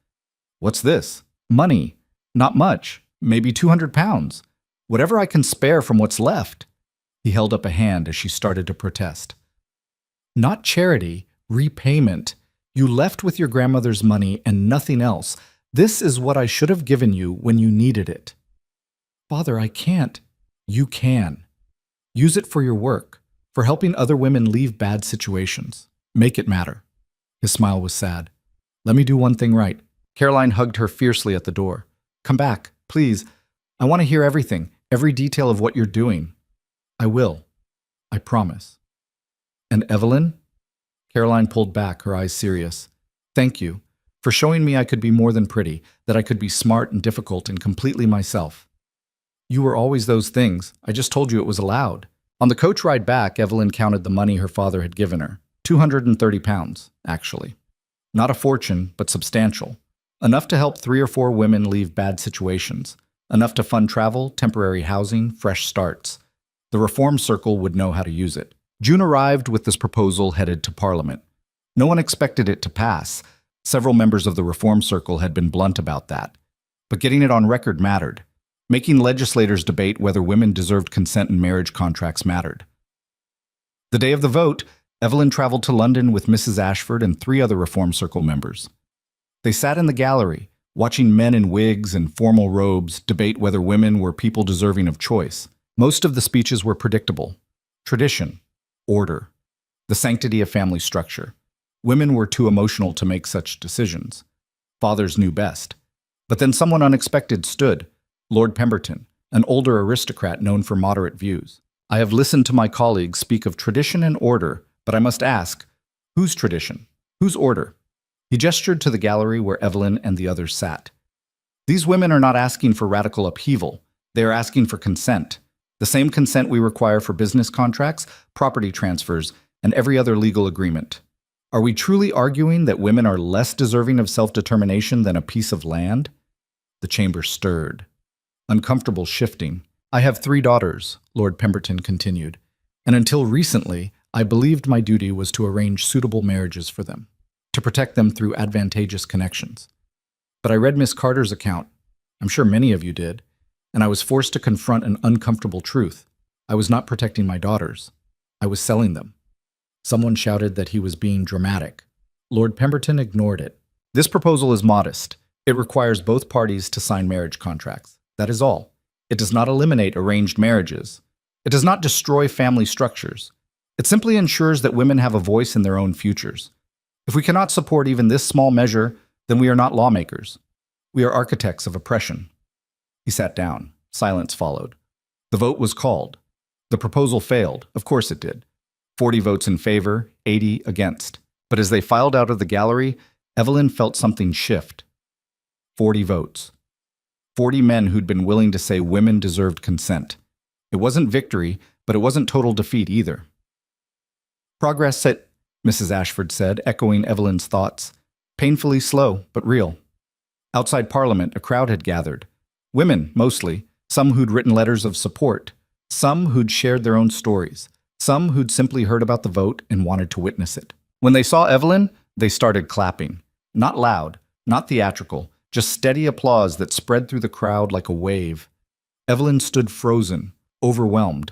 Speaker 1: What's this? Money. Not much. Maybe 200 pounds. Whatever I can spare from what's left. He held up a hand as she started to protest. Not charity, repayment. You left with your grandmother's money and nothing else. This is what I should have given you when you needed it. Father, I can't. You can. Use it for your work, for helping other women leave bad situations. Make it matter. His smile was sad. Let me do one thing right. Caroline hugged her fiercely at the door. Come back, please. I want to hear everything, every detail of what you're doing. I will. I promise. And Evelyn? Caroline pulled back, her eyes serious. Thank you for showing me I could be more than pretty, that I could be smart and difficult and completely myself. You were always those things. I just told you it was allowed. On the coach ride back, Evelyn counted the money her father had given her. 230 pounds, actually. Not a fortune, but substantial. Enough to help 3 or 4 women leave bad situations. Enough to fund travel, temporary housing, fresh starts. The reform circle would know how to use it. June arrived with this proposal headed to Parliament. No one expected it to pass. Several members of the reform circle had been blunt about that. But getting it on record mattered. Making legislators debate whether women deserved consent in marriage contracts mattered. The day of the vote, Evelyn traveled to London with Mrs. Ashford and 3 other reform circle members. They sat in the gallery, watching men in wigs and formal robes debate whether women were people deserving of choice. Most of the speeches were predictable. Tradition. Order. The sanctity of family structure. Women were too emotional to make such decisions. Fathers knew best. But then someone unexpected stood, Lord Pemberton, an older aristocrat known for moderate views. I have listened to my colleagues speak of tradition and order, but I must ask, whose tradition? Whose order? He gestured to the gallery where Evelyn and the others sat. These women are not asking for radical upheaval. They are asking for consent. The same consent we require for business contracts, property transfers, and every other legal agreement. Are we truly arguing that women are less deserving of self-determination than a piece of land? The chamber stirred, uncomfortable shifting. I have 3 daughters, Lord Pemberton continued, and until recently, I believed my duty was to arrange suitable marriages for them, to protect them through advantageous connections. But I read Miss Carter's account. I'm sure many of you did, and I was forced to confront an uncomfortable truth. I was not protecting my daughters. I was selling them. Someone shouted that he was being dramatic. Lord Pemberton ignored it. This proposal is modest. It requires both parties to sign marriage contracts. That is all. It does not eliminate arranged marriages. It does not destroy family structures. It simply ensures that women have a voice in their own futures. If we cannot support even this small measure, then we are not lawmakers. We are architects of oppression. He sat down. Silence followed. The vote was called. The proposal failed. Of course it did. 40 votes in favor, 80 against. But as they filed out of the gallery, Evelyn felt something shift. 40 votes. 40 men who'd been willing to say women deserved consent. It wasn't victory, but it wasn't total defeat either. Progress at, Mrs. Ashford said, echoing Evelyn's thoughts. Painfully slow, but real. Outside Parliament, a crowd had gathered. Women, mostly, some who'd written letters of support, some who'd shared their own stories, some who'd simply heard about the vote and wanted to witness it. When they saw Evelyn, they started clapping. Not loud, not theatrical, just steady applause that spread through the crowd like a wave. Evelyn stood frozen, overwhelmed.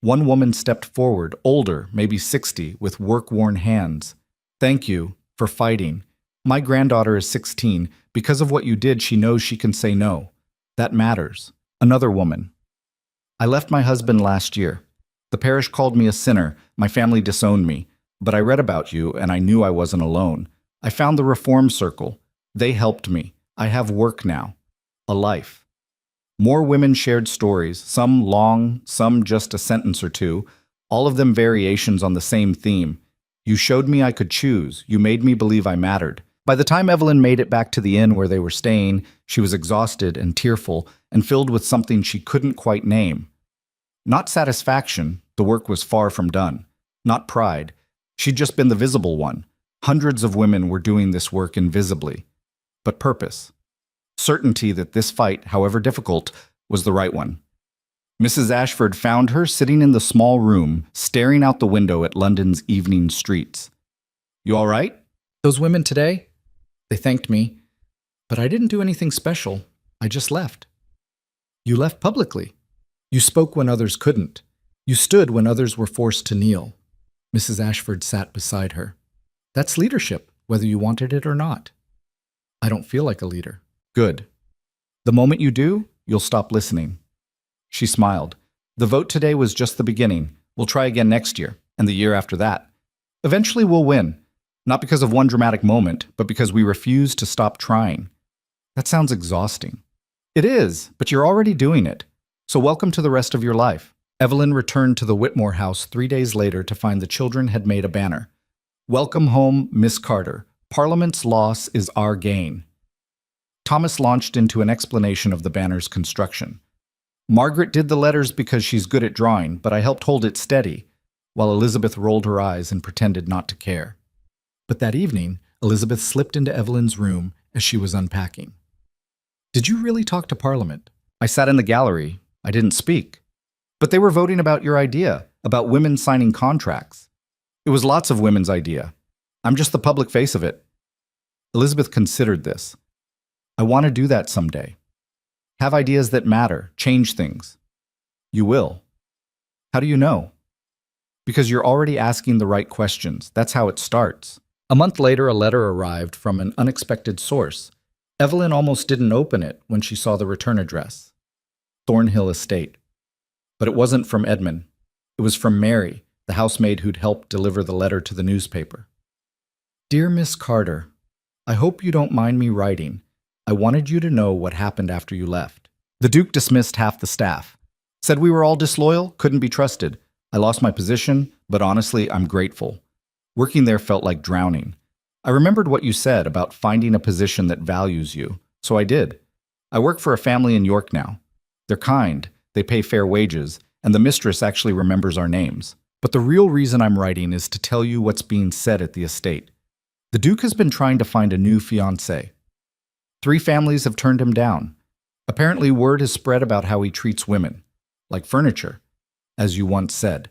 Speaker 1: One woman stepped forward, older, maybe 60, with work-worn hands. Thank you for fighting. My granddaughter is 16. Because of what you did, she knows she can say no. That matters. Another woman. I left my husband last year. The parish called me a sinner. My family disowned me. But I read about you, and I knew I wasn't alone. I found the Reform Circle. They helped me. I have work now. A life. More women shared stories, some long, some just a sentence or two, all of them variations on the same theme. You showed me I could choose. You made me believe I mattered. By the time Evelyn made it back to the inn where they were staying, she was exhausted and tearful and filled with something she couldn't quite name. Not satisfaction, the work was far from done. Not pride. She'd just been the visible one. Hundreds of women were doing this work invisibly. But purpose. Certainty that this fight, however difficult, was the right one. Mrs. Ashford found her sitting in the small room, staring out the window at London's evening streets. You all right? Those women today? They thanked me. But I didn't do anything special. I just left. You left publicly. You spoke when others couldn't. You stood when others were forced to kneel. Mrs. Ashford sat beside her. That's leadership, whether you wanted it or not. I don't feel like a leader. Good. The moment you do, you'll stop listening. She smiled. The vote today was just the beginning. We'll try again next year, and the year after that. Eventually we'll win. Not because of one dramatic moment, but because we refuse to stop trying. That sounds exhausting. It is, but you're already doing it. So welcome to the rest of your life. Evelyn returned to the Whitmore house 3 days later to find the children had made a banner. Welcome home, Miss Carter. Parliament's loss is our gain. Thomas launched into an explanation of the banner's construction. Margaret did the letters because she's good at drawing, but I helped hold it steady, while Elizabeth rolled her eyes and pretended not to care. But that evening, Elizabeth slipped into Evelyn's room as she was unpacking. Did you really talk to Parliament? I sat in the gallery. I didn't speak. But they were voting about your idea, about women signing contracts. It was lots of women's idea. I'm just the public face of it. Elizabeth considered this. I want to do that someday. Have ideas that matter, change things. You will. How do you know? Because you're already asking the right questions. That's how it starts. A month later, a letter arrived from an unexpected source. Evelyn almost didn't open it when she saw the return address. Thornhill Estate. But it wasn't from Edmund. It was from Mary, the housemaid who'd helped deliver the letter to the newspaper. Dear Miss Carter, I hope you don't mind me writing. I wanted you to know what happened after you left. The Duke dismissed half the staff. Said we were all disloyal, couldn't be trusted. I lost my position, but honestly, I'm grateful. Working there felt like drowning. I remembered what you said about finding a position that values you, so I did. I work for a family in York now. They're kind, they pay fair wages, and the mistress actually remembers our names. But the real reason I'm writing is to tell you what's being said at the estate. The Duke has been trying to find a new fiancée. 3 families have turned him down. Apparently, word has spread about how he treats women, like furniture, as you once said.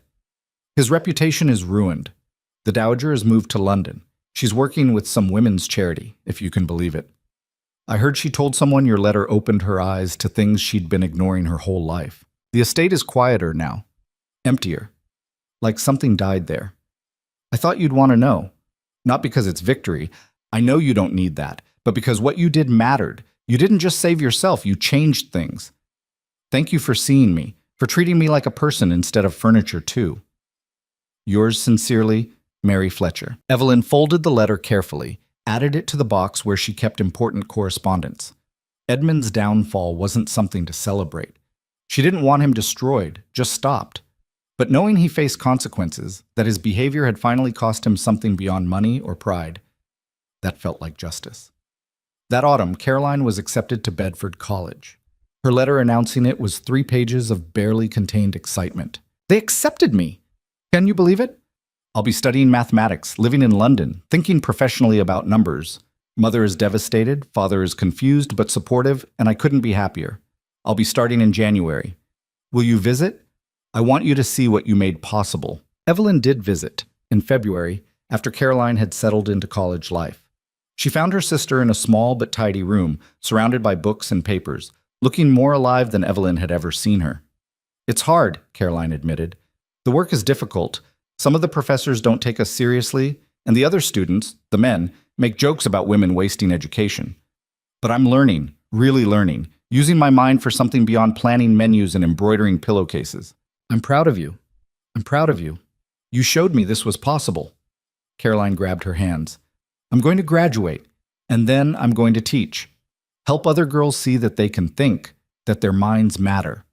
Speaker 1: His reputation is ruined. The Dowager has moved to London. She's working with some women's charity, if you can believe it. I heard she told someone your letter opened her eyes to things she'd been ignoring her whole life. The estate is quieter now, emptier, like something died there. I thought you'd want to know. Not because it's victory. I know you don't need that, but because what you did mattered. You didn't just save yourself, you changed things. Thank you for seeing me, for treating me like a person instead of furniture too. Yours sincerely, Mary Fletcher. Evelyn folded the letter carefully, added it to the box where she kept important correspondence. Edmund's downfall wasn't something to celebrate. She didn't want him destroyed, just stopped. But knowing he faced consequences, that his behavior had finally cost him something beyond money or pride, that felt like justice. That autumn, Caroline was accepted to Bedford College. Her letter announcing it was 3 pages of barely contained excitement. They accepted me! Can you believe it? I'll be studying mathematics, living in London, thinking professionally about numbers. Mother is devastated, father is confused but supportive, and I couldn't be happier. I'll be starting in January. Will you visit? I want you to see what you made possible. Evelyn did visit, in February, after Caroline had settled into college life. She found her sister in a small but tidy room, surrounded by books and papers, looking more alive than Evelyn had ever seen her. It's hard, Caroline admitted. The work is difficult. Some of the professors don't take us seriously, and the other students, the men, make jokes about women wasting education. But I'm learning, really learning, using my mind for something beyond planning menus and embroidering pillowcases. I'm proud of you. I'm proud of you. You showed me this was possible. Caroline grabbed her hands. I'm going to graduate, and then I'm going to teach. Help other girls see that they can think, that their minds matter.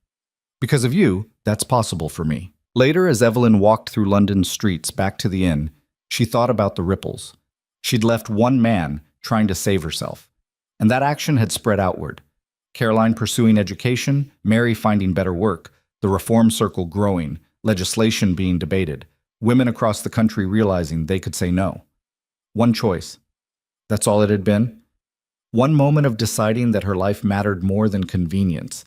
Speaker 1: Because of you, that's possible for me. Later, as Evelyn walked through London's streets back to the inn, she thought about the ripples. She'd left one man trying to save herself, and that action had spread outward. Caroline pursuing education, Mary finding better work, the reform circle growing, legislation being debated, women across the country realizing they could say no. One choice. That's all it had been. One moment of deciding that her life mattered more than convenience,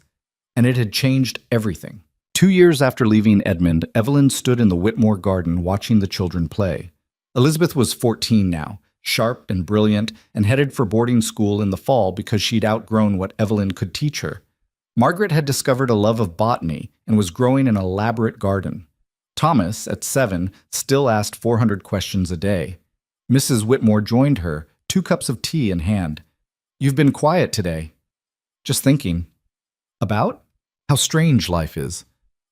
Speaker 1: and it had changed everything. 2 years after leaving Edmund, Evelyn stood in the Whitmore garden watching the children play. Elizabeth was 14 now, sharp and brilliant, and headed for boarding school in the fall because she'd outgrown what Evelyn could teach her. Margaret had discovered a love of botany and was growing an elaborate garden. Thomas, at 7, still asked 400 questions a day. Mrs. Whitmore joined her, 2 cups of tea in hand. You've been quiet today. Just thinking. About? How strange life is.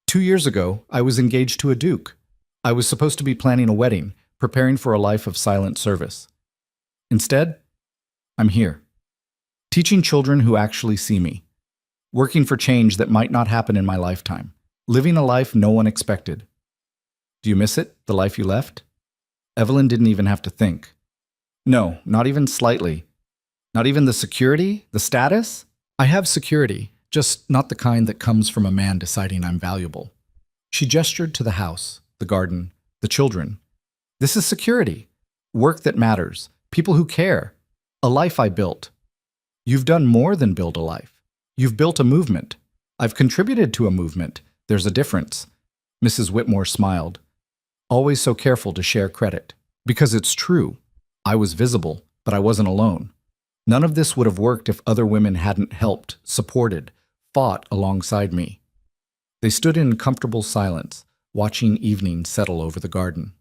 Speaker 1: 2 years ago, I was engaged to a duke. I was supposed to be planning a wedding, preparing for a life of silent service. Instead, I'm here. Teaching children who actually see me. Working for change that might not happen in my lifetime. Living a life no one expected. Do you miss it, the life you left? Evelyn didn't even have to think. No, not even slightly. Not even the security, the status? I have security, just not the kind that comes from a man deciding I'm valuable. She gestured to the house, the garden, the children. This is security. Work that matters. People who care. A life I built. You've done more than build a life. You've built a movement. I've contributed to a movement. There's a difference. Mrs. Whitmore smiled. Always so careful to share credit. Because it's true. I was visible, but I wasn't alone. None of this would have worked if other women hadn't helped, supported, fought alongside me. They stood in comfortable silence, watching evening settle over the garden.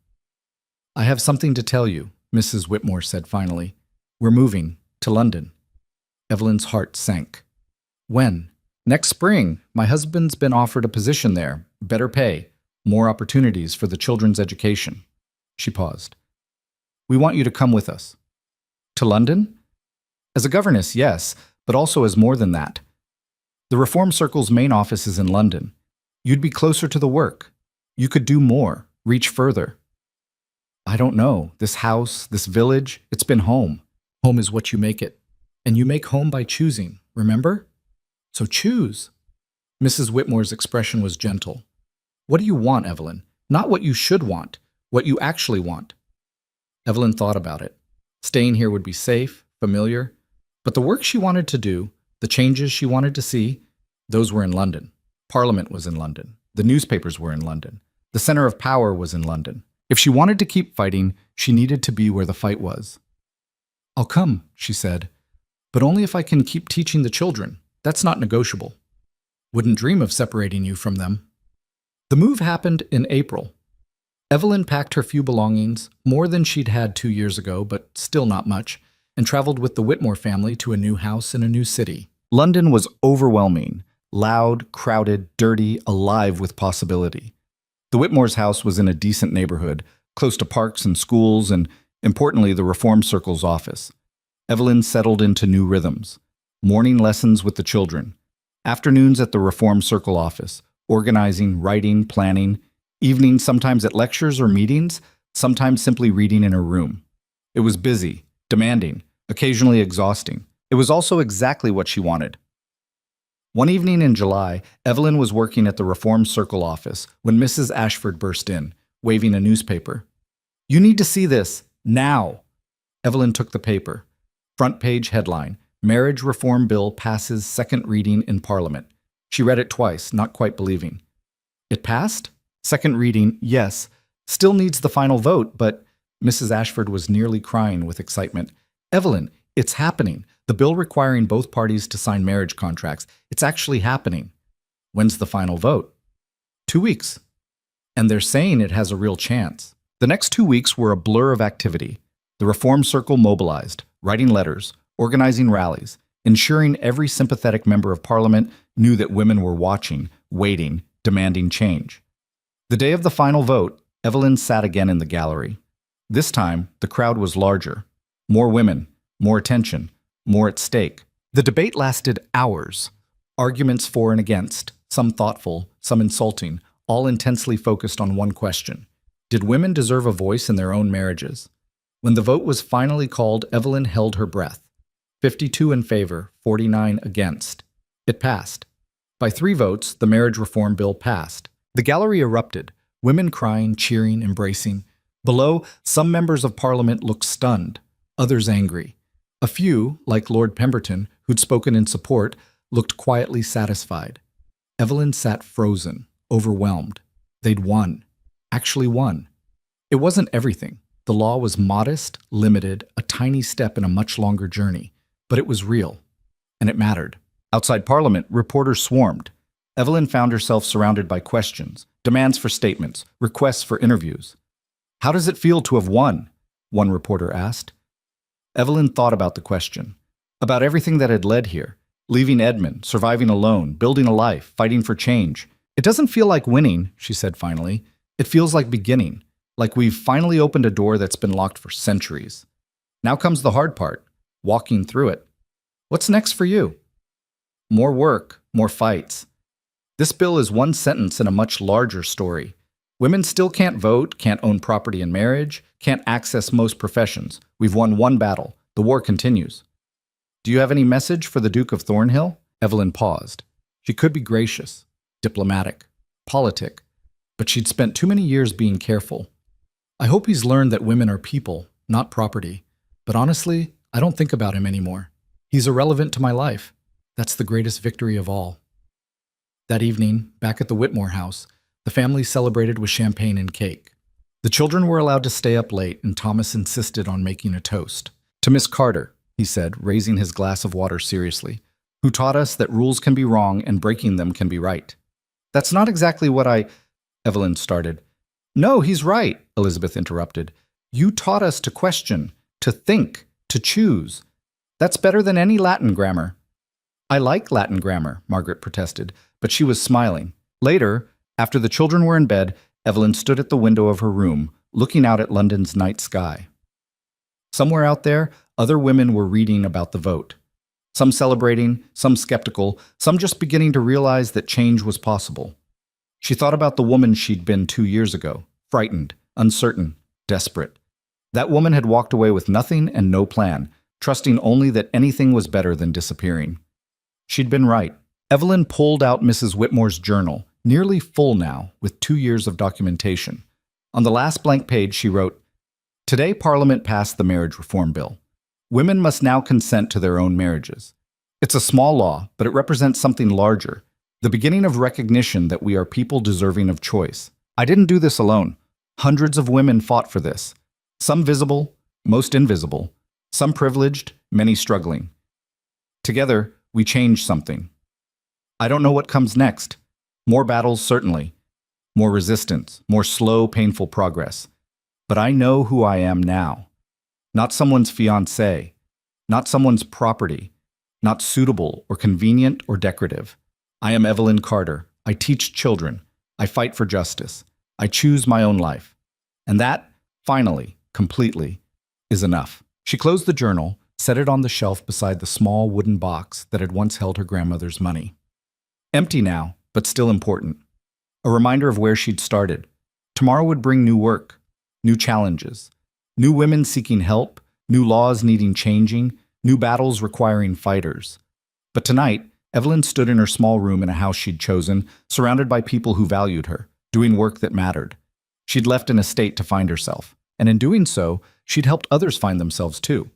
Speaker 1: I have something to tell you, Mrs. Whitmore said finally. We're moving to London. Evelyn's heart sank. When? Next spring. My husband's been offered a position there, better pay, more opportunities for the children's education. She paused. We want you to come with us. To London? As a governess, yes, but also as more than that. The Reform Circle's main office is in London. You'd be closer to the work. You could do more, reach further. I don't know. This house, this village, it's been home. Home is what you make it. And you make home by choosing, remember? So choose. Mrs. Whitmore's expression was gentle. What do you want, Evelyn? Not what you should want, what you actually want. Evelyn thought about it. Staying here would be safe, familiar, but the work she wanted to do, the changes she wanted to see, those were in London. Parliament was in London. The newspapers were in London. The center of power was in London. If she wanted to keep fighting, she needed to be where the fight was. "I'll come," she said, "but only if I can keep teaching the children. That's not negotiable. Wouldn't dream of separating you from them." The move happened in April. Evelyn packed her few belongings, more than she'd had 2 years ago, but still not much, and traveled with the Whitmore family to a new house in a new city. London was overwhelming, loud, crowded, dirty, alive with possibility. The Whitmore's house was in a decent neighborhood, close to parks and schools, and, importantly, the Reform Circle's office. Evelyn settled into new rhythms. Morning lessons with the children. Afternoons at the Reform Circle office, organizing, writing, planning. Evenings sometimes at lectures or meetings, sometimes simply reading in her room. It was busy, demanding, occasionally exhausting. It was also exactly what she wanted. One evening in July, Evelyn was working at the Reform Circle office when Mrs. Ashford burst in, waving a newspaper. "You need to see this, now!" Evelyn took the paper. Front page headline, "Marriage Reform Bill Passes Second Reading in Parliament." She read it twice, not quite believing. It passed? Second reading, yes. Still needs the final vote, but Mrs. Ashford was nearly crying with excitement. "Evelyn, it's happening. The bill requiring both parties to sign marriage contracts. It's actually happening." "When's the final vote?" 2 weeks. And they're saying it has a real chance. The next 2 weeks were a blur of activity. The Reform Circle mobilized, writing letters, organizing rallies, ensuring every sympathetic member of Parliament knew that women were watching, waiting, demanding change. The day of the final vote, Evelyn sat again in the gallery. This time, the crowd was larger. More women, more attention, more at stake. The debate lasted hours. Arguments for and against, some thoughtful, some insulting, all intensely focused on one question. Did women deserve a voice in their own marriages? When the vote was finally called, Evelyn held her breath. 52 in favor, 49 against. It passed. By 3 votes, the marriage reform bill passed. The gallery erupted, women crying, cheering, embracing. Below, some members of Parliament looked stunned, others angry. A few, like Lord Pemberton, who'd spoken in support, looked quietly satisfied. Evelyn sat frozen, overwhelmed. They'd won. Actually won. It wasn't everything. The law was modest, limited, a tiny step in a much longer journey. But it was real. And it mattered. Outside Parliament, reporters swarmed. Evelyn found herself surrounded by questions, demands for statements, requests for interviews. "How does it feel to have won?" one reporter asked. Evelyn thought about the question, about everything that had led here, leaving Edmund, surviving alone, building a life, fighting for change. "It doesn't feel like winning," she said finally. "It feels like beginning, like we've finally opened a door that's been locked for centuries. Now comes the hard part, walking through it. What's next for you?" "More work, more fights. This bill is one sentence in a much larger story. Women still can't vote, can't own property in marriage, can't access most professions. We've won one battle. The war continues." "Do you have any message for the Duke of Thornhill?" Evelyn paused. She could be gracious, diplomatic, politic, but she'd spent too many years being careful. "I hope he's learned that women are people, not property. But honestly, I don't think about him anymore. He's irrelevant to my life. That's the greatest victory of all." That evening, back at the Whitmore house, the family celebrated with champagne and cake. The children were allowed to stay up late, and Thomas insisted on making a toast. "To Miss Carter," he said, raising his glass of water seriously, "who taught us that rules can be wrong and breaking them can be right." "That's not exactly what Evelyn started. "No, he's right," Elizabeth interrupted. "You taught us to question, to think, to choose. That's better than any Latin grammar." "I like Latin grammar," Margaret protested, but she was smiling. Later, after the children were in bed, Evelyn stood at the window of her room, looking out at London's night sky. Somewhere out there, other women were reading about the vote. Some celebrating, some skeptical, some just beginning to realize that change was possible. She thought about the woman she'd been 2 years ago, frightened, uncertain, desperate. That woman had walked away with nothing and no plan, trusting only that anything was better than disappearing. She'd been right. Evelyn pulled out Mrs. Whitmore's journal, nearly full now with 2 years of documentation. On the last blank page, she wrote, "Today, Parliament passed the marriage reform bill. Women must now consent to their own marriages. It's a small law, but it represents something larger, the beginning of recognition that we are people deserving of choice. I didn't do this alone. Hundreds of women fought for this. Some visible, most invisible. Some privileged, many struggling. Together, we changed something. I don't know what comes next. More battles, certainly. More resistance, more slow, painful progress. But I know who I am now. Not someone's fiancé, not someone's property, not suitable or convenient or decorative. I am Evelyn Carter. I teach children. I fight for justice. I choose my own life. And that, finally, completely, is enough." She closed the journal, set it on the shelf beside the small wooden box that had once held her grandmother's money. Empty now, but still important. A reminder of where she'd started. Tomorrow would bring new work, new challenges, new women seeking help, new laws needing changing, new battles requiring fighters. But tonight, Evelyn stood in her small room in a house she'd chosen, surrounded by people who valued her, doing work that mattered. She'd left an estate to find herself, and in doing so, she'd helped others find themselves too.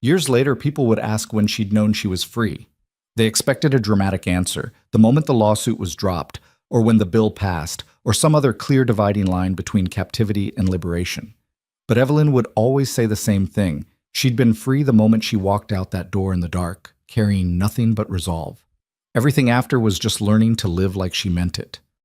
Speaker 1: Years later, people would ask when she'd known she was free. They expected a dramatic answer, the moment the lawsuit was dropped, or when the bill passed, or some other clear dividing line between captivity and liberation. But Evelyn would always say the same thing. She'd been free the moment she walked out that door in the dark, carrying nothing but resolve. Everything after was just learning to live like she meant it.